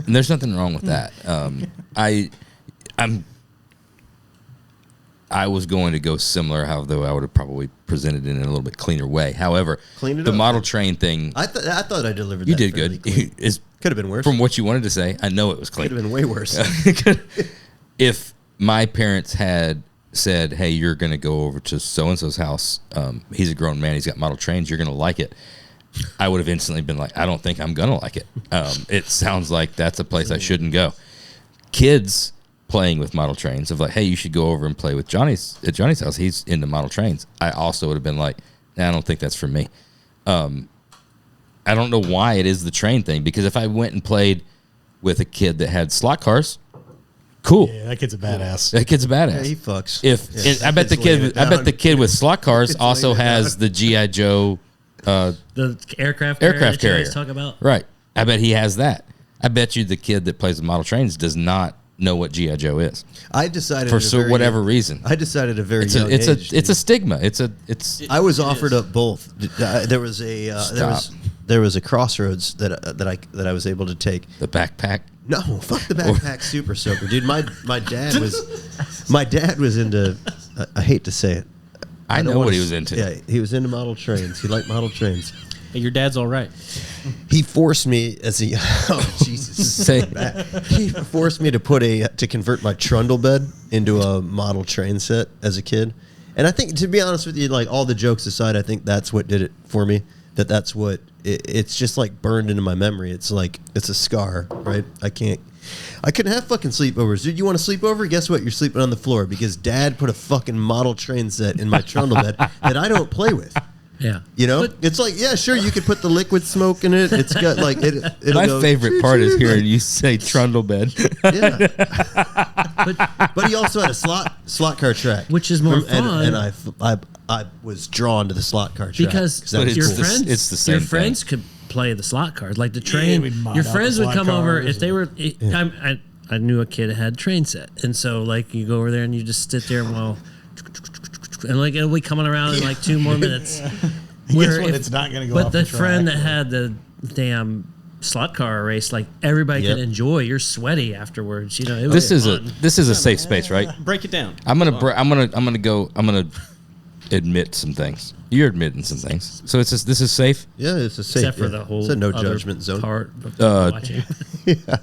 And there's nothing wrong with that. I was going to go similar, though I would have probably presented it in a little bit cleaner way. However, Clean it the up. model train thing, I thought I delivered. you that did fairly good. clean. Is Could have been worse. from what you wanted to say. I know it was Could clean. have been way worse. If my parents had said, "Hey, you're going to go over to so and so's house. He's a grown man. He's got model trains. You're going to like it." I would have instantly been like, "I don't think I'm going to like it. It sounds like that's a place I shouldn't go." Kids playing with model trains of like, "Hey, you should go over and play with Johnny's at Johnny's house. He's into model trains." I also would have been like, "Nah, I don't think that's for me." I don't know why it is the train thing, because if I went and played with a kid that had slot cars, cool. Yeah, that kid's a badass. That kid's a badass. Yeah, he fucks. I bet the Kid's laying kid. it I bet down. the kid with slot cars Kid's also laying it has down. the GI Joe. the aircraft carrier that you guys talk about. Right. I bet he has that. I bet you the kid that plays with model trains does not know what G.I. Joe is I decided for at a very whatever young- reason. I decided at a very It's young a it's age. a it's a stigma. It's I was It offered is. up both. There was a there was a crossroads that I was able to take. the backpack. No, fuck the backpack super soaker, dude. My dad was into. I hate to say it. I don't know wanna what he s- was into. Yeah, he was into model trains. He liked model trains. Hey, your dad's all right. He forced me as a oh Jesus, this is Say- bad. He forced me to convert my trundle bed into a model train set as a kid. And I think, to be honest with you, like all the jokes aside, I think that's what did it for me. That's what it's just like burned into my memory. It's like it's a scar, right? I couldn't have fucking sleepovers, dude. You want to sleep over? Guess what? You're sleeping on the floor because Dad put a fucking model train set in my trundle bed that I don't play with. Yeah. You know, it's like, yeah, sure, you could put the liquid smoke in it. It's got like it'll My go, favorite part is choo-choo, hearing you say trundle bed. yeah. But he also had a slot car track, Which is more and fun. I was drawn to the slot car track Because that But was your it's cool. the- friends, it's the same your thing. friends could play the slot cars, like the train. we'd mod Your out friends the would slot come over cars if they were. I knew a kid that had a train set, and so like you go over there and you just sit there while, and like it'll be coming around in like 2 more minutes. Guess what? It's not gonna go But off the the friend track. that had the damn slot car race, like everybody Yep. could enjoy. You're sweaty afterwards. You know, it This was is fun. this is a safe space, right? Break it down. I'm gonna admit some things. You're admitting some things. So this is safe. Yeah, it's a safe. except for yeah. the whole It's a no other judgment zone. part of watching.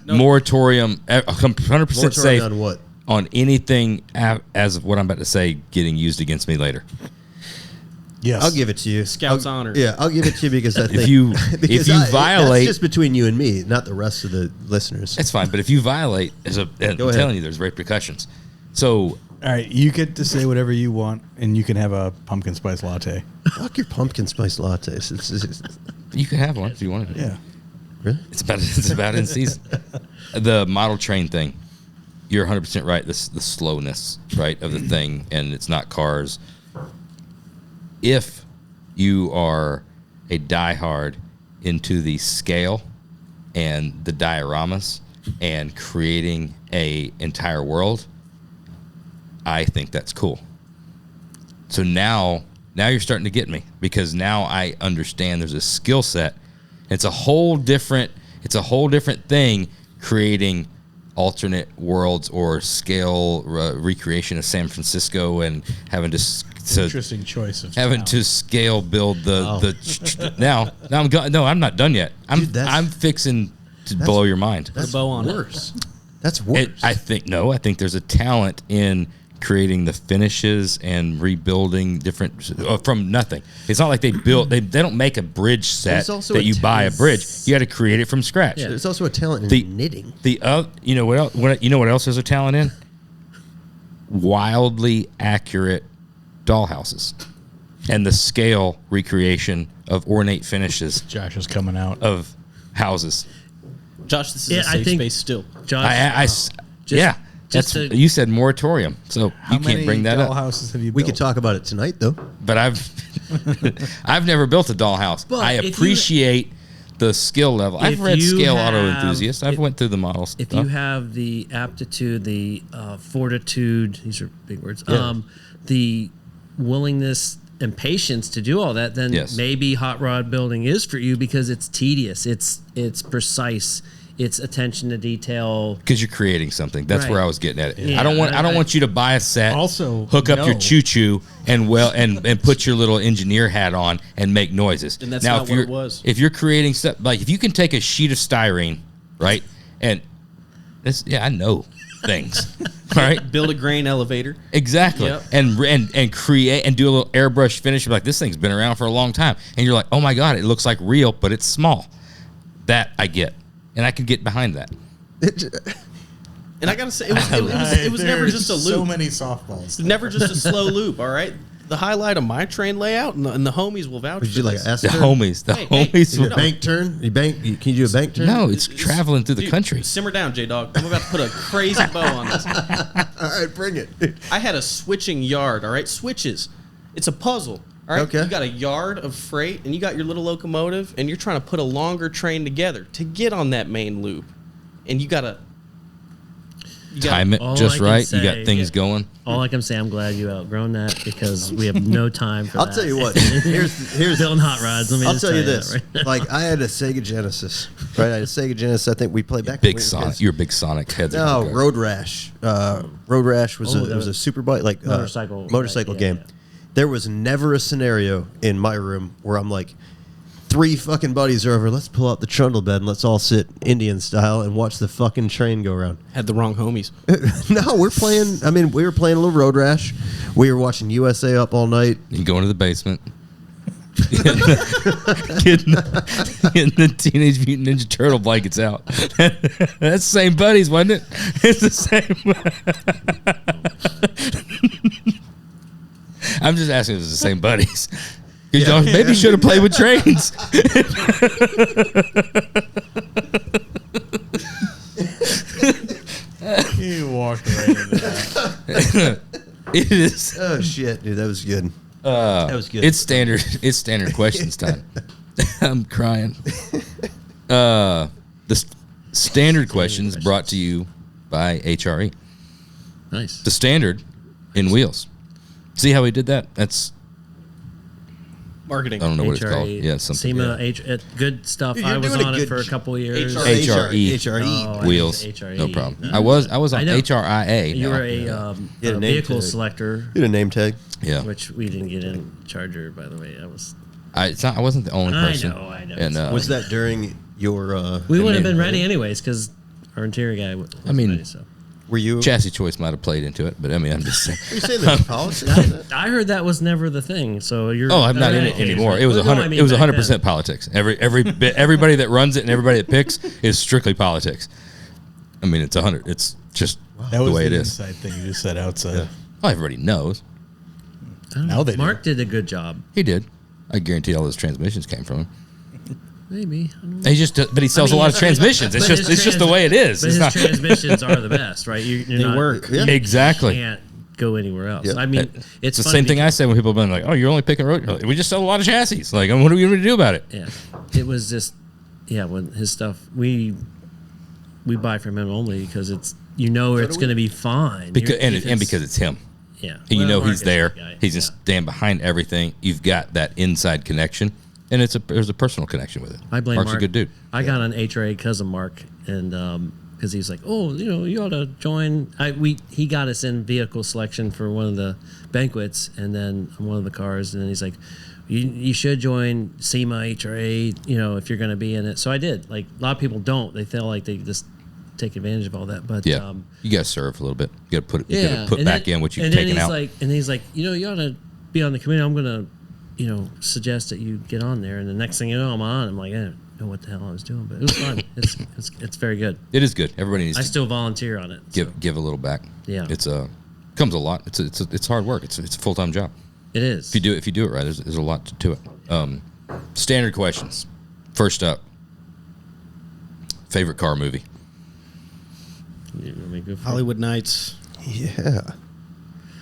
Moratorium, 100% Moratorium safe on what? on anything as of what I'm about to say getting used against me later. Yes. I'll give it to you. Scout's I'll- honor. Yeah, I'll give it to you because I think If you violate, that's just between you and me, not the rest of the listeners. it's fine. But if you violate, I'm ahead. telling you, there's repercussions. So All right, you get to say whatever you want, and you can have a pumpkin spice latte. Fuck your pumpkin spice lattes. It's you can have one if you want. Yeah. really? It's about in season. The model train thing, you're 100% right. The slowness, right, of the thing, and it's not cars. If you are a diehard into the scale and the dioramas and creating a entire world, I think that's cool. So now you're starting to get me because now I understand there's a skill set. It's a whole different thing creating alternate worlds or scale recreation of San Francisco and having to Interesting choice of having town. to scale build the now I'm no, I'm not done yet. Dude, I'm fixing to blow your mind. Put a bow on it. worse. That's worse. I think there's a talent in creating the finishes and rebuilding different from nothing. It's not like they don't make a bridge set There's also that a you buy a talent. bridge. You got to create it from scratch. Yeah. There's also a talent in The- knitting. You know what else? You know what else there's a talent in? Wildly accurate dollhouses and the scale recreation of ornate finishes Josh is coming out. of houses. Josh, this is Yeah, a I safe think- space still. Josh, Yeah. just That's to- you said moratorium, so How you can't many bring that up. dollhouses have you We built? could talk about it tonight, though. But I've never built a dollhouse. But I if you- appreciate the skill level. I've if read you Scale Auto have- Enthusiast. I've if- went through the models. if you have the aptitude, the fortitude, these are big words, the willingness and patience to do all that, then Yes. maybe hot rod building is for you because it's tedious, it's precise, it's attention to detail. because you're creating something. That's Right. where I was getting at it. Yeah, I don't want I- you to buy a set, Also, hook up your no. choo-choo and and put your little engineer hat on and make noises. And that's now, not if what you're it was. if you're creating stuff like if you can take a sheet of styrene, right, and this I know things, all right. Build a grain elevator. Exactly. Yep. And create and do a little airbrush finish. You're like, this thing's been around for a long time. And you're like, oh my God, it looks like real, but it's small. That I get. And I can get behind that. And I gotta say, it was never There's just a loop. So many softballs. Never just a slow loop. All right. The highlight of my train layout, and the homies will vouch Would for you like this. ask The homies. The Hey, homies. a will- bank turn? Can you do a bank turn? No, it's traveling through the Dude, country. Simmer down, J-Dog. I'm about to put a crazy bow on this. All right, bring it. I had a switching yard, all right? Switches. It's a puzzle, all right? Okay. You got a yard of freight, and you got your little locomotive, and you're trying to put a longer train together to get on that main loop. And you got to... time it all just I can right. say- You got things going. All I can say, I'm glad you outgrown that because we have no time for I'll that. tell you what. Here's Building hot rods. Let me I'll just tell you this. that right now. Like, I had a Sega Genesis, right? I had a Sega Genesis. I think we played back. Big when we were Sonic. kids. You're a big Sonic head. No, Road Rash. Road Rash was Oh, it was a super bike, like motorcycle, motorcycle right, yeah, game. yeah. There was never a scenario in my room where I'm like, 3 fucking buddies are over. Let's pull out the trundle bed and let's all sit Indian style and watch the fucking train go around. Had the wrong homies. No, we're playing. I mean, we were playing a little Road Rash. We were watching USA up all night. You go into the basement. getting the Teenage Mutant Ninja Turtle blankets out. That's the same buddies, wasn't it? It's the same. I'm just asking if it's the same buddies. Because y'all maybe should have played with trains. You walked right into that. It is. Oh shit, dude, that was good. That was good. It's standard questions time. I'm crying. The standard questions brought to you by HRE. Nice. The standard in wheels. See how he did that? That's Marketing. I don't know what it's called. HRE, Yeah, something. SEMA, good stuff. Dude, I you're was doing a on it good for a couple of years. HRE. HRE. Oh, Wheels. HRE. No problem. No. I was on I know. HRIA. You now. were a Yeah, a name vehicle tag. selector, Get a name tag. Yeah. which we didn't get in Charger, by the way. I wasn't the only person. I know. And It's Was that during your? we would have then- been ready anyways because our interior guy was ready. So Were you? chassis choice might have played into it, but I mean, I'm just saying. Are you saying there's politics? I heard that was never the thing. So you're. Oh, I'm not in it anymore. It was 100. It was 100% politics. Everybody that runs it and everybody that picks is strictly politics. I mean, it's 100. It's just That the was way the it is. inside thing you just said outside. Well, everybody knows Now they do. Mark did a good job. he did. I guarantee all those transmissions came from him. Maybe. I don't know. But he sells a lot of transmissions. It's But just his it's just the way it is. But It's his not transmissions are the best, right? They work. Yeah. exactly. Can't go anywhere else. Yeah. I mean, It's the funny same thing I because- say when people have been like, "Oh, you're only picking road." We just sell a lot of chassis. Like, what are we going to do about it? Yeah, it was just when his stuff we buy from him only because it's it's going to be fine. Because If and because it's him. yeah, And you Well, know Mark he's is there. that guy. He's just stand behind everything. You've got that inside connection, and there's a personal connection with it. I blame Mark's Mark. a good dude. I got on HRA because of Mark, and because he's like, oh, you ought to join. He got us in vehicle selection for one of the banquets, and then on one of the cars, and then he's like, you should join SEMA HRA, if you're going to be in it. So I did. Like a lot of people don't. They feel like they just take advantage of all that, but Yeah, you got to serve a little bit. You got to put yeah, put and back then- in what you've and then taken he's out. Like, and he's like, you ought to be on the committee. I'm gonna, suggest that you get on there. And the next thing you know, I'm on. I'm like, I don't know what the hell I was doing, but it was fun. it's very good. It is good. Everybody needs I to still volunteer on it. So give a little back. Yeah. It's comes a lot. It's hard work. It's a full time job. it is. If you do it right, there's a lot to it. Standard questions. First up, favorite car movie. You want me to go for it? Hollywood Nights. Yeah.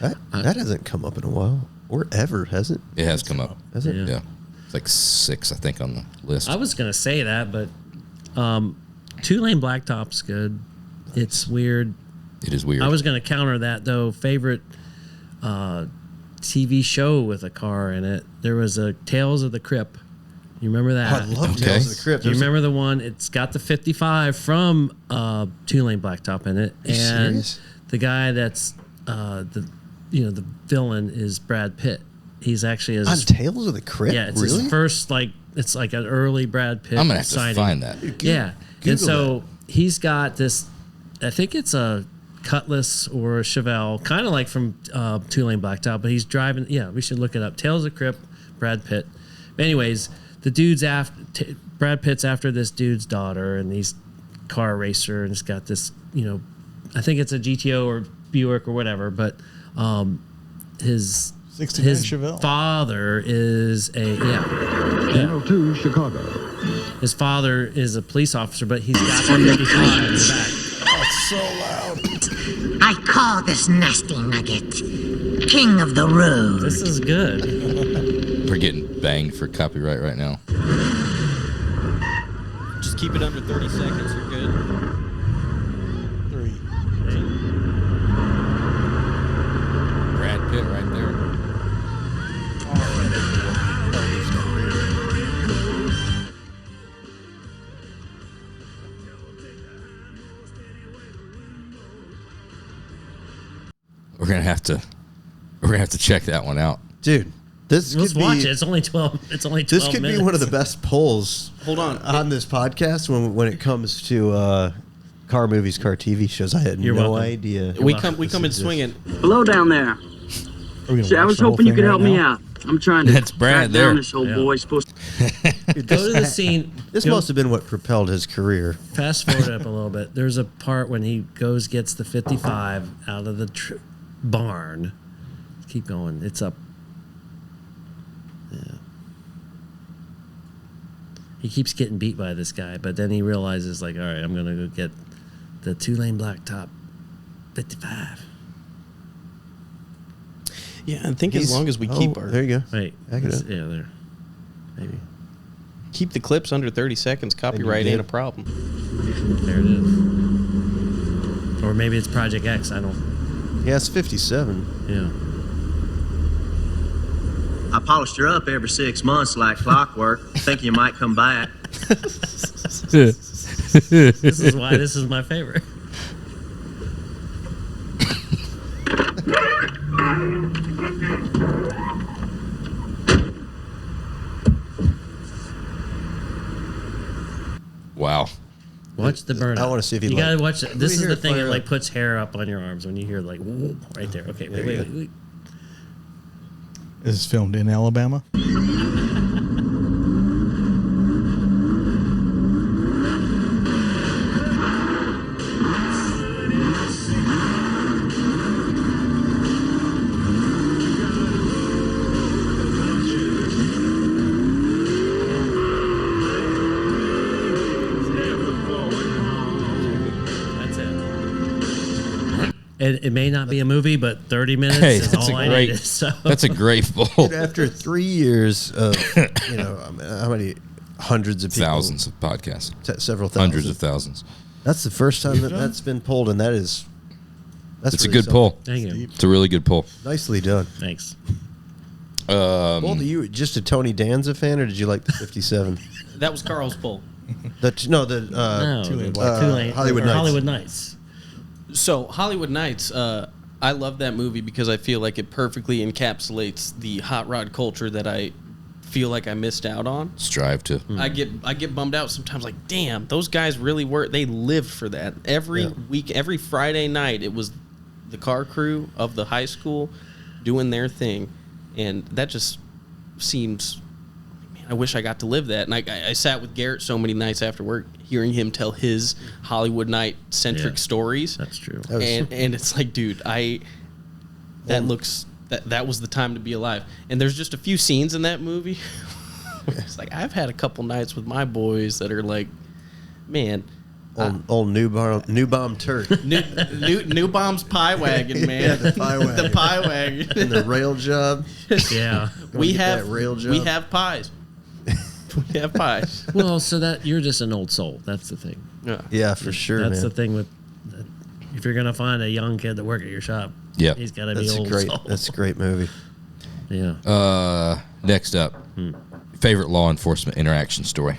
That hasn't come up in a while. Or ever, has it? It has come up. Has it? Yeah. Yeah, it's like 6, I think, on the list. I was gonna say that, but 2-lane blacktop's good. It's weird. It is weird. I was gonna counter that though. Favorite TV show with a car in it. There was a Tales of the Crypt. You remember that? I love Okay. Tales of the Crypt. Do you remember the one? It's got the 55 from 2-lane blacktop in it, you and serious? the guy that's the villain is Brad Pitt. He's actually On Tales of the Crypt? yeah, it's really? his first it's like an early Brad Pitt. I'm gonna have to sighting. find that. Yeah, Google and so he's got this. I think it's a Cutlass or a Chevelle, kind of like from 2-lane blacktop, but he's driving. Yeah, we should look it up. Tales of the Crypt, Brad Pitt. But anyways, the dude's after Brad Pitt's after this dude's daughter, and he's car racer, and it's got this. I think it's a GTO or Buick or whatever, but his 69 Chevelle. father is a Channel 2, Chicago. his father is a police officer, but he's got the 55 in the back. So loud. I call this nasty nugget King of the Road. This is good. We're getting banged for copyright right now. Just keep it under 30 seconds. You're good. 3. We're gonna have to check that one out. Dude, this Let's could watch be, it. It's only 12. It's only 12 This could minutes. be one of the best polls. Hold on. This podcast when it comes to car movies, car TV shows. I had You're no welcome. idea. We come in swinging. Hello down there. See, I was hoping you could help me out. I'm trying to That's Brad track there. down this old boy. Supposed to... Go to the scene. This Go- must have been what propelled his career. Fast forward up a little bit. There's a part when he gets the 55 out of the barn. Keep going. It's up. Yeah. He keeps getting beat by this guy, but then he realizes, like, all right, I'm going to go get the 2-lane blacktop 55. Yeah, I think as long as we keep our There you go. Wait. Back it up. Yeah, there. Maybe. keep the clips under 30 seconds, copyright ain't a problem. There it is. Or maybe it's Project X. I don't. Yeah, it's 57. Yeah. I polished her up every 6 months like clockwork, thinking you might come back. This is why this is my favorite. Wow. Watch the burn. I wanna see if you You like- gotta watch it. This is hear the it thing fire that like up. puts hair up on your arms when you hear like whoa, right there. Okay, wait. This is filmed in Alabama. That's it. It may not be a movie, but 30 minutes Hey, is that's all a I great. needed. So That's a great poll. After 3 years of, how many hundreds of people? Thousands of podcasts. Several thousand. Hundreds of thousands. That's the first time that's been pulled, and that's It's a really good poll. thank you. It's a really good poll. Nicely done. Thanks. Well, do you just a Tony Danza fan, or did you like the 57? That was Carl's poll. No, Two-Lane Two-Lane- Hollywood or Nights. Hollywood Nights. So Hollywood Nights, I love that movie because I feel like it perfectly encapsulates the hot rod culture that I feel like I missed out on. Strive to. I get bummed out sometimes. Like, damn, those guys really were. They lived for that. Every week, every Friday night, it was the car crew of the high school doing their thing, and that just seems. Man, I wish I got to live that. And I sat with Garrett so many nights after work, hearing him tell his Hollywood night centric Yeah. stories. That's true. And it's like, dude, that was the time to be alive. And there's just a few scenes in that movie. It's like, I've had a couple nights with my boys that are like, man, Old new bomb Turk. new bomb's pie wagon, man. Yeah, the pie wagon. The pie wagon. And the rail job. Yeah. we get have that rail job. we have pies. We have pies. Well, so that you're just an old soul. That's the thing. Yeah. Yeah, for sure, That's man. the thing with. If you're gonna find a young kid to work at your shop, Yep. he's got to be That's old great. soul. That's a great movie. Yeah. Next up, favorite law enforcement interaction story.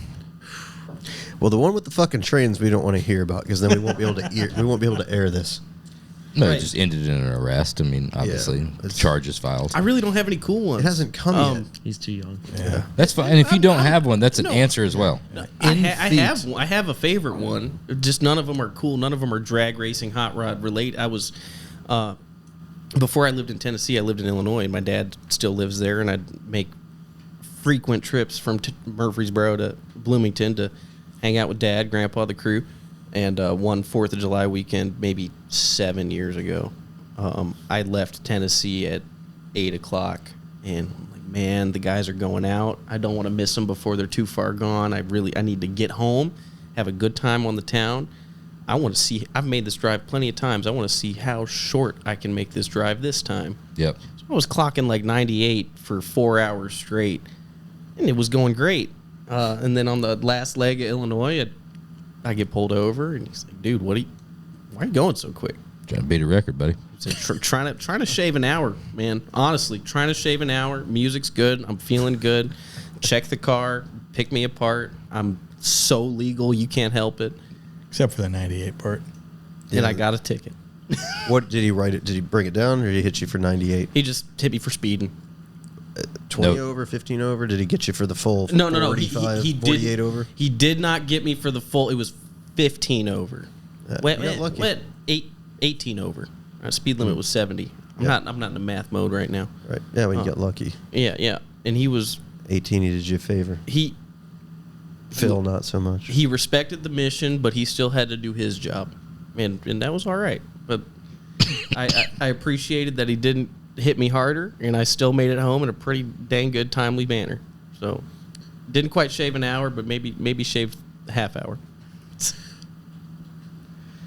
Well, the one with the fucking trains we don't want to hear about because then we won't be able to air this. No, Right. it just ended in an arrest. I mean, obviously, it's- charges filed. I really don't have any cool ones. It hasn't come yet. He's too young. Yeah. That's fine. And if you don't have one, that's an No. answer as well. I have a favorite one. Just none of them are cool. None of them are drag racing, hot rod related. I was before I lived in Tennessee. I lived in Illinois, and my dad still lives there. And I'd make frequent trips from Murfreesboro to Bloomington to hang out with Dad, Grandpa, the crew. And one 4th of July weekend, maybe 7 years ago, I left Tennessee at 8 o'clock, and I'm like, man, the guys are going out. I don't want to miss them before they're too far gone. I need to get home, have a good time on the town. I want to see. I've made this drive plenty of times. I want to see how short I can make this drive this time. Yep. So I was clocking like 98 for 4 hours straight, and it was going great. And then on the last leg of Illinois, I get pulled over, and he's like, "Dude, why are you going so quick?" Trying to beat a record, buddy. So trying to shave an hour, man. Honestly, trying to shave an hour. Music's good. I'm feeling good. Check the car. Pick me apart. I'm so legal, you can't help it. Except for the 98 part. And I got a ticket. What did he write it? Did he bring it down, or did he hit you for 98? He just hit me for speeding. 20 over, 15 over? Did he get you for the full? No. 45, He 48 did, over. He did not get me for the full. It was 15 over. Lucky. 18 over. Our speed limit was 70. I'm not in the math mode right now. Right. Yeah, well, you got lucky. Yeah. And he was 18. He did you a favor. Phil, not so much. He respected the mission, but he still had to do his job, and that was all right. But I appreciated that he didn't hit me harder, and I still made it home in a pretty dang good, timely manner. So, didn't quite shave an hour, but maybe shaved a half hour.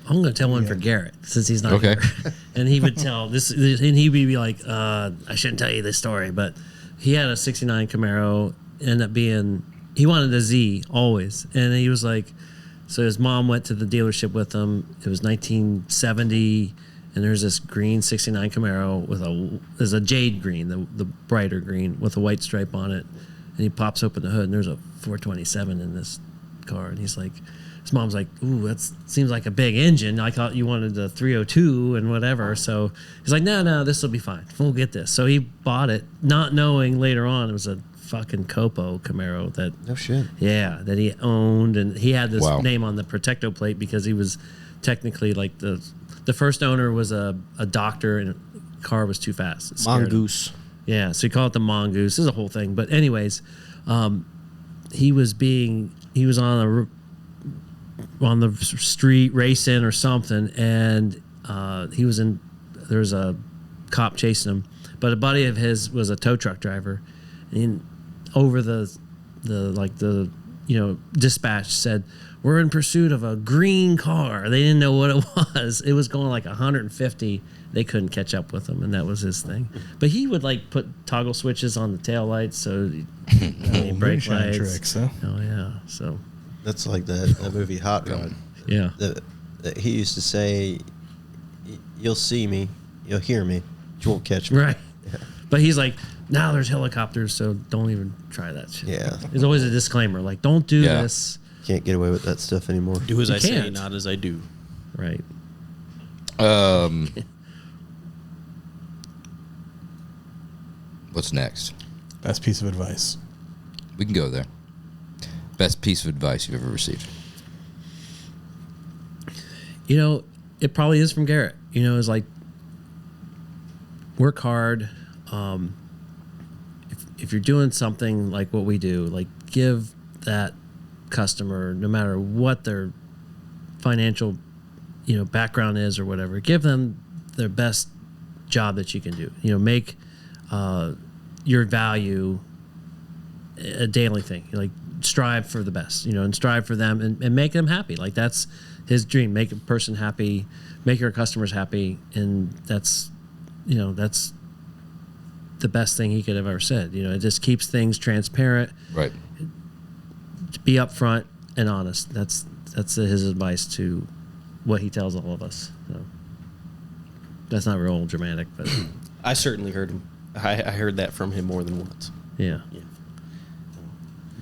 I'm going to tell one for Garrett since he's not Okay. here. And he would tell this, and he'd be like, I shouldn't tell you this story, but he had a 69 Camaro, ended up being, he wanted a Z always. And he was like, so his mom went to the dealership with him. It was 1970, and there's this green 69 Camaro there's a jade green, the brighter green with a white stripe on it. And he pops open the hood, and there's a 427 in this car. And he's like, his mom's like, ooh, that seems like a big engine. I thought you wanted the 302 and whatever. So he's like, no, this will be fine. We'll get this. So he bought it, not knowing later on it was a fucking Copo Camaro that. No shit. Yeah, that he owned, and he had this name on the Protecto plate because he was technically like the first owner was a doctor, and the car was too fast. It scared him. Mongoose. Yeah, so he called it the Mongoose. This is a whole thing. But anyways, he was on the street racing or something, and there was a cop chasing him, but a buddy of his was a tow truck driver, and over the dispatch said, we're in pursuit of a green car. They didn't know what it was. It was going like 150. They couldn't catch up with him, and that was his thing. But he would like put toggle switches on the tail lights, so brake lights. Tricks, huh? Oh yeah, so That's like that movie Hot Rod. yeah. That he used to say, "You'll see me, you'll hear me, but you won't catch me." Right. Yeah. But he's like, now there's helicopters, so don't even try that shit. Yeah. There's always a disclaimer, like, don't do this. Can't get away with that stuff anymore. Do as I say, can't. not as I do. Right. What's next? Best piece of advice. We can go there. Best piece of advice you've ever received. You know, it probably is from Garrett. You know, it's like, work hard. If you're doing something like what we do, like give that customer, no matter what their financial, background is or whatever, give them their best job that you can do. Make your value a daily thing. Like, strive for the best, and strive for them and make them happy. Like, that's his dream. Make a person happy, make your customers happy, and that's the best thing he could have ever said. It just keeps things transparent. Right. Be upfront and honest. That's his advice to what he tells all of us. So, that's not real dramatic, but I certainly heard him. I heard that from him more than once. yeah.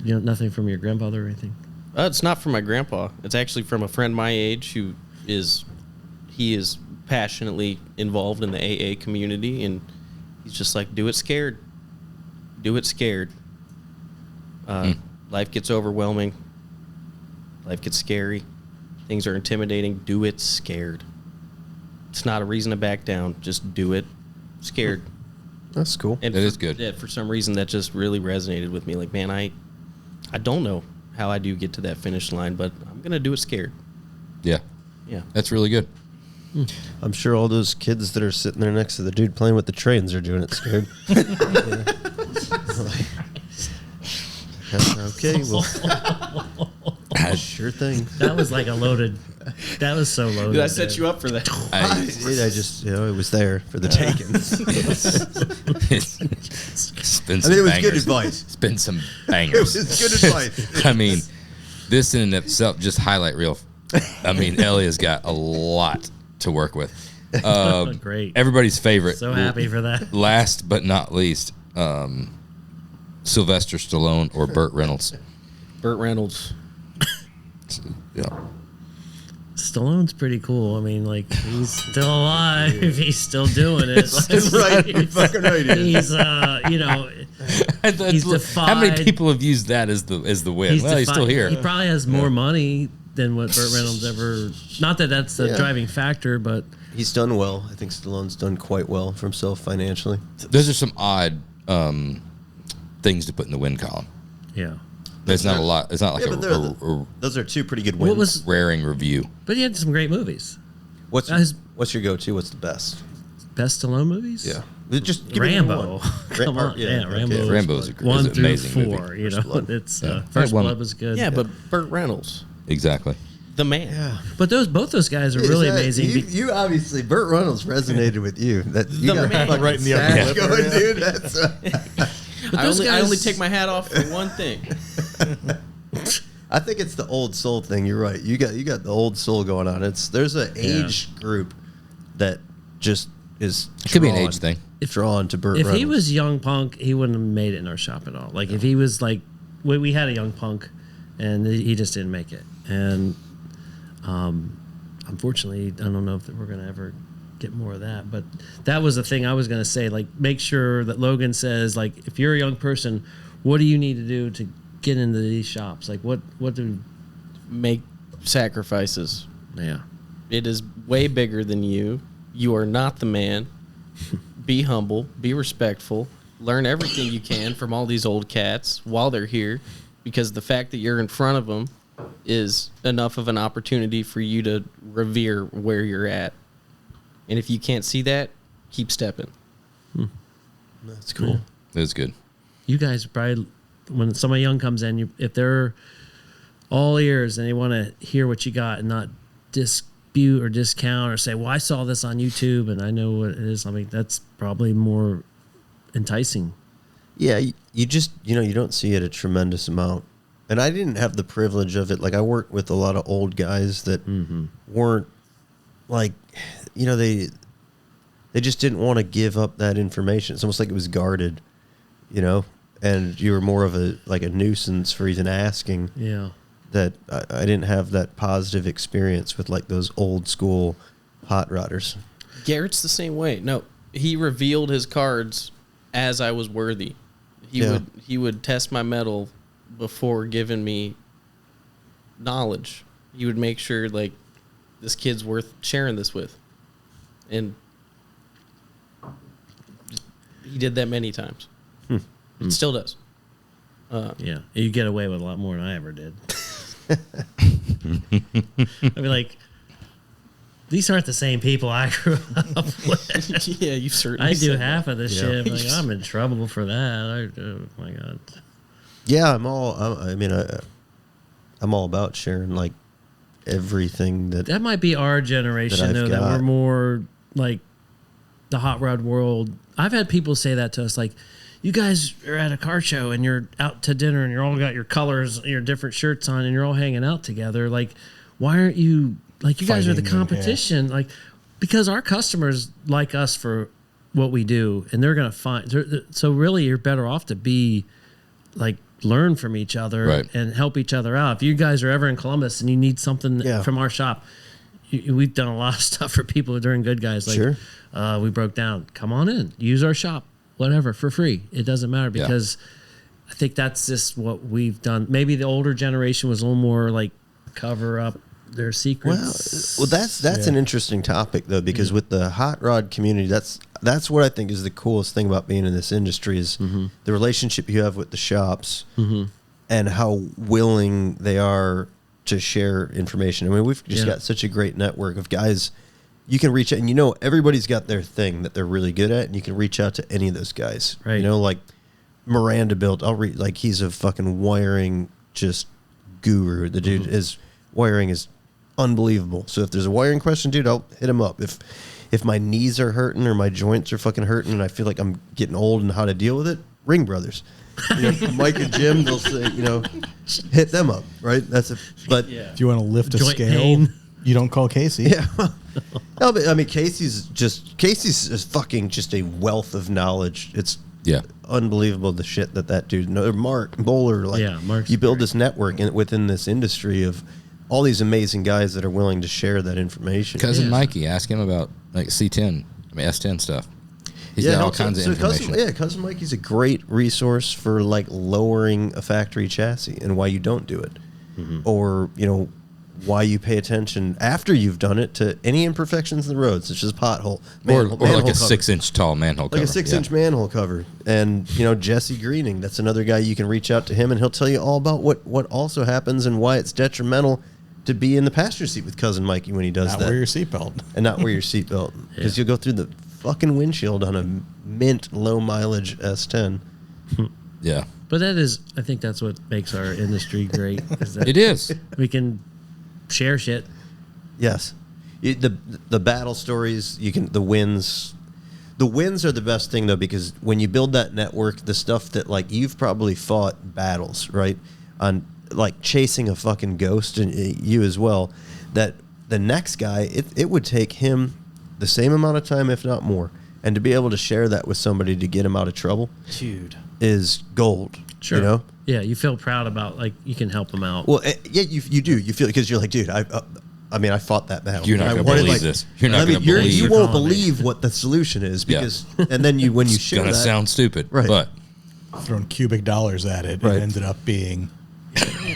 Nothing from your grandfather or anything? It's not from my grandpa. It's actually from a friend my age who is passionately involved in the AA community, and he's just like, do it scared. Do it scared. Life gets overwhelming. Life gets scary. Things are intimidating. Do it scared. It's not a reason to back down. Just do it scared. That's cool. And That is good. Yeah, for some reason, that just really resonated with me. Like, man, I don't know how I do get to that finish line, but I'm going to do it scared. Yeah. Yeah. That's really good. I'm sure all those kids that are sitting there next to the dude playing with the trains are doing it scared. Okay, well, sure thing. That was like a loaded. That was so loaded. Did I set you up for that? I just, it was there for the taking. Spin I some mean, it was bangers. good advice. Spin some It bangers. was good advice. I mean, this in and of itself, just highlight reel. I mean, Elliot's got a lot to work with. Great. Everybody's favorite. So happy for that. Last but not least, Sylvester Stallone or Burt Reynolds. Burt Reynolds. Yeah. Stallone's pretty cool. I mean, like, he's still alive. He's still doing it. That's right. You're fucking right. He's, you know, he's defied. How many people have used that as the win? Well, he's still here. He probably has more money than what Burt Reynolds ever. Not that that's the driving factor, but he's done well. I think Stallone's done quite well for himself financially. Those are some odd things to put in the win column. Yeah. There's not a lot. It's not like those are two pretty good wins. Raring review. But he had some great movies. What's your go-to? What's the best? Best Stallone movies? Yeah. Just give Rambo. Me Come on. Yeah, Rambo. Rambo's a 1 through amazing 4. movie. You know, it's First Blood was good. Yeah, but Burt Reynolds, exactly. the man. Yeah. But both those guys are really amazing. You obviously Burt Reynolds resonated with you. That you got man. fucking Right in the sash upper going, lip. dude. That's I only take my hat off for one thing. I think it's the old soul thing. You're right. You got the old soul going on. There's an age group that just is It could be an age thing. Drawn to Burt If Reynolds. he was young punk, he wouldn't have made it in our shop at all. Like if he was like, we had a young punk, and he just didn't make it. And unfortunately, I don't know if we're gonna ever get more of that. But that was the thing I was gonna say. Like, make sure that Logan says, like, if you're a young person, what do you need to do to get into these shops? Like, what do Make sacrifices. yeah. It is way bigger than you. You are not the man. Be humble. Be respectful. Learn everything you can from all these old cats while they're here, because the fact that you're in front of them is enough of an opportunity for you to revere where you're at. And if you can't see that, keep stepping. That's cool. That's good. You guys probably, when somebody young comes in, if they're all ears and they want to hear what you got and not dispute or discount or say, well, I saw this on YouTube and I know what it is. I mean, that's probably more enticing. Yeah, you just, you don't see it a tremendous amount. And I didn't have the privilege of it. Like, I worked with a lot of old guys that weren't, like, they just didn't want to give up that information. It's almost like it was guarded, and you were more of a nuisance for even asking. Yeah. That I didn't have that positive experience with, like, those old school hot rodders. Garrett's the same way. No, he revealed his cards as I was worthy. He would test my mettle before giving me knowledge. He would make sure, like, this kid's worth sharing this with. And he did that many times. It still does. Yeah. You get away with a lot more than I ever did. I'd be like, these aren't the same people I grew up with. Yeah, you certainly I do said half that. of this shit. Like, I'm in trouble for that. Oh my God. Yeah, I'm all about sharing, like, everything That might be our generation, I've though, that got. we're more like the hot rod world. I've had people say that to us, like, you guys are at a car show and you're out to dinner and you're all got your colors, your different shirts on, and you're all hanging out together. Like, why aren't you, like, you guys are the Fighting, competition? Like, because our customers like us for what we do, and they're going to find, so really you're better off to be, like, learn from each other and help each other out. If you guys are ever in Columbus and you need something from our shop, we've done a lot of stuff for people during Good Guys. Like, we broke down. Come on in. Use our shop. Whatever, for free. It doesn't matter, because I think that's just what we've done. Maybe the older generation was a little more like cover up their secrets. Well, that's an interesting topic, though, because with the hot rod community, that's what I think is the coolest thing about being in this industry is the relationship you have with the shops and how willing they are to share information. I mean, we've just got such a great network of guys. You can reach out, and everybody's got their thing that they're really good at, and you can reach out to any of those guys. Right. Like Miranda built. Like, he's a fucking wiring just guru. The dude his wiring is unbelievable. So if there's a wiring question, dude, I'll hit him up. If my knees are hurting or my joints are fucking hurting, and I feel like I'm getting old and how to deal with it, Ring Brothers. Mike and Jim, they'll say, hit them up, right? But If you want to lift a Joint scale, pain. you don't call Casey. yeah. No, but I mean, Casey's is fucking just a wealth of knowledge. It's unbelievable the shit that dude knows. Mark Bowler, like, Mark's you build great. this network within this industry of all these amazing guys that are willing to share that information. Cousin Mikey, ask him about like C10, S10 stuff. He's got all kinds of information. Cousin Mikey's a great resource for like lowering a factory chassis and why you don't do it, or why you pay attention after you've done it to any imperfections in the road, such as pothole, or like a 6-inch tall manhole cover. Like a 6-inch manhole cover. And, Jesse Greening, that's another guy you can reach out to him, and he'll tell you all about what also happens and why it's detrimental to be in the passenger seat with Cousin Mikey when he does that. Not wear your seatbelt. And not wear your seatbelt. Because you'll go through the fucking windshield on a mint low mileage S10. Yeah. But I think that's what makes our industry great. It is. We can share shit. Yes. The battle stories, the wins. The wins are the best thing, though, because when you build that network, the stuff that, like, you've probably fought battles, right? On, like, chasing a fucking ghost, and you as well, that the next guy, it would take him the same amount of time, if not more. And to be able to share that with somebody to get him out of trouble, dude, is gold. Sure. Yeah, you feel proud about, like, you can help them out. Well, yeah, you do. You feel, because you're like, dude, I fought that battle. You're not going to believe this. You're not going to believe. You won't believe what the solution is, because, and then when you share that, it's going to sound stupid, right? But throwing cubic dollars at it, it ended up being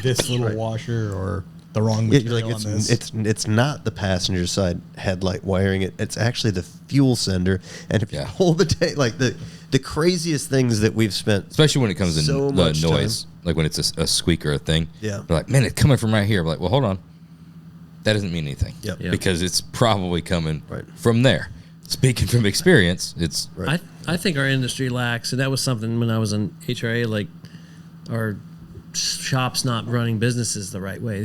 this little washer or the wrong material on this. It's not the passenger side headlight wiring. It's actually the fuel sender, and if you hold the day, like the craziest things that we've spent, especially when it comes so in noise, time. like when it's a squeak or a thing. Yeah, they're like, man, it's coming from right here. I'm like, well, hold on, that doesn't mean anything. Yep. Because it's probably coming from there. Speaking from experience, it's. Right. I think our industry lacks, and that was something when I was in HRA, like our shops not running businesses the right way.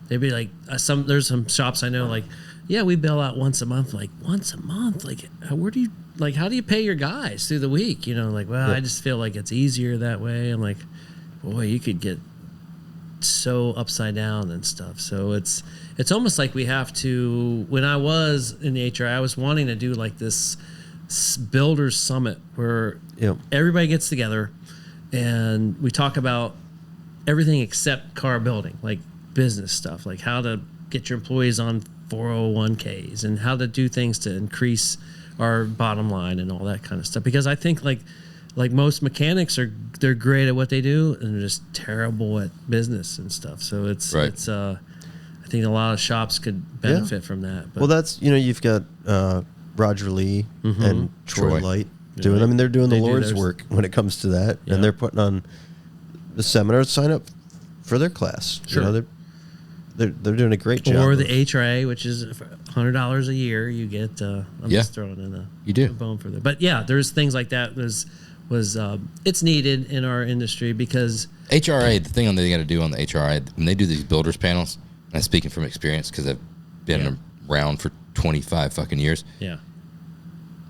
They'd be like, there's some shops I know, like, yeah, we bill out once a month. Like, once a month? Like, how do you pay your guys through the week? I just feel like it's easier that way. I'm like, boy, you could get so upside down and stuff. So it's almost like we have to, when I was in the HRA, I was wanting to do like this builders summit where everybody gets together and we talk about everything except car building, like business stuff, like how to get your employees on 401ks and how to do things to increase our bottom line and all that kind of stuff. Because I think like most mechanics they're great at what they do and they're just terrible at business and stuff. So it's I think a lot of shops could benefit from that. But. Well, that's you've got Roger Lee and Troy Light doing. I mean, they're doing the Lord's work when it comes to that, and they're putting on the seminars. Sign up for their class. Sure. They're doing a great job. Or the HRA, which is $100 a year, you get. I'm just throwing in a bone for that. But yeah, there's things like that. It's needed in our industry because HRA. The thing they got to do on the HRA when they do these builders panels, and I'm speaking from experience because I've been around for 25 fucking years. Yeah,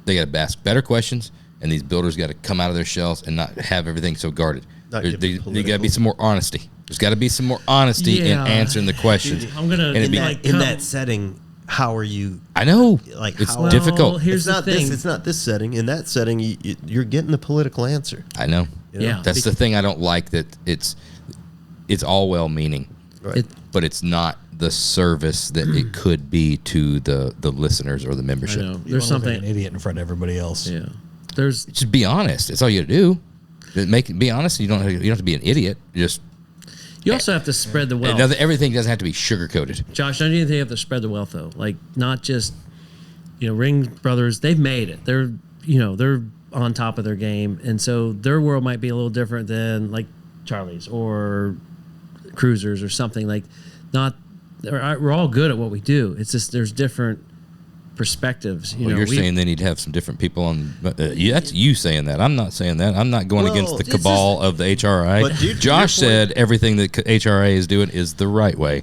they got to ask better questions, and these builders got to come out of their shells and not have everything so guarded. There got to be some more honesty. There's got to be some more honesty in answering the questions. I'm gonna in that setting. How are you? I know, like it's difficult. Here's the thing: it's not this setting. In that setting, you're getting the political answer. I know. Yeah, that's the thing I don't like. That it's all well-meaning, right? But it's not the service that it could be to the listeners or the membership. I know. There's something an idiot in front of everybody else. Yeah, just be honest. That's all you do. Be honest. You don't have to be an idiot. You also have to spread the wealth. Everything doesn't have to be sugar-coated. Josh, don't you think you have to spread the wealth, though? Like, not just, Ring Brothers, they've made it. They're on top of their game. And so their world might be a little different than, like, Charlie's or Cruisers or something. Like, we're all good at what we do. It's just there's different perspectives. You're saying they need to have some different people on. That's you saying that. I'm not saying that. I'm not going against the cabal of the HRA. Josh said everything that HRA is doing is the right way.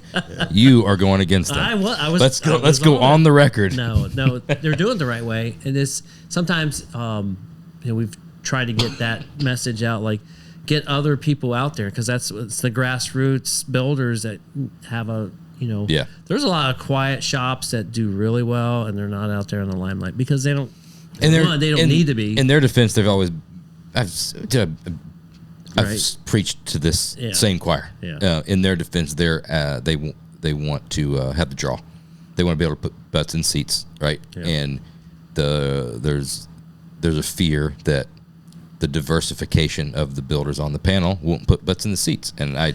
You are going against them. Let's go on the record. No, they're doing the right way. And it's sometimes we've tried to get that message out, like get other people out there because it's the grassroots builders that have a. There's a lot of quiet shops that do really well, and they're not out there in the limelight because they don't. They don't need to be. In their defense, they've always. I've preached to this same choir. Yeah. In their defense, they they want to have the draw. They want to be able to put butts in seats, right? Yeah. And there's a fear that the diversification of the builders on the panel won't put butts in the seats, and I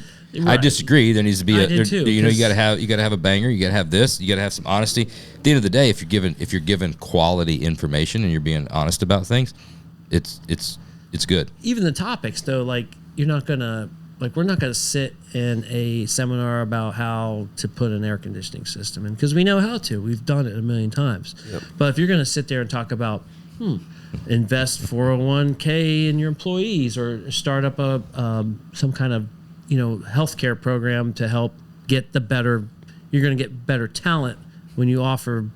disagree. There needs to be you got to have a banger. You got to have this. You got to have some honesty. At the end of the day, if you're given quality information and you're being honest about things, it's good. Even the topics though, like we're not gonna sit in a seminar about how to put an air conditioning system in, because we know how to. We've done it a million times. Yep. But if you're gonna sit there and talk about invest 401k in your employees, or start up a some kind of healthcare program to help get you're going to get better talent when you offer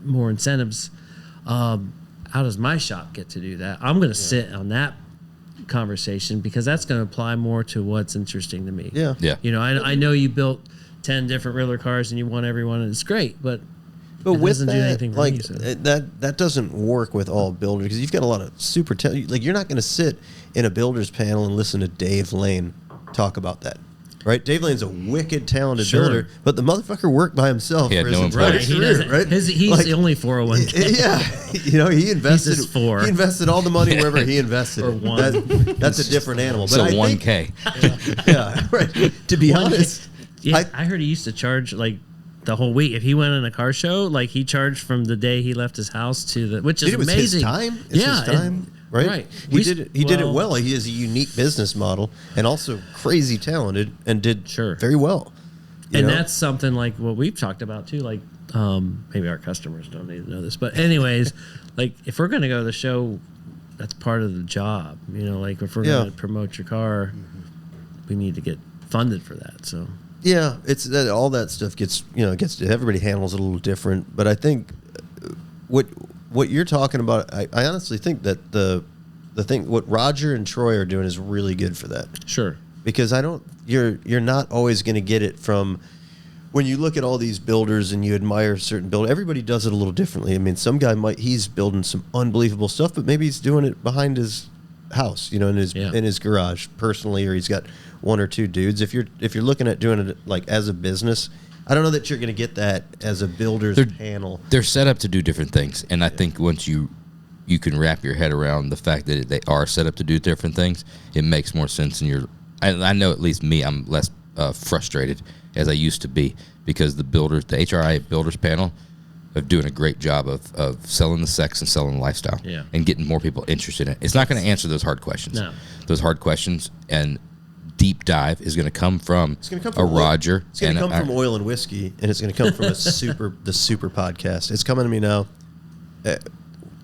more incentives. How does my shop get to do that? I'm going to sit on that conversation, because that's going to apply more to what's interesting to me. I know you built 10 different Riddler cars and you won every one, and it's great, but with doesn't do anything for like me, so. that doesn't work with all builders, because you've got a lot of super like you're not going to sit in a builder's panel and listen to Dave Lane talk about that, right? Dave Lane's a wicked talented builder, but the motherfucker worked by himself. He had for no his entire career, right? He's like, the only 401k. Yeah, he invested. He invested all the money wherever he invested. Or one. That's a different animal. So but 1K. Yeah, right. To be honest, I heard he used to charge like the whole week. If he went in a car show, like he charged from the day he left his house to which is amazing. His time. It's his time. Right. He did it well. He has a unique business model, and also crazy talented, and did very well. And that's something like what we've talked about too. Like maybe our customers don't need to know this, but anyways, like if we're going to go to the show, that's part of the job. Like if we're going to promote your car, we need to get funded for that. So. Yeah, it's that all that stuff gets everybody handles it a little different, but I think what you're talking about, I honestly think that the thing what Roger and Troy are doing is really good for that. Sure, because you're not always going to get it from when you look at all these builders and you admire certain builders. Everybody does it a little differently. I mean, some guy he's building some unbelievable stuff, but maybe he's doing it behind his house, in his garage personally, or he's got one or two dudes. If you're looking at doing it like as a business, I don't know that you're going to get that as a builder's panel. They're set up to do different things, and I think once you can wrap your head around the fact that they are set up to do different things, it makes more sense. And I know at least me, I'm less frustrated as I used to be, because the HRI builders panel of doing a great job of selling the sex and selling the lifestyle, and getting more people interested in it. It's not going to answer those hard questions. No. Those hard questions and deep dive is going to come from a Roger. It's going to come from oil and whiskey, and it's going to come from the super podcast. It's coming to me now.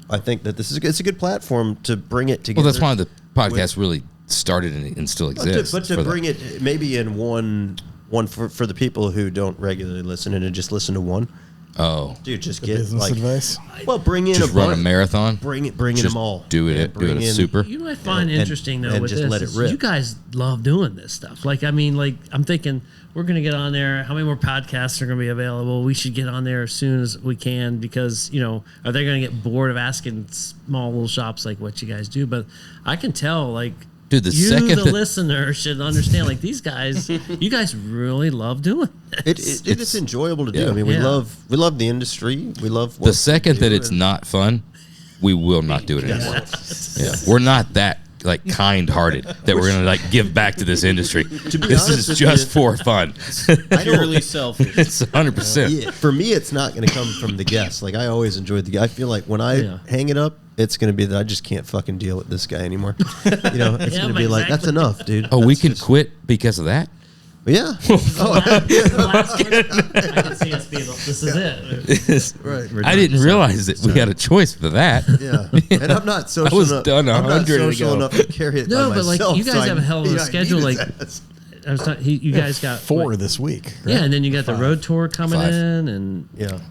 I think that it's a good platform to bring it together. Well, that's why the podcast really started and still exists. But to bring it maybe in one for the people who don't regularly listen and just listen to one. Oh, dude, just the get business advice. Well, bring in just run a marathon. Bring in them all. Do it a super. You know what I find interesting though and with just this let it is rip. you guys love doing this stuff. Like I'm thinking we're gonna get on there. How many more podcasts are gonna be available? We should get on there as soon as we can, because are they gonna get bored of asking small little shops like what you guys do? But I can tell like. Dude, the listener should understand. Like these guys, you guys really love doing this. It's enjoyable to do. I mean, we love the industry. We love the second that it's not fun, we will not do it anymore. We're not that like kind-hearted that we're gonna like give back to this industry. This is just for fun. Purely selfish. It's 100%. For me, it's not going to come from the guests. Like I always enjoyed I feel like when I hang it up, it's going to be that I just can't fucking deal with this guy anymore. It's going to be like, that's enough, dude. Oh, we can quit because of that? Yeah. The last one, I can see us being, this is it. Right. I didn't realize that we had a choice for that. Yeah. And I'm not social enough. Done I'm not social enough to carry it by myself. Like you guys have a hell of a schedule. Like you guys got 4 this week. Right? Yeah, and then you got 5. The road tour coming 5. in, and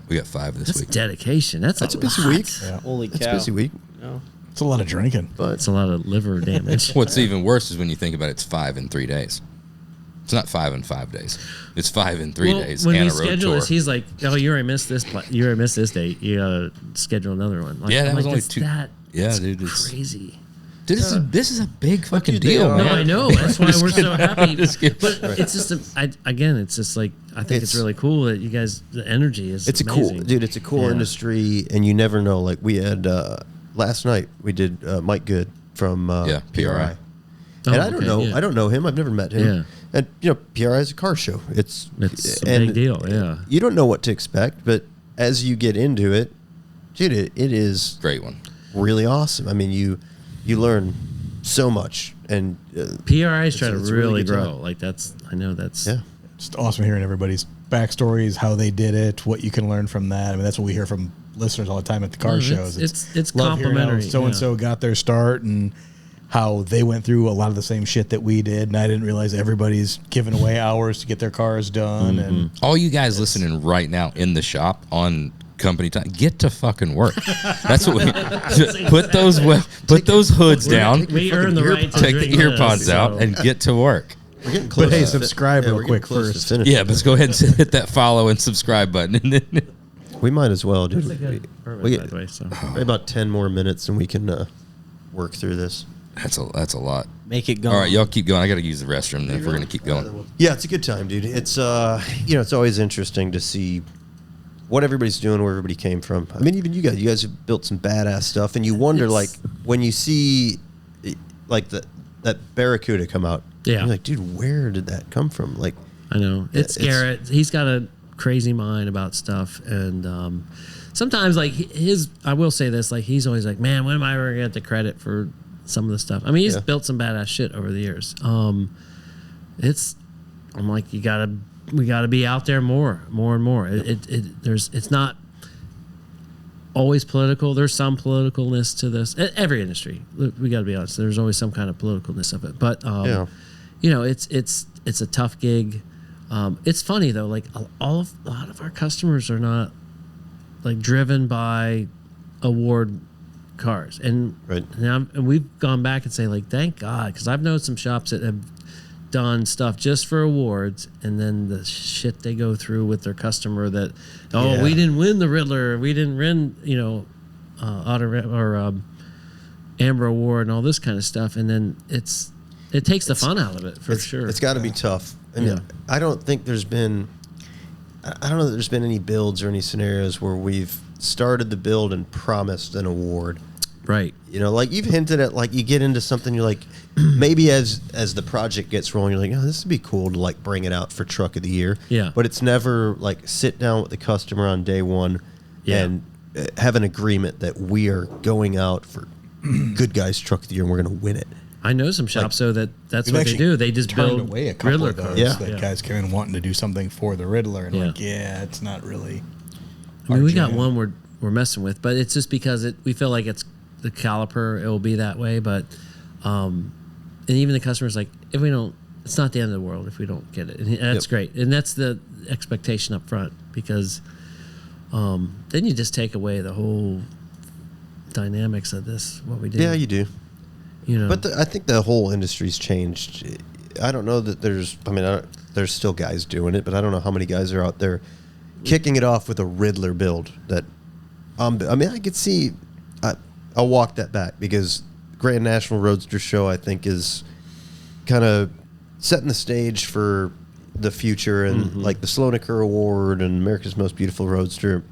we got 5 this week. That's dedication. That's a busy week. Yeah. Holy cow! It's a busy week. No. It's a lot of drinking, but it's a lot of liver damage. What's even worse is when you think about it, it's 5 in 3 days. It's not 5 in 5 days. It's 5 in 3 days. When and we a road schedule tour. this, he's like, "Oh, you already missed this. You already missed this date. You gotta schedule another one." Like, that was only that's 2. That, yeah, dude, it's crazy. Dude, this is a big fucking dude, they deal, are. man. No, I know. That's why we're so happy. Just kidding. But it's just, again, it's just like, I think it's really cool that you guys, the energy is It's amazing. it's a cool industry, and you never know. Like we had last night, we did Mike Good from PRI. And I don't know. Yeah. I don't know him. I've never met him. Yeah. And PRI is a car show. It's a big deal. Yeah. You don't know what to expect, but as you get into it, dude, it is Great one. really awesome. I mean, you learn so much, and PRI is trying to it's a really good grow. time. Like that's Just awesome hearing everybody's backstories, how they did it, what you can learn from that. I mean, that's what we hear from listeners all the time at the car shows. It's love hearing how complimentary. so-and-so got their start and how they went through a lot of the same shit that we did. And I didn't realize everybody's giving away hours to get their cars done. And All you guys listening right now in the shop on company time, get to fucking work. That's what we put those hoods down. We earn the right to Take the drink ear pods this, out so. and get to work. we're getting close. But hey, subscribe real we're getting quick close to first. finish. Yeah, but go ahead and hit that follow and subscribe button. We might as well, dude. That's a good We by get the way, so. probably about 10 more minutes, and we can work through this. That's a lot. Make it go. All right, y'all keep going. I got to use the restroom then if we're going to keep going. Yeah, it's a good time, dude. It's it's always interesting to see what everybody's doing, where everybody came from. I mean, even you guys have built some badass stuff, and you wonder, like, when you see like that Barracuda come out, Yeah. you're like, dude, where did that come from? Like, I know it's Garrett. He's got a crazy mind about stuff, and sometimes like I will say this, like he's always like, man, when am I ever gonna get the credit for some of the stuff? I mean, he's built some badass shit over the years. I'm like, we gotta be out there more and more. It's not always political. There's some politicalness to this. Every industry, we got to be honest. There's always some kind of politicalness of it. But it's a tough gig. It's funny though. Like a lot of our customers are not like driven by award cars, and now and we've gone back and say like, thank God, because I've known some shops that have done stuff just for awards, and then the shit they go through with their customer that we didn't win the Riddler, we didn't win Amber Award and all this kind of stuff, and then it takes the fun out of it for sure. It's got to be tough. I mean, I don't know that there's been any builds or any scenarios where we've started the build and promised an award. Right. You know, like you've hinted at, like you get into something, you're like, maybe as the project gets rolling, you're like, oh, this would be cool to like bring it out for truck of the year. Yeah. But it's never like sit down with the customer on day one and have an agreement that we are going out for good guys truck of the year and we're going to win it. I know some shops so that's We've what they do. They just turned build away a couple Riddler of those cars. that guys came in wanting to do something for the Riddler, and like, it's not really. I mean, we jam. got one we're messing with, but it's just because we feel like it's the caliper. It will be that way, but and even the customer's like, if we don't, it's not the end of the world if we don't get it, and that's great, and that's the expectation up front, because then you just take away the whole dynamics of this, what we do. Yeah, you do. You know, But I think the whole industry's changed. I don't know that there's still guys doing it, but I don't know how many guys are out there kicking it off with a Riddler build. That I mean, I could see. I'll walk that back, because Grand National Roadster Show, I think, is kind of setting the stage for the future, and like the Slonaker Award and America's Most Beautiful Roadster.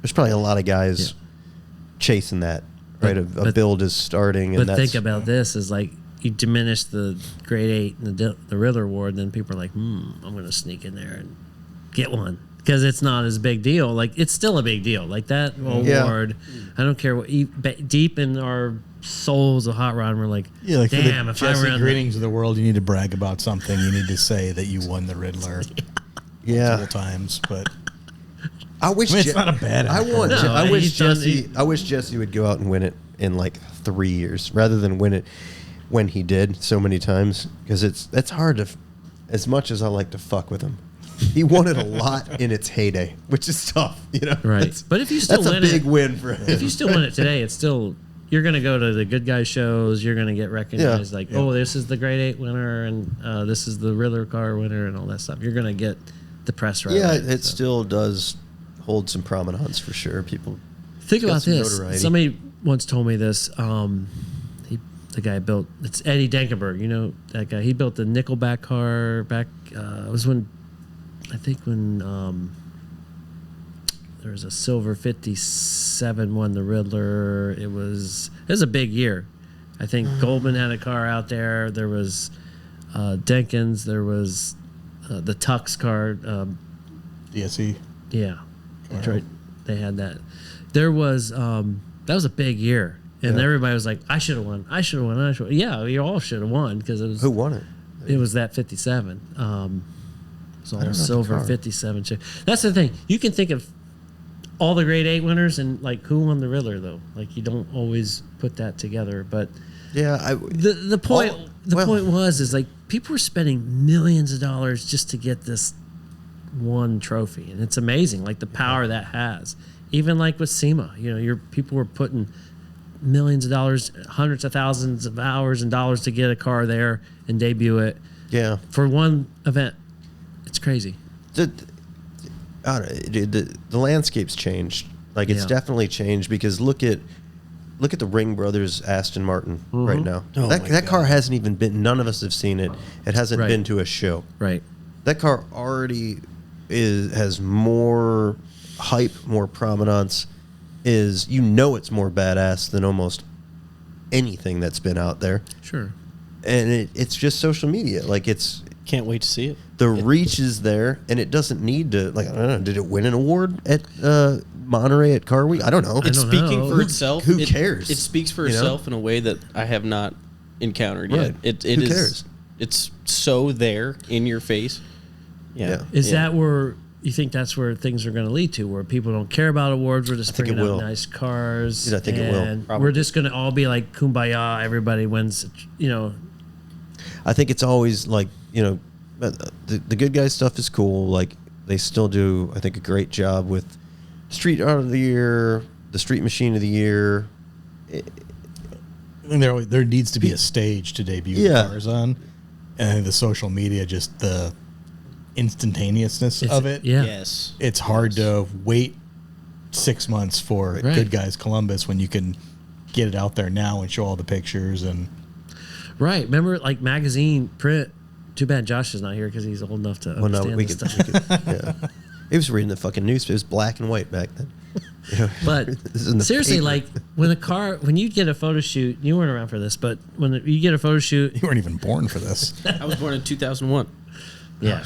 There's probably a lot of guys chasing that. Right, a build is starting, and think about this: is like you diminish the grade 8 and the Riddler Award, and then people are like, I'm going to sneak in there and get one, because it's not as big deal. Like, it's still a big deal. Like that award, I don't care what. Deep in our souls of hot rod, we're like, like damn, if I were in Greetings of the world, you need to brag about something. You need to say that you won the Riddler multiple times, but. I wish it's not a bad. I wish Jesse would go out and win it in like 3 years rather than win it when he did so many times, because it's hard to, as much as I like to fuck with him, he won it a lot in its heyday, which is tough, you know. Right, but if you still that's win a big win for him. If you still win it today, it's still, you're going to go to the good guy shows. You're going to get recognized oh, this is the grade 8 winner, and this is the Riddler car winner, and all that stuff. You're going to get the press right. Yeah, it still does hold some prominence for sure. People think about this. Somebody once told me this. The the guy built. It's Eddie Denkenberg. You know that guy. He built the Nickelback car back. It was when there was a silver 57 won the Riddler. It was a big year. I think Goldman had a car out there. There was Denkins. There was the Tux car. DSE. Yeah, Detroit. They had that. There was that was a big year, and everybody was like, "I should have won. I should have won. I should." Yeah, you all should have won because it was. Who won it? It was that 57. It was all silver 57. That's the thing. You can think of all the grade 8 winners and like who won the Riddler though. Like you don't always put that together, but yeah, the point is like people were spending millions of dollars just to get this one trophy, and it's amazing like the power that has. Even like with SEMA, you know, people were putting millions of dollars, hundreds of thousands of hours and dollars to get a car there and debut it. Yeah, for one event. It's crazy. The landscape's changed. Like it's definitely changed because look at the Ring Brothers Aston Martin right now. Oh that car hasn't even been. None of us have seen it. It hasn't been to a show. Right. That car already has more hype, more prominence. It's more badass than almost anything that's been out there. Sure. And it's just social media. Like can't wait to see it. The reach is there, and it doesn't need to. Like I don't know. Did it win an award at Monterey at Car Week? I don't know. It's speaking for itself. Who cares? It speaks for itself in a way that I have not encountered yet. Who cares? It's so there in your face. Yeah. Is that where you think that's where things are going to lead to, where people don't care about awards? We're just bringing out nice cars. Dude, I think it will. Probably. We're just going to all be like kumbaya. Everybody wins. You know. I think it's always like the good guy stuff is cool. Like they still do, I think, a great job with Street Art of the Year, the Street Machine of the Year. There needs to be a stage to debut cars on, and the social media, just the instantaneousness of it. Yeah. Yes. It's hard to wait 6 months for Good Guys Columbus when you can get it out there now and show all the pictures and. Right. Remember, like magazine print. Too bad Josh is not here because he's old enough to understand this stuff. He was reading the fucking newspaper. It was black and white back then. But seriously, like when you get a photo shoot, you weren't around for this, but when you get a photo shoot, you weren't even born for this. I was born in 2001. Yeah,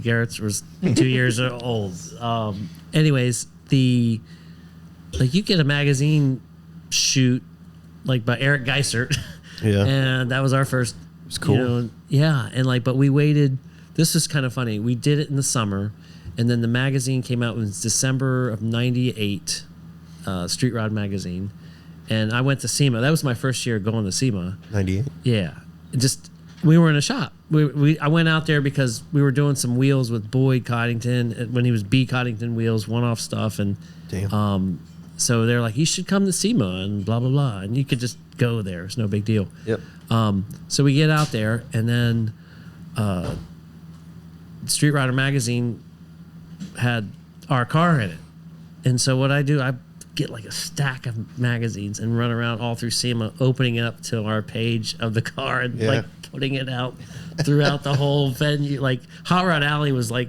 Garrett's was 2 years old. Anyways, you get a magazine shoot like by Eric Geisert. Yeah, and that was our first. It was cool. And but we waited. This is kind of funny. We did it in the summer, and then the magazine came out in December of '98, Street Rod magazine, and I went to SEMA. That was my first year going to SEMA. '98. Yeah, we were in a shop. I went out there because we were doing some wheels with Boyd Coddington when he was B Coddington wheels, one-off stuff, and so they're like, you should come to SEMA and blah blah blah, and you could just go there. It's no big deal. Yep. So we get out there, and then Street Rider magazine had our car in it, and so what I do, I get like a stack of magazines and run around all through SEMA, opening it up to our page of the car and like putting it out throughout the whole venue. Like Hot Rod Alley was like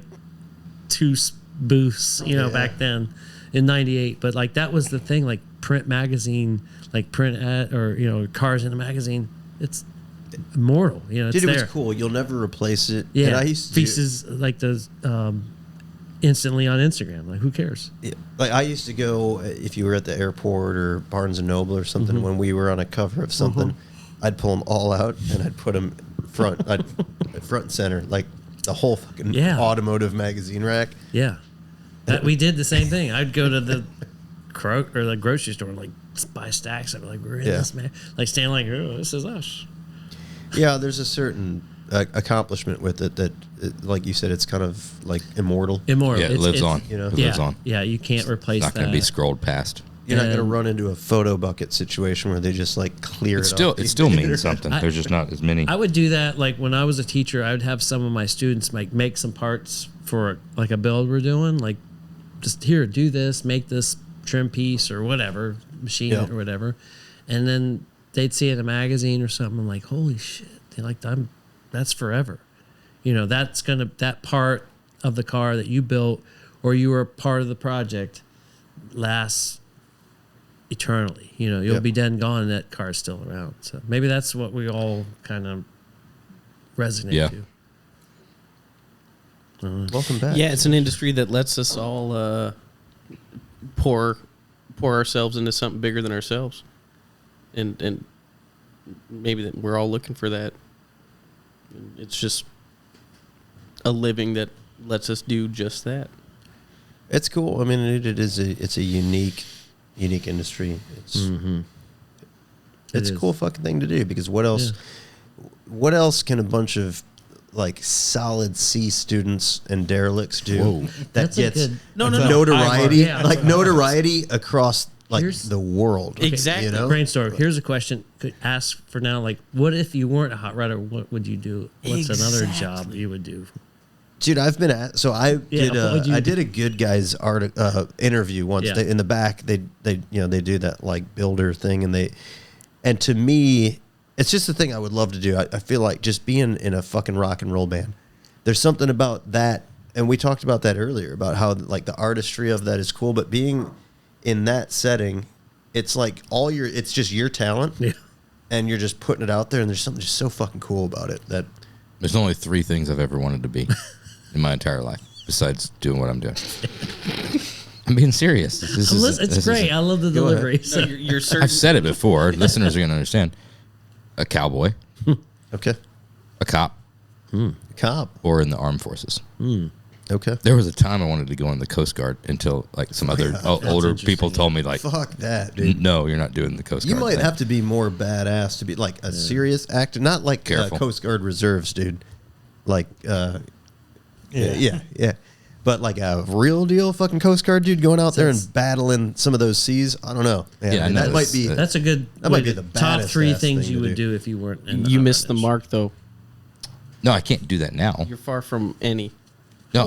2 booths, back then in '98. But like that was the thing, like print magazine, like print ad or cars in a magazine. It's immortal, it's Dude, it was there. cool. You'll never replace it. Yeah, and I used to pieces like those instantly on Instagram. Like, who cares? Yeah. Like I used to go if you were at the airport or Barnes and Noble or something when we were on a cover of something. I'd pull them all out and I'd put them front and center, like the whole fucking automotive magazine rack. Yeah, we did the same thing. I'd go to the the grocery store and like buy stacks of it. Like, we're in this, man. Like staying like, oh, this is us. Yeah, there's a certain accomplishment with it that, like you said, it's kind of like immortal. Yeah, it lives on. It lives on. Yeah, you can't replace that. It's not going to be scrolled past. You're not going to run into a photo bucket situation where they just like clear it off. It still means something. There's just not as many. I would do that like when I was a teacher. I would have some of my students make some parts for like a build we're doing. Like, just here, do this, make this trim piece or whatever, machine it or whatever, and then they'd see it in a magazine or something. I'm like, holy shit! They're like, that's forever. You know, that part of the car that you built or you were part of the project lasts eternally. You know, you'll be dead and gone, and that car's still around. So maybe that's what we all kind of resonate to. Welcome back. Yeah, it's an industry that lets us all pour ourselves into something bigger than ourselves, and maybe that we're all looking for that. It's just a living that lets us do just that. It's cool. I mean, it's a unique industry. It's a cool fucking thing to do, because what else can a bunch of like solid C students and derelicts do that gets notoriety notoriety across like the world? Exactly. You know? Brainstorm. Here's a question. Could ask for now. Like, what if you weren't a hot rodder? What would you do? What's another job that you would do? Dude, I've been at I did a Good Guys interview once. Yeah. In the back, they do that like builder thing, and to me, it's just a thing I would love to do. I feel like just being in a fucking rock and roll band, there's something about that, and we talked about that earlier about how like the artistry of that is cool, but being in that setting, it's like it's just your talent, and you're just putting it out there, and there's something just so fucking cool about it that. There's only 3 things I've ever wanted to be in my entire life besides doing what I'm doing. I'm being serious. It's great. I love the delivery. No, you're certain. I've said it before. Listeners are going to understand. A cowboy. Okay. A cop. Cop. Or in the armed forces. Okay. There was a time I wanted to go in the Coast Guard until like some other older people told me like, fuck that, dude. No, you're not doing the Coast Guard. You might have to be more badass to be like a serious actor, not like Coast Guard reserves, dude. Like, yeah. But like a real deal fucking Coast Guard dude going out there and battling some of those seas. I don't know. Man, I mean, that might be. That's a good. That might be the top 3 things thing you to would do if you weren't. You missed the mark, though. No, I can't do that now. You're far from any. No,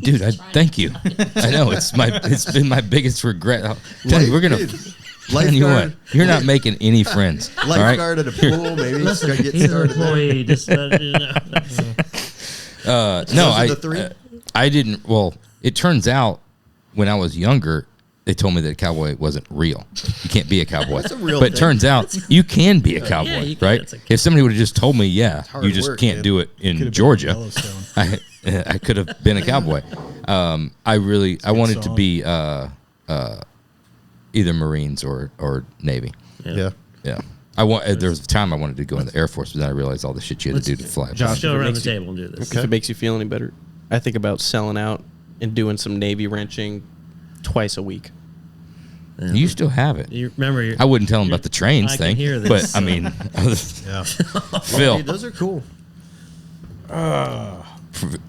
dude, thank you. I know it's been my biggest regret. I'll tell you, we're gonna. Tell you what, you're not making any friends. Lifeguard at a pool, maybe. Listen, he's an employee. Just let you know. No, I didn't. Well, it turns out when I was younger, they told me that a cowboy wasn't real. You can't be a cowboy. That's a real but it thing. turns out you can be a cowboy, you can. right? If somebody would have just told me, you just work, can't man. do it in Could've been Georgia, Yellowstone. I could have been a cowboy. I wanted to be either Marines or Navy. Yeah. Yeah. There was a time I wanted to go in the Air Force, but then I realized all the shit you had to do to fly. Josh, Let's go if it around the makes you- table and do this. If it makes you feel any better, I think about selling out and doing some Navy wrenching twice a week. You still have it. You remember? I wouldn't tell him about the trains I can thing, hear this. but I mean, Yeah. Phil, Dude, those are cool.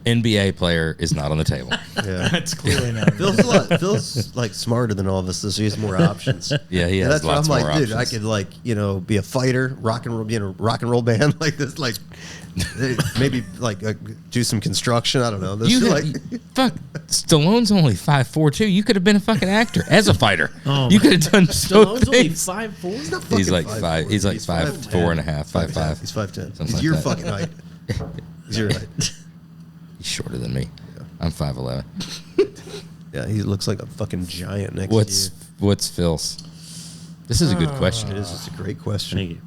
NBA player is not on the table. Yeah. That's clearly not. Phil's like smarter than all of us, so he has more options. Yeah, he has that's why I'm lots like, more dude, options. I could be a fighter, rock and roll, be in a rock and roll band like this, like maybe like do some construction. I don't know. This You is could, like fuck, Stallone's only 5'4" too. You could have been a fucking actor as a fighter. Oh, you could have done so Stallone's only things. 5'4". He's like 5'4". five. He's like He's 5'4" and a half, 5'5". He's 5'10". Something He's like your that. fucking height. He's your height. He's shorter than me. I'm 5'11". Yeah, he looks like a fucking giant next to you. What's Phil's? This is a good question. It is. It's a great question. Thank you.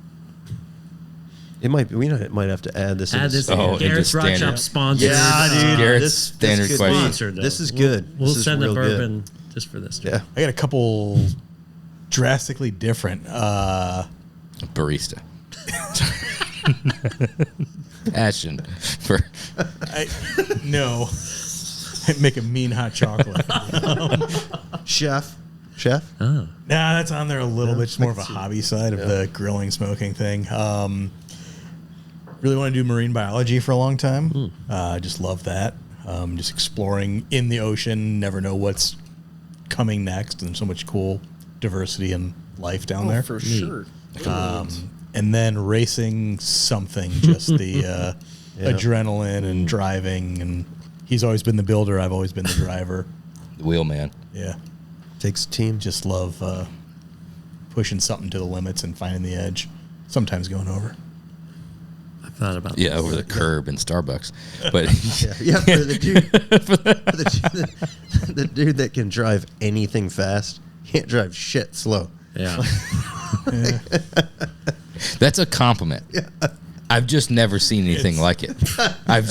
It might be. We might have to add this. Add into this. Oh, Garrett's into Rock Shop standard. sponsor. Yeah, dude. Garrett's This standard could question. be- Sponsored, though. This is good. We'll This is send the real good. bourbon just for this. Yeah. I got a couple drastically different. Barista. Passion for. No. Make a mean hot chocolate. Chef. Oh. Nah, that's on there a little bit. Just more of a hobby side of the grilling, smoking thing. Really want to do marine biology for a long time. Just love that. Just exploring in the ocean. Never know what's coming next. And so much cool diversity and life down there. For sure. And then racing something. Just the adrenaline and driving. And he's always been the builder. I've always been the driver. The wheelman. Yeah. Takes a team. Just love pushing something to the limits and finding the edge. Sometimes going over. I thought about over the curb in Starbucks, but for the dude that can drive anything fast can't drive shit slow. Yeah. That's a compliment. Yeah. I've just never seen anything like it. I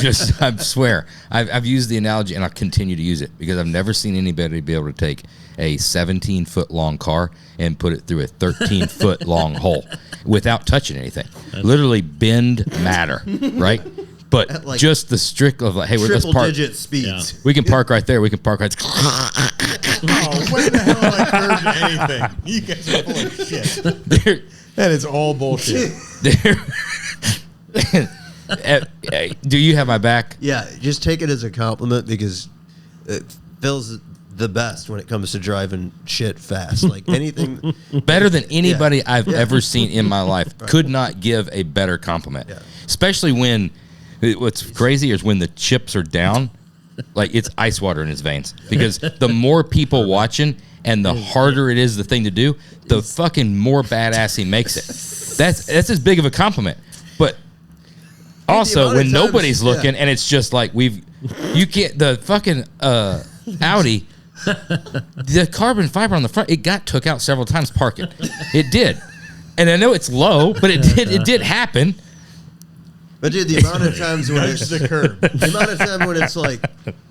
swear, I've used the analogy and I'll continue to use it because I've never seen anybody be able to take a 17-foot long car and put it through a 13-foot long hole without touching anything. Literally bend matter, right? But like just the strict of like, hey, let's park. Triple-digit speeds. Yeah. We can park right there. We can park right there. Oh, when the hell have I curved anything? You guys are full of shit. That is all bullshit. Do you have my back? Yeah, just take it as a compliment because it feels the best when it comes to driving shit fast. Like anything better than anybody I've ever seen in my life. Could not give a better compliment. Yeah. Especially when what's crazy is when the chips are down, like it's ice water in his veins. Because the more people watching and the harder it is the thing to do, the fucking more badass he makes it. That's as big of a compliment. But also when nobody's looking and it's just like you can't the fucking Audi, the carbon fiber on the front, it got took out several times parking. It did. And I know it's low, but it did happen. But dude, the amount of times when it's the curb, the amount of time when it's like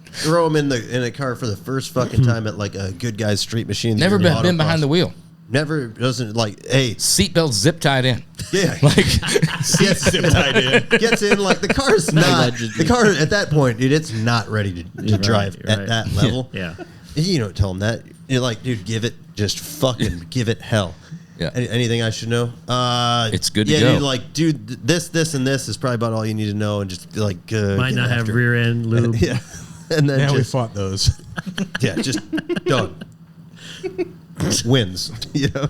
throw them in a car for the first fucking time at like a good guy's street machine. Never been behind the wheel. Never doesn't like seatbelt zip tied in. Yeah, like zip tied in. Gets in like the car's not the car at that point, dude. It's not ready to drive at that level. Yeah, you don't tell them that. You're like, dude, give it give it hell. Yeah. Anything I should know? It's good to go. Yeah, dude, like, dude, this, and this is probably about all you need to know, and just be like, might not have rear end lube. Yeah, and then we fought those. Yeah, just done. Wins, you know.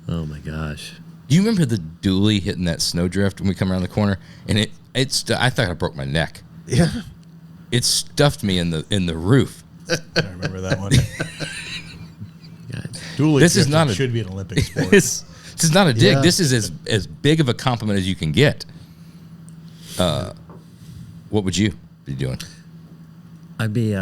Oh my gosh! Do you remember the dually hitting that snowdrift when we come around the corner? And I thought I broke my neck. Yeah, it stuffed me in the roof. I remember that one. This is not should be an Olympic sport. This is not a dig. Yeah. This is as big of a compliment as you can get. What would you be doing? I'd be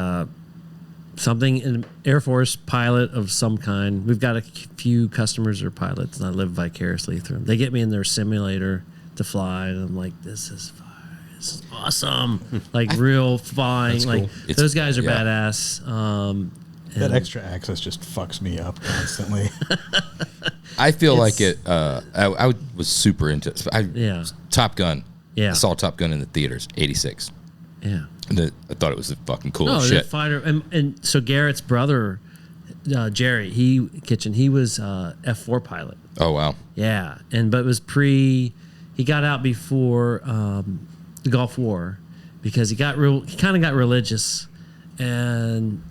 something an Air Force pilot of some kind. We've got a few customers that are pilots, and I live vicariously through them. They get me in their simulator to fly, and I'm like, this is awesome. Like real flying. Cool. Like those guys are badass. That extra access just fucks me up constantly. I feel like it. I was super into it. Top Gun. Yeah, I saw Top Gun in the theaters, '86. Yeah, and I thought it was fucking cool as shit. shit. Fighter, and so Garrett's brother, Jerry, he was F4 pilot. Oh wow. Yeah, but it was he got out before the Gulf War because he kind of got religious, and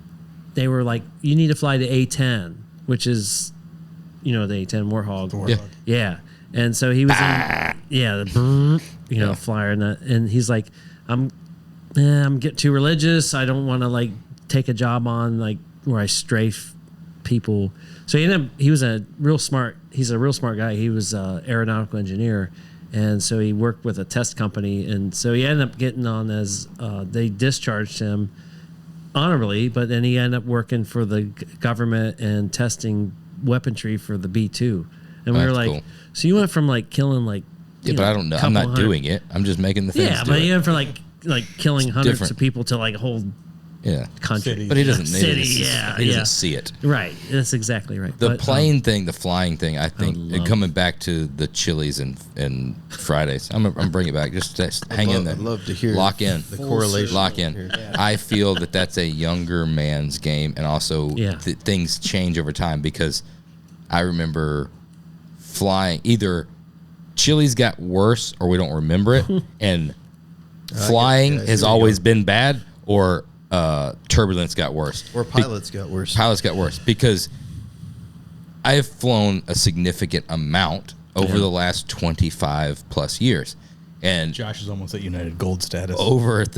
they were like, you need to fly the A-10, which is, the A-10 Warthog. Yeah. And so he was the flyer, and he's like, I'm getting too religious. I don't want to like take a job on like where I strafe people. So he's a real smart guy. He was an aeronautical engineer. And so he worked with a test company. And so he ended up getting on as, they discharged him honorably, but then he ended up working for the government and testing weaponry for the B-2. And we were like, cool. So you went from like killing like, but I don't know. I'm not doing it. I'm just making the things. Yeah, but you went from like killing hundreds of people to like a whole country. Cities. But he doesn't need it. He doesn't see it. Right. That's exactly right. The plane thing, the flying thing, I think, and coming back to the Chili's and Fridays, I'm bringing it back. Just hang in there. I'd love to hear lock in. The correlation. Lock in. Yeah. I feel that's a younger man's game, and also things change over time because I remember flying either Chili's got worse or we don't remember it, and flying has always been bad, or turbulence got worse. Or pilots got worse. Pilots got worse because I have flown a significant amount over the last 25 plus years. And Josh is almost at United Gold status. Over at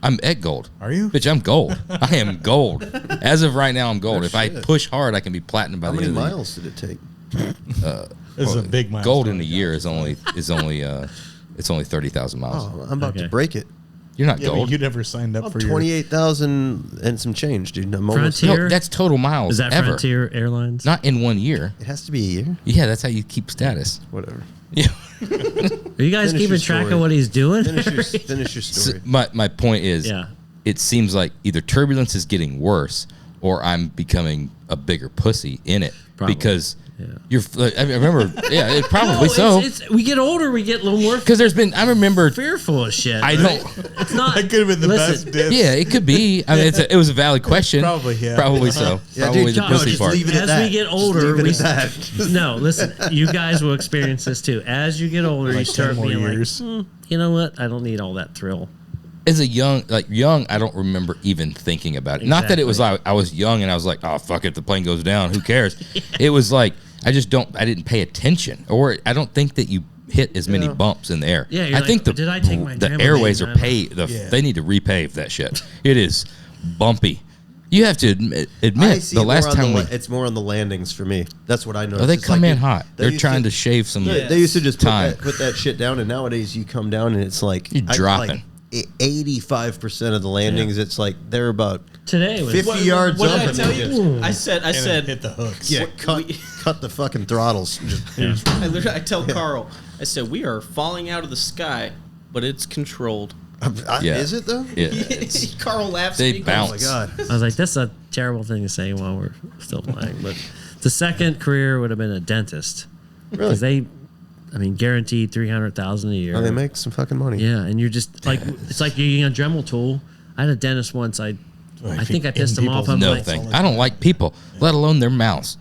I'm at gold. Are you? Bitch, I'm gold. I am gold. As of right now, I'm gold. If I push hard, I can be platinum by the end of the year. How many miles did it take? This is a big milestone. Gold in a year is only it's only 30,000 miles. Oh, I'm about to break it. You're not Yeah, but gold. you never signed up I'm for your 28,000 and some change, dude. I'm almost. Frontier? No, that's total miles. Is that ever. Frontier Airlines? Not in 1 year. It has to be a year. Yeah, that's how you keep status. Whatever. Yeah. Are you guys Finish keeping your track story. of what he's doing? Finish your So story. my point is, Yeah. it seems like either turbulence is getting worse or I'm becoming a bigger pussy in it. Probably. Because Yeah. you're. I remember. Yeah, it probably No, so. we get older, we get a little more Because there's been. I remember. fearful of shit. I right? don't. It's not. That could have been the listen, best diss. Yeah, it could be. I mean, it was a valid question. Probably, yeah. Probably so. Yeah, Probably dude, the no, pussy just part. leave it at As that. we get Just older, leave it we at that. no. Listen, you guys will experience this too. As you get older, you Like 10 start more being years. like, you know what? I don't need all that thrill. As a young, I don't remember even thinking about it. Not that it was like I was young and I was like, oh fuck it, the plane goes down, who cares? It was like I didn't pay attention, or I don't think that you hit as many bumps in the air. Yeah, I you're think like, did I take my the Dramamine? airways are Yeah. they need to repave that shit. It is bumpy. You have to admit I see the it last more on time it's more on the landings for me. That's what I noticed. oh, they It's come like in it- hot. they They're used trying to shave some. They used to just time. put that shit down, and nowadays you come down and it's like You're dropping. 85% of the landings. It's like they're about Today was 50 yards What up. did I and tell then you? just- I said, hit the hooks. yeah, cut the fucking throttles. Just- I tell Carl, I said, we are falling out of the sky, but it's controlled. Yeah. Is it though? Yeah. Carl laughs. They at me. He goes, bounce. Oh my god. I was like, that's a terrible thing to say while we're still playing. But the second career would have been a dentist. Really? Because they, I mean, guaranteed $300,000 a year. Oh, they make some fucking money. Yeah, and you're just like, it's like you're using a Dremel tool. I had a dentist once. I think I pissed him off. I'm No like, thing. I don't like people, let alone their mouths.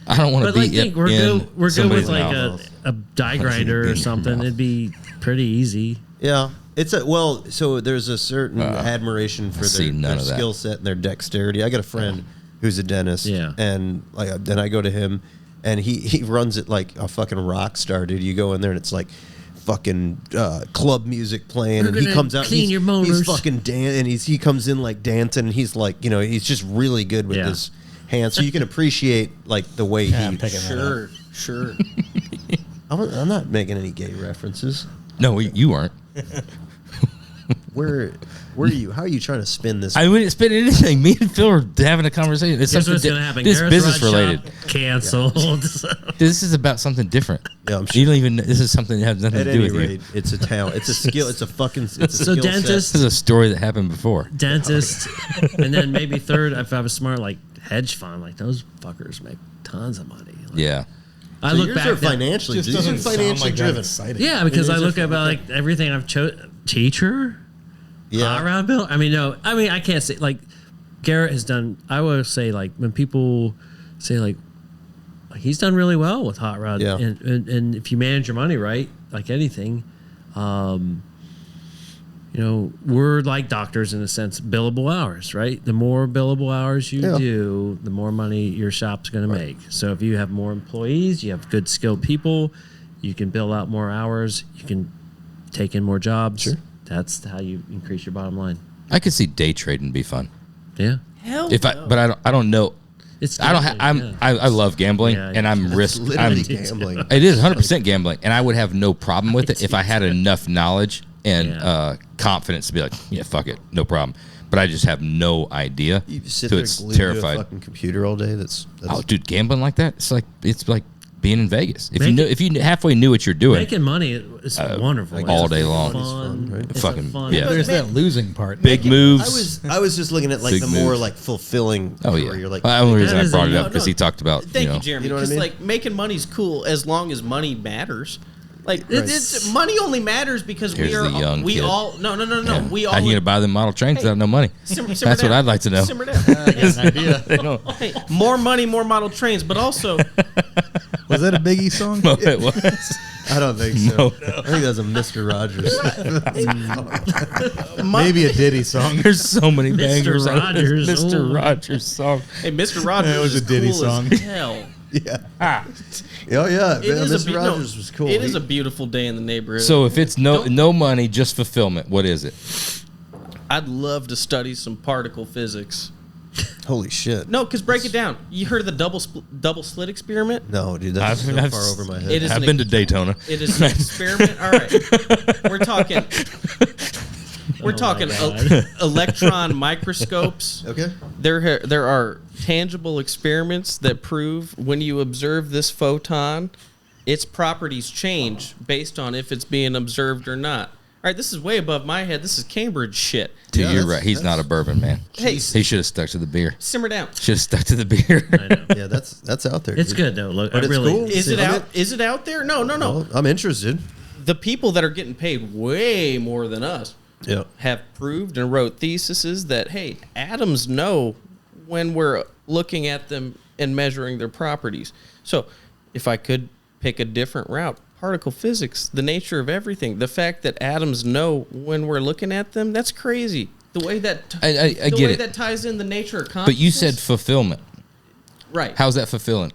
I don't want to But be like, think we're in good. We're good somebody's with like mouth. a die grinder or something. It'd be pretty easy. Yeah. It's so there's a certain admiration for see their none of that. skill set and their dexterity. I got a friend who's a dentist. Yeah. And like then I go to him and he runs it like a fucking rock star, dude. You go in there and it's like fucking club music playing, and he gonna comes out. clean He's, your motors. he's fucking and he comes in like dancing, and he's like, he's just really good with his hands. So you can appreciate like the way I'm he. picking that up. Sure. I'm not making any gay references. No, you weren't. Where are you? How are you trying to spin this? I wouldn't spit anything. Me and Phil are having a conversation. It's Here's something what's going to happen. This Garrett's business Rod related. Shop canceled. This is about something different. Yeah, I'm You sure. don't even. This is something that has nothing At to do any with you. rate, it's a talent. It's a skill. It's a fucking. It's a So skill dentist- This is a story that happened before. Dentist, and then maybe third, if I was smart, like hedge fund. Like those fuckers make tons of money. Like, Yeah. I So look yours back. are then- financially. Just These are doesn't sound financially like that driven. exciting. Yeah, because I Yours look are- about like everything I've teacher. Yeah. Around Bill. I mean, no. I mean, I can't say like Garrett has done. I will say like when people say like he's done really well with Hot Rod. Yeah. And if you manage your money right, like anything, we're like doctors in a sense, billable hours, right? The more billable hours you do, the more money your shop's going to make. So if you have more employees, you have good skilled people, you can bill out more hours, you can take in more jobs. Sure. That's how you increase your bottom line. I could see day trading be fun. Yeah. Hell But I don't know. It's I don't. gambling, I love gambling, Yeah, and I'm risk. I'm. Literally gambling. It is 100% gambling, and I would have no problem with it if I had enough knowledge and confidence to be like, yeah, fuck it, no problem. But I just have no idea, You sit so there it's glued to a terrified. fucking computer all day. That's Oh, dude, gambling like that, it's like being in Vegas. Make if you halfway knew what you're doing, Making money is wonderful. like all It's day long. Fun. Right? It's Fucking- a fun. yeah. There's that losing part. big moves. I was just looking at like Big the more moves. like fulfilling. Oh yeah. career, like Well, the only reason That I is brought a- it up no, because no. he talked about Thank you, Jeremy. You know what I Because mean? like making money's cool as long as money matters. Like Right. money only matters because Here's we are the young we kid. all no Yeah. we all How you gonna buy them model trains Hey, without no money? simmer That's what down. I'd like to know. Simmer down. No. Hey, more money, more model trains, but also Was that a Biggie song? No, it was. I don't think so. No. I think that's a Mr. Rogers. Maybe a Diddy song. There's so many Mr. bangers. on Rogers, this Mr. ooh. Rogers song. hey, Mr. Rogers That was is a Diddy cool song. as hell. Yeah. Ah. Oh yeah. It is Mr. a Rogers was cool. It is a beautiful day in the neighborhood. So if it's no money, just fulfillment, what is it? I'd love to study some particle physics. Holy shit. No, because break it down. You heard of the double slit experiment? No, dude, that's so far over my head. I've been to Daytona. It is an experiment. All right. We're talking electron microscopes. Okay. There are tangible experiments that prove when you observe this photon, its properties change based on if it's being observed or not. All right, this is way above my head. This is Cambridge shit. Dude, you're right. He's not a bourbon man. Hey, he should have stuck to the beer. Simmer down. Should have stuck to the beer. I know. Yeah, that's out there. It's dude. good though. Look, But it's really, cool. Is it out? Is it out there? No. Well, I'm interested. The people that are getting paid way more than us Yeah. have proved and wrote theses that, hey, atoms know when we're looking at them and measuring their properties. So if I could pick a different route, particle physics, the nature of everything, the fact that atoms know when we're looking at them, that's crazy. The way that I the get way it. that ties in the nature of consciousness. But you said fulfillment. right. How's that fulfilling?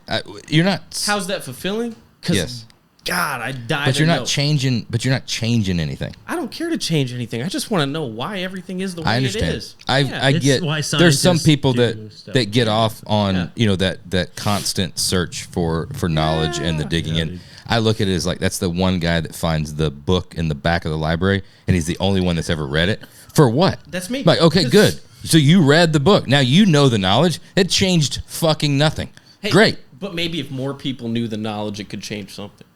You're not. How's that fulfilling? 'Cause, Yes. God, I died. But you're not changing. But you're not changing anything. I don't care to change anything. I just want to know why everything is the way I it understand. is. I It's get. why There's some scientists people do stuff. that get off on Yeah. that constant search for knowledge and the digging in. I look at it as like that's the one guy that finds the book in the back of the library and he's the only one that's ever read it. For what? That's me. Like, okay, good. So you read the book. Now you know the knowledge. It changed fucking nothing. Hey, Great. But maybe if more people knew the knowledge, it could change something.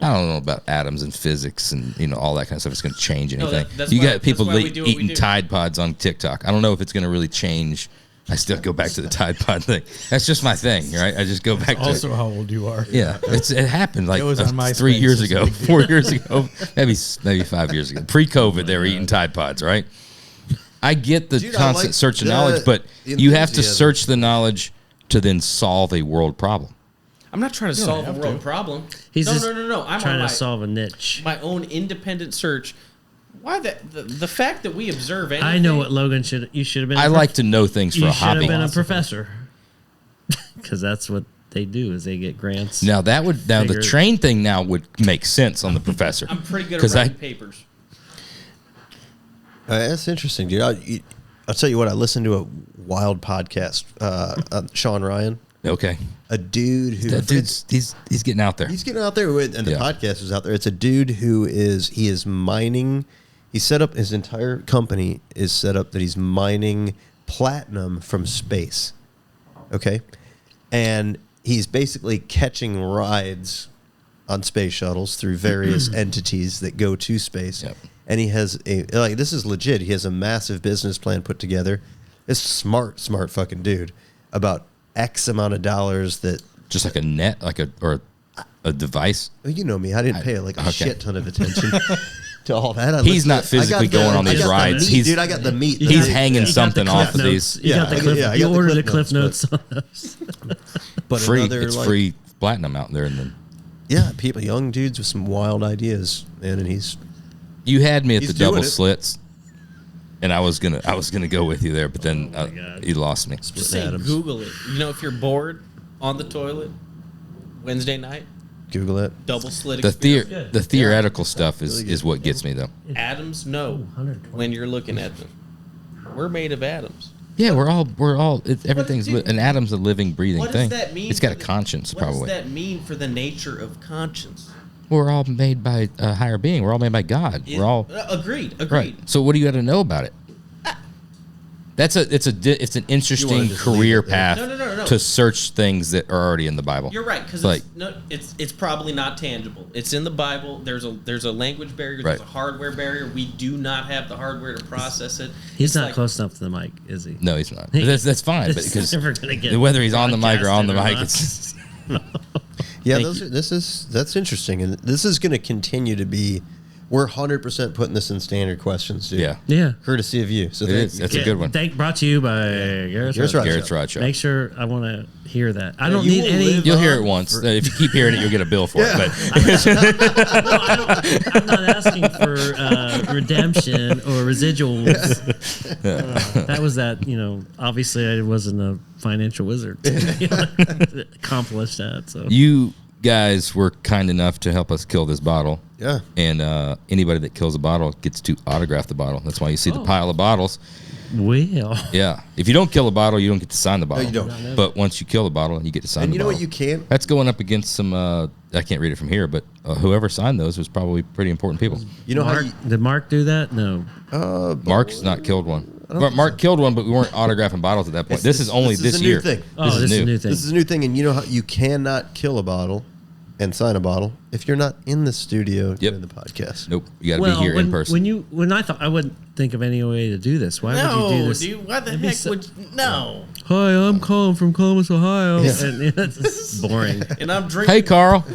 I don't know about atoms and physics and all that kind of stuff. It's going to change No, anything. that's You why- got people that's why we do what we eating do. Tide Pods on TikTok. I don't know if it's going to really change. I still go back to the Tide Pod thing. That's just my thing, right? I just go back to Also, how old you are. yeah. It happened like It was on MySpace. 3 years It's a ago, big deal. 4 years ago, maybe 5 years ago. Pre-COVID, they were eating Tide Pods, right? I get the Dude, I constant like search of the knowledge, but you have to enthusiasm. search the knowledge to then solve a world problem. I'm not trying to solve a have world to. problem. He's no. just I'm trying on to solve a niche. my own independent search. Why the fact that we observe anything? I know what Logan should. You should have been. I like to know things for You a should have hobby. been a professor. Because that's what they do. Is they get grants. Now the Figure- train thing now would make sense on the professor. I'm pretty good at 'Cause writing papers. That's interesting, dude. I'll tell you what. I listened to a wild podcast. Sean Ryan, Okay, a dude who that dude's he's getting out there. he's getting out there with, and the Yeah. podcast is out there. It's a dude who is mining. He set up his entire company is set up that he's mining platinum from space. Okay, and he's basically catching rides on space shuttles through various entities that go to space. Yep. And he has this is legit. He has a massive business plan put together. It's smart fucking dude about X amount of dollars that. Just like a net, or a device. You know me. I didn't pay like a okay. shit ton of attention to all that. He's not physically going on these rides. Dude, I got the meat. He's The- hanging You got something the off cliff of notes. these. You got the cliff. I You got the ordered the cliff cliff notes, notes on those. But Free. another, It's like- free platinum out there, and then Yeah, people, young dudes with some wild ideas, man, and he's you had me at He's the double doing it. slits, and I was gonna go with you there, but then God. you lost me. Just say Adams. Google it. You know, if you're bored on the toilet Wednesday night, Google it. double slit The experiment. the theoretical stuff is what gets me though. Atoms know 120. when you're looking at them. We're made of atoms. Yeah, we're all everything's dude, an atom's a living, breathing What thing. does that mean? It's got a for the- conscience, what probably. does that mean for the nature of conscience? We're all made by a higher being. We're all made by God. We're all agreed. right. So what do you got to know about it? It's an interesting just leave career it there. path No. to search things that are already in the Bible. You're right, because Like- it's probably not tangible. It's in the Bible. There's a language barrier. There's Right. a hardware barrier. We do not have the hardware to process it. He's It's not like- close enough to the mic, is he? No, he's not. That's fine, but It's because never gonna get whether he's on the mic or on the mic, broadcasted it's Yeah, Thank that's interesting, and this is going to continue to be. We're 100% putting this in standard questions, dude. yeah. Yeah. Courtesy of you. So It thank is. you. That's a good one. Brought to you by Garrett's Garrett's Rod Rod Shop. Garrett's Rod Shop. Make sure I want to hear that. I Yeah, don't you need will any. live You'll hear on it once. If you keep hearing it, you'll get a bill for it. But I'm not asking for redemption or residuals. That was that. Obviously I wasn't a financial wizard to accomplish that. So you guys were kind enough to help us kill this bottle. Yeah. And anybody that kills a bottle gets to autograph the bottle. That's why you see the pile of bottles. Well, Yeah. If you don't kill a bottle, you don't get to sign the bottle. you don't. But once you kill the bottle, you get to sign And the you know bottle. what? You can't. That's going up against some, I can't read it from here, but whoever signed those was probably pretty important people. You know Mark, how did Mark do that? No. Mark's not killed one. Mark killed one, but we weren't autographing bottles at that point. This is only this a new year. thing. Oh, this is a new thing. This is a new thing, and you know how you cannot kill a bottle and sign a bottle if you're not in the studio doing the podcast. Nope. You got to be here in person. When I thought I wouldn't think of any way to do this. Why would you do this? Dude, why the heck would no? Hi, I'm Colin from Columbus, Ohio. Yeah. And it's boring. And I'm drinking. Hey, Carl.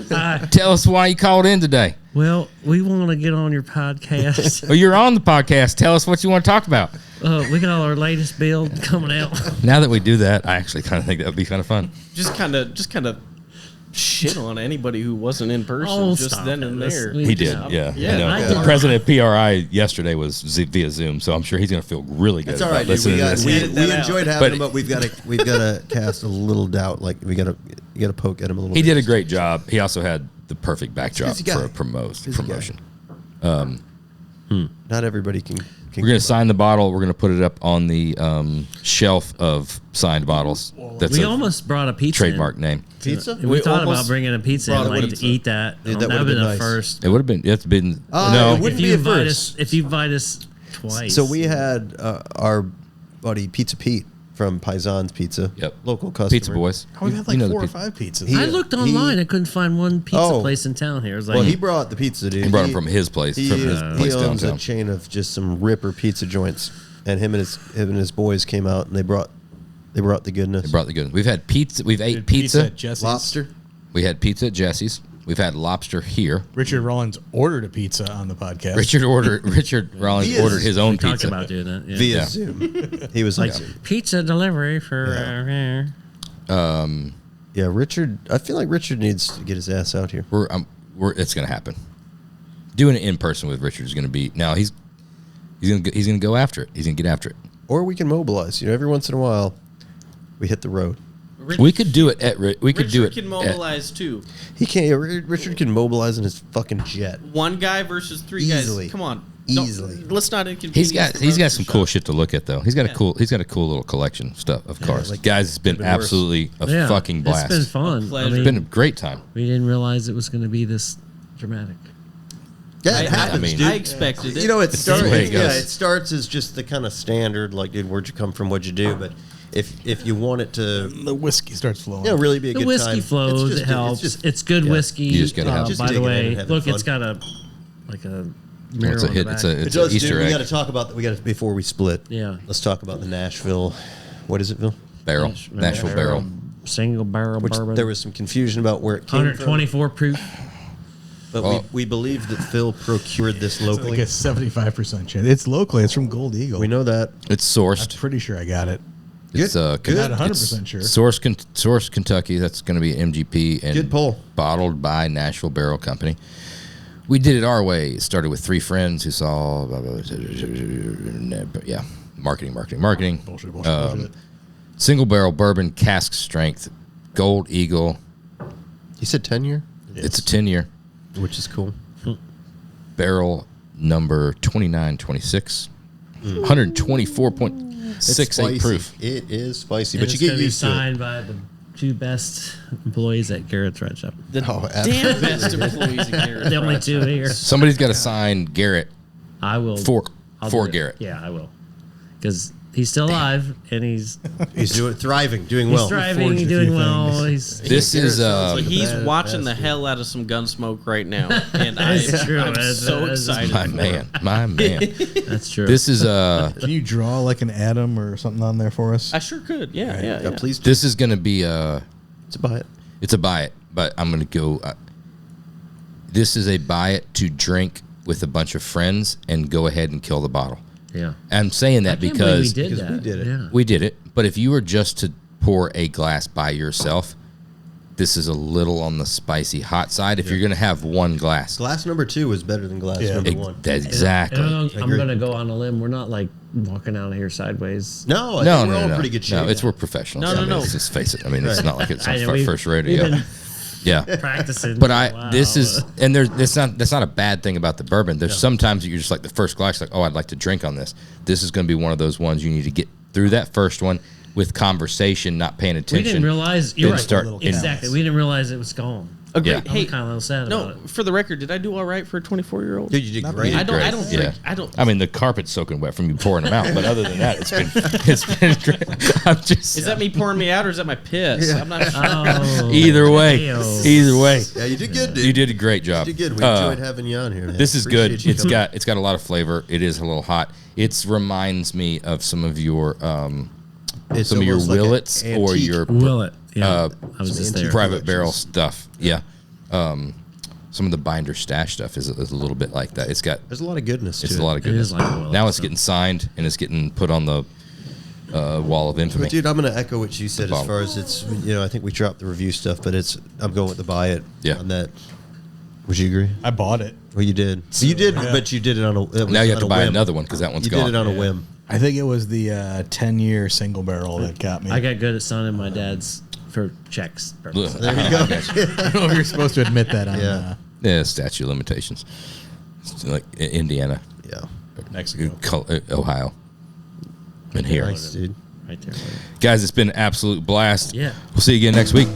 Tell us why you called in today. Well, we want to get on your podcast. Well, you're on the podcast. Tell us what you want to talk about. We got our latest build coming out. Now that we do that, I actually kind of think that would be kind of fun. Just kind of shit on anybody who wasn't in person Oh, just stop then it. and Let's- there. He did, yeah. Yeah, I know. I The did. president of PRI yesterday was via Zoom, so I'm sure he's going to feel really good It's all about right, dude. listening to We this. enjoyed having But- him, but we've got to cast a little doubt. Like you got to poke at him a little. He bit. did a great job. He also had the perfect backdrop busy guy. for a Busy promotion. Not everybody can We're going to sign the bottle. We're going to put it up on the shelf of signed bottles. That's We a almost brought a pizza. trademark name. pizza. We thought about almost bringing a pizza brought and a like pizza. to eat that. Yeah, that that would have would've been been a nice. It first. would have been. It's been it no. wouldn't If be you a invite first. us, if you invite us twice. So we had our buddy Pizza Pete from Paisan's Pizza. Yep. Local customer. Pizza Boys. We've had like You know the 4 or pizza- 5 pizzas. He- I looked online. I couldn't find one pizza Oh. place in town here. It was like, Well, he brought the pizza, dude. He brought them from his place. He, From his he place owns downtown. a chain of just some ripper pizza joints, and him and his boys came out and they brought the goodness. They brought the good. We've had pizza. We've ate Dude, pizza. at Jesse's. Lobster. We had pizza at Jesse's. We've had lobster here. Richard Rollins ordered a pizza on the podcast. Richard Rollins He is- ordered his own we talked pizza. about doing that. Yeah. Via Yeah. Zoom. He was like like, pizza delivery for. yeah, Richard. I feel like Richard needs to get his ass out here. It's gonna happen. Doing it in person with Richard is gonna be now. He's gonna go after it. He's gonna get after it. Or we can mobilize. You know, every once in a while, we hit the road. We could do it at. We could do it. Richard can at- mobilize too. He can't. Yeah, Richard can mobilize in his fucking jet. One guy versus three Easily. guys. Come on. Easily. Let's not inconvenience. He's got the some shop. cool shit to look at though. He's got a cool little collection of stuff of cars. like, Guys, it's been been worse. absolutely a fucking blast. It's been fun. pleasure. It's been a great time. we didn't realize it was going to be this dramatic. Yeah, it I happens, mean- dude. I expected it. You know, it the starts. way it Yeah, goes. it starts as just the kind of standard, like, dude, where'd you come from? What'd you do? But if you want it to, The whiskey starts flowing. really be a The good whiskey time, flows. it's It helps. just- It's good yeah. whiskey. You just gotta have Just by the digging in way, and having look, fun. it's got a mirror It's a on hit. the It's back. a It it's does, an Easter dude. We egg got to talk about that. We got to before we split. Yeah. Let's talk about the Nashville. What is it, Bill? barrel. Nashville barrel. Single barrel Which bourbon. there was some confusion about where it came 124 proof. from. But Oh. we believe that Phil procured this It's like locally. a 75% chance. It's locally. It's from Gold Eagle. We know that. It's I'm sourced. pretty sure I got it. It's Good. Not 100% it's sure. Source Kentucky. That's going to be MGP and Good pull. bottled by Nashville Barrel Company. We did it our way. It started with 3 friends who saw, blah, blah, blah, yeah, marketing. Bullshit. Single barrel bourbon, cask strength, Gold Eagle. You said 10-year, It's a 10-year which is cool. barrel number 2926, 124.68 proof. It is spicy, And but you it's get gonna be used to it. signed by the 2 best employees at Garrett's Red Shop. Oh, Damn absolutely. best employees in here. The only 2 here. Somebody's got to sign Garrett I will. for I'll do it. Garrett. Yeah, I will. Because he's still alive and he's He's doing well. thriving, forged a doing few well. things. He's This is So he's bad watching the bastard. hell out of some Gunsmoke right now, and That's true. I'm That's- so that's- excited. my for man, him. my man. that's true. This is Can you draw like an atom or something on there for us? I sure could. Yeah, Yeah, yeah. please do. this is going to be To buy it. it's a buy it, but I'm going to go. This is a buy it to drink with a bunch of friends and go ahead and kill the bottle. yeah. I'm saying that I can't believe because we did because we that. did it. Yeah. we did it. But if you were just to pour a glass by yourself, this is a little on the spicy hot side. If you're going to have one glass, Glass number 2 is better than glass Yeah. number 1. exactly. And I'm agree. going to go on a limb. We're not like walking out of here sideways. No, I No, think no, we're all no, in pretty good shape. No, we're professionals. No, I mean, no. Let's just face it. I mean, it's not like it's I know our we've- first we've rodeo. been Yeah. practicing. But Wow. this is, and that's not a bad thing about the bourbon. There's sometimes you're just like the first glass, like, oh, I'd like to drink on this. This is going to be one of those ones you need to get through that first one with conversation, not paying attention. We didn't realize. You're then right. Exactly. We didn't realize it was gone. Agreed. Yeah. Hey, I'm kind of a little sad no, about it. for the record, did I do all right for a 24-year-old? Dude, you did great. I don't Yeah. drink. I don't. I mean, the carpet's soaking wet from you pouring them out, but other than that, it's been great. I'm just Is that me pouring me out or is that my piss? I'm not sure. Oh, either way. Either way. Yeah, you did good, dude. You did a great job. You did good. We enjoyed having you on here, man. This is Appreciate good. you It's coming. got a lot of flavor. It is a little hot. It reminds me of some of your It's some of your almost like an Willets or antique. your Willet. Yeah. I was just there. private barrel stuff. Yeah. Some of the binder stash stuff is a little bit like that. There's a lot of goodness to It's it. a lot of It goodness. is like a Willet, Now it's so. getting signed and it's getting put on the wall of infamy. But dude, I'm going to echo what you said as Bottle. far as it's, I think we dropped the review stuff, but I'm going with the buy it Yeah. on that. Would you agree? I bought it. Well, you did. You did, but you did it on a. It was Now you have on to a buy whim. another one because that one's You gone. did it on a whim. I think it was the 10-year single barrel that got me. I got good at signing my dad's for checks. purposes. There you go. I don't know if you're supposed to admit that on Yeah. Yeah, statute of limitations. It's like Indiana, Yeah. Mexico. Ohio, and here. Thanks, dude. Right there. Guys, it's been an absolute blast. Yeah. We'll see you again next week.